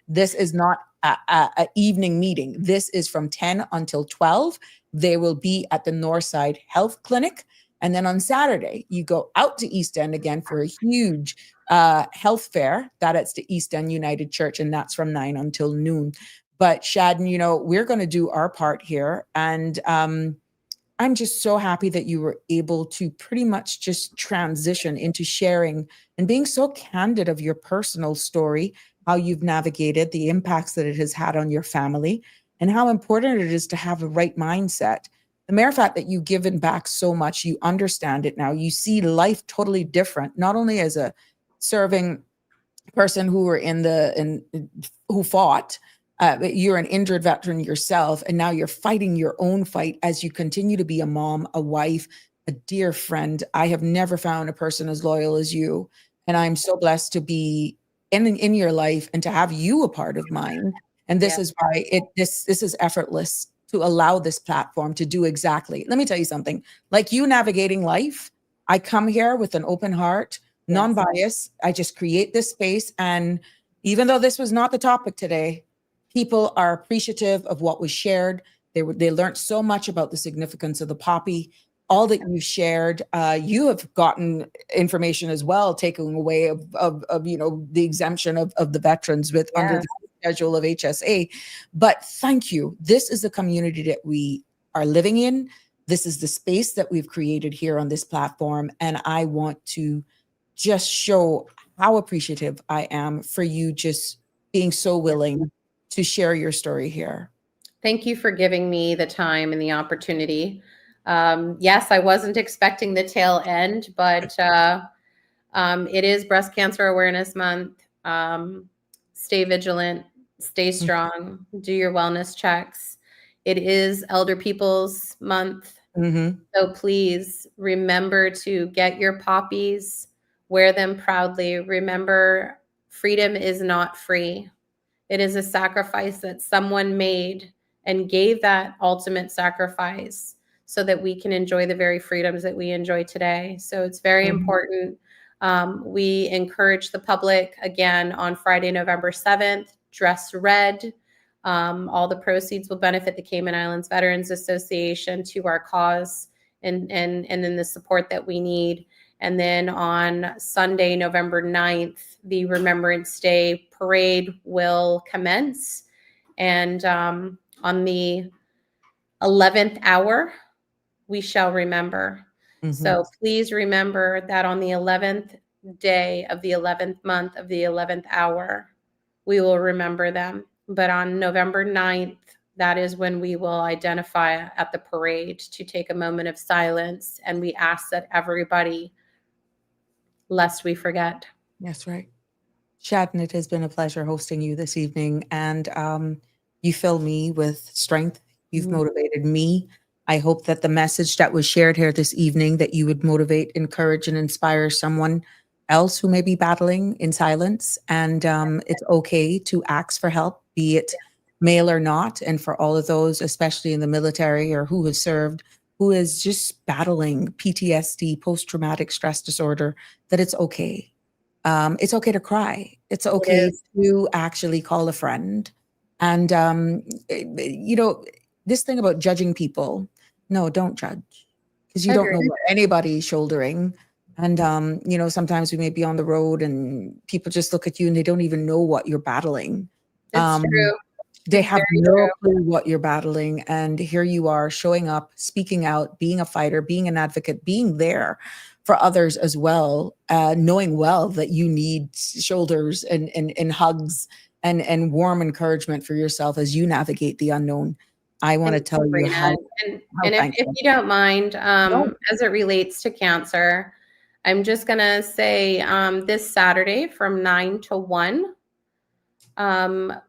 This is not a evening meeting. This is from 10 until 12. They will be at the Northside Health Clinic. And then on Saturday, you go out to East End again for a huge health fair. That's the East End United Church, and that's from 9 until noon. But Shadden, we're going to do our part here. And I'm just so happy that you were able to pretty much just transition into sharing and being so candid of your personal story, how you've navigated the impacts that it has had on your family, and how important it is to have a right mindset. The mere fact that you've given back so much, you understand it now. You see life totally different, not only as a serving person who were who fought. You're an injured veteran yourself, and now you're fighting your own fight as you continue to be a mom, a wife, a dear friend. I have never found a person as loyal as you, and I'm so blessed to be in your life and to have you a part of mine. And this is why this is effortless to allow this platform to do exactly. Let me tell you something. Like you navigating life, I come here with an open heart, non-bias. I just create this space, and even though this was not the topic today, people are appreciative of what was shared. They learned so much about the significance of the poppy. All that you shared, you have gotten information as well, taking away of the exemption of the veterans under the schedule of HSA. But thank you. This is the community that we are living in. This is the space that we've created here on this platform. And I want to just show how appreciative I am for you just being so willing to share your story here. Thank you for giving me the time and the opportunity. Yes, I wasn't expecting the tail end, but it is Breast Cancer Awareness Month. Stay vigilant, stay strong, do your wellness checks. It is Elder People's Month. So please remember to get your poppies, wear them proudly. Remember, freedom is not free. It is a sacrifice that someone made and gave that ultimate sacrifice so that we can enjoy the very freedoms that we enjoy today. So it's very important. We encourage the public again on Friday, November 7th, dress red. All the proceeds will benefit the Cayman Islands Veterans Association, to our cause, and then the support that we need. And then on Sunday, November 9th, the Remembrance Day parade will commence. And on the 11th hour, we shall remember. So please remember that on the 11th day of the 11th month of the 11th hour, we will remember them. But on November 9th, that is when we will identify at the parade to take a moment of silence. And we ask that everybody, lest we forget. That's right. Shadon, it has been a pleasure hosting you this evening. And you fill me with strength. You've motivated me. I hope that the message that was shared here this evening, that you would motivate, encourage, and inspire someone else who may be battling in silence. And it's okay to ask for help, be it male or not. And for all of those, especially in the military or who has served, who is just battling PTSD, post-traumatic stress disorder, that it's okay. It's okay to cry. It's okay to actually call a friend. And, this thing about judging people, no, don't judge, because you don't know what anybody's shouldering. And, sometimes we may be on the road and people just look at you and they don't even know what you're battling. It's true. They have no clue what you're battling. And here you are showing up, speaking out, being a fighter, being an advocate, being there for others as well, knowing well that you need shoulders and hugs and warm encouragement for yourself as you navigate the unknown. I want to tell you how. And if you don't mind, as it relates to cancer, I'm just going to say this Saturday from 9 to 1,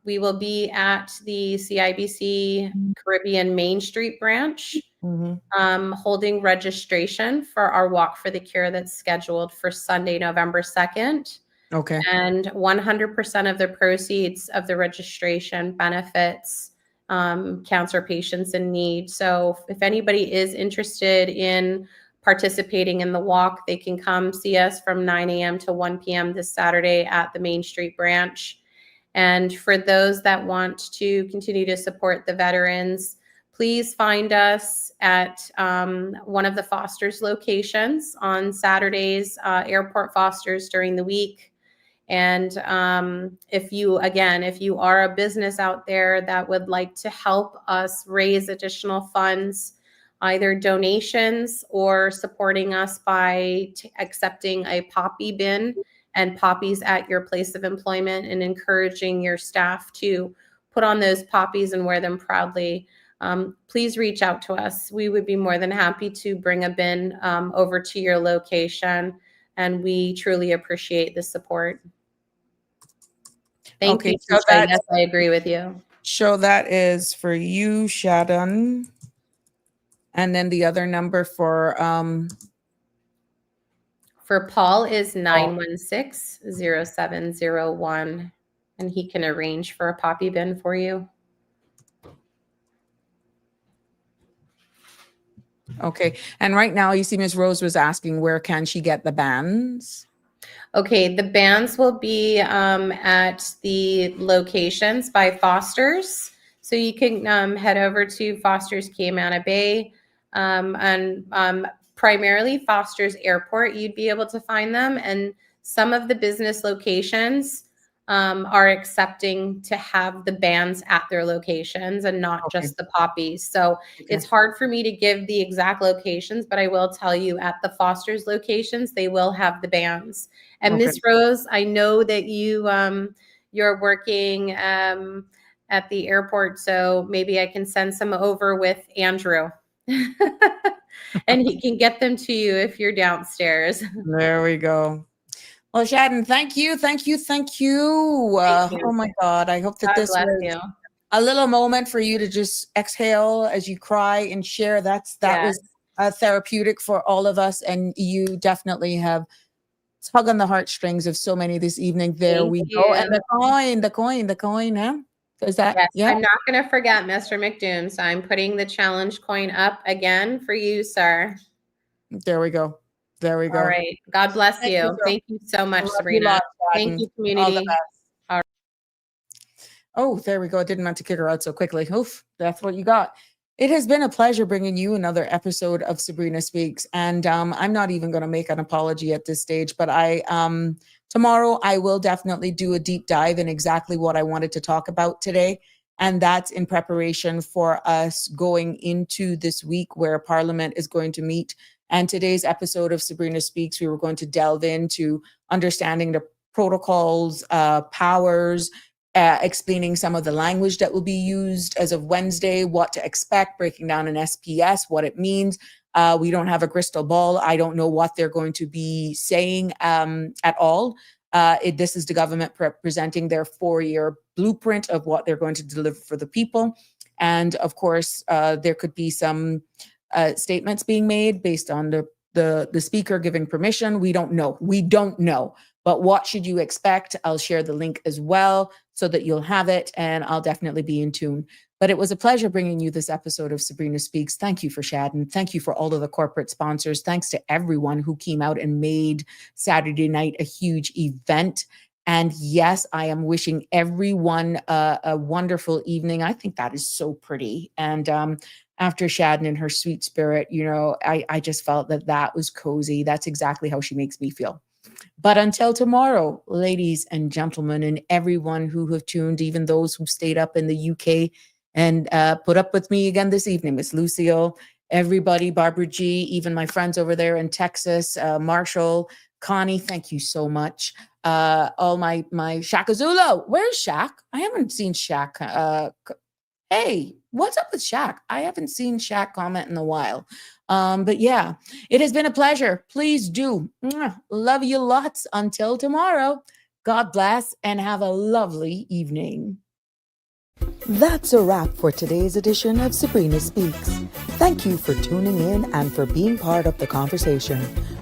we will be at the CIBC Caribbean Main Street branch, holding registration for our Walk for the Cure that's scheduled for Sunday, November 2nd. Okay. And 100% of the proceeds of the registration benefits cancer patients in need. So if anybody is interested in participating in the walk, they can come see us from 9 a.m. to 1 p.m. this Saturday at the Main Street branch. And for those that want to continue to support the veterans, please find us at one of the Foster's locations on Saturdays, Airport Foster's during the week. And if you are a business out there that would like to help us raise additional funds, either donations or supporting us by accepting a poppy bin and poppies at your place of employment, and encouraging your staff to put on those poppies and wear them proudly, please reach out to us. We would be more than happy to bring a bin over to your location, and we truly appreciate the support. Thank you. So Yes, I agree with you. So that is for you, Shadon. And then the other number for Paul is 916-0701, and he can arrange for a poppy bin for you. Okay. And right now, you see, Ms. Rose was asking, where can she get the bands? Okay, the bands will be at the locations by Foster's. So you can head over to Foster's Cayman Bay, and primarily Foster's Airport. You'd be able to find them, and some of the business locations are accepting to have the bands at their locations and not Okay. just the poppies. So Okay. it's hard for me to give the exact locations, but I will tell you at the Foster's locations, they will have the bands. And Okay. Miss Rose, I know that you're working at the airport, so maybe I can send some over with Andrew. And he can get them to you if you're downstairs. There we go. Well, Shadden, thank you. Thank you. Oh my God. I hope that God this bless was you. a little moment for you to just exhale as you cry and share. That Yes. was therapeutic for all of us. And you definitely have tug on the heartstrings of so many this evening. There Thank we you. go. And the coin, huh? Is that, Yes, yeah? I'm not going to forget Mr. McDoom. So I'm putting the challenge coin up again for you, sir. There we go. There we go. All right. God bless Thank you. you, girl. Thank you so much, Love you Sabrina. lots, Thank Shadden. you, All the community. best. Oh, there we go. I didn't meant to kick her out so quickly. Oof, that's what you got. It has been a pleasure bringing you another episode of Sabrina Speaks. And I'm not even going to make an apology at this stage, but tomorrow I will definitely do a deep dive in exactly what I wanted to talk about today. And that's in preparation for us going into this week where Parliament is going to meet. And today's episode of Sabrina Speaks, we were going to delve into understanding the protocols, powers, explaining some of the language that will be used as of Wednesday, what to expect, breaking down an SPS, what it means. We don't have a crystal ball. I don't know what they're going to be saying at all. This is the government presenting their 4-year blueprint of what they're going to deliver for the people. And of course, there could be some statements being made based on the speaker giving permission. We don't know. But what should you expect? I'll share the link as well so that you'll have it, and I'll definitely be in tune. But it was a pleasure bringing you this episode of Sabrina Speaks. Thank you for Shadden. Thank you for all of the corporate sponsors. Thanks to everyone who came out and made Saturday night a huge event. And yes, I am wishing everyone a wonderful evening. I think that is so pretty. And after Shadden and her sweet spirit, I just felt that was cozy. That's exactly how she makes me feel. But until tomorrow, ladies and gentlemen, and everyone who have tuned, even those who stayed up in the UK and put up with me again this evening, Miss Lucille, everybody, Barbara G, even my friends over there in Texas, Marshall, Connie, thank you so much. All my Shaq Azulo. Where's Shaq? I haven't seen Shaq. Hey, what's up with Shaq? I haven't seen Shaq comment in a while. But yeah, it has been a pleasure. Please do. Love you lots. Until tomorrow, God bless and have a lovely evening. That's a wrap for today's edition of Sabrina Speaks. Thank you for tuning in and for being part of the conversation.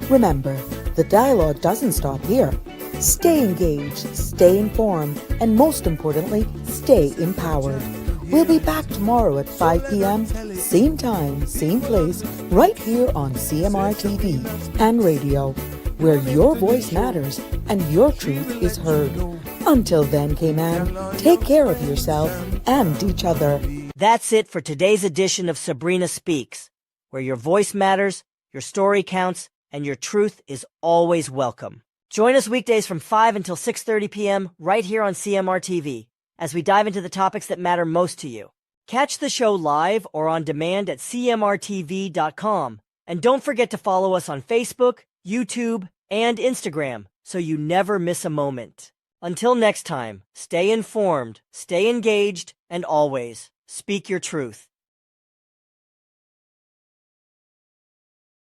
Remember, the dialogue doesn't stop here. Stay engaged, stay informed, and most importantly, stay empowered. We'll be back tomorrow at 5 p.m., same time, same place, right here on CMR TV and radio, where your voice matters and your truth is heard. Until then, Cayman, take care of yourself and each other. That's it for today's edition of Sabrina Speaks, where your voice matters, your story counts, and your truth is always welcome. Join us weekdays from 5 until 6:30 p.m. right here on CMR TV, as we dive into the topics that matter most to you. Catch the show live or on demand at cmrtv.com. And don't forget to follow us on Facebook, YouTube, and Instagram so you never miss a moment. Until next time, stay informed, stay engaged, and always speak your truth.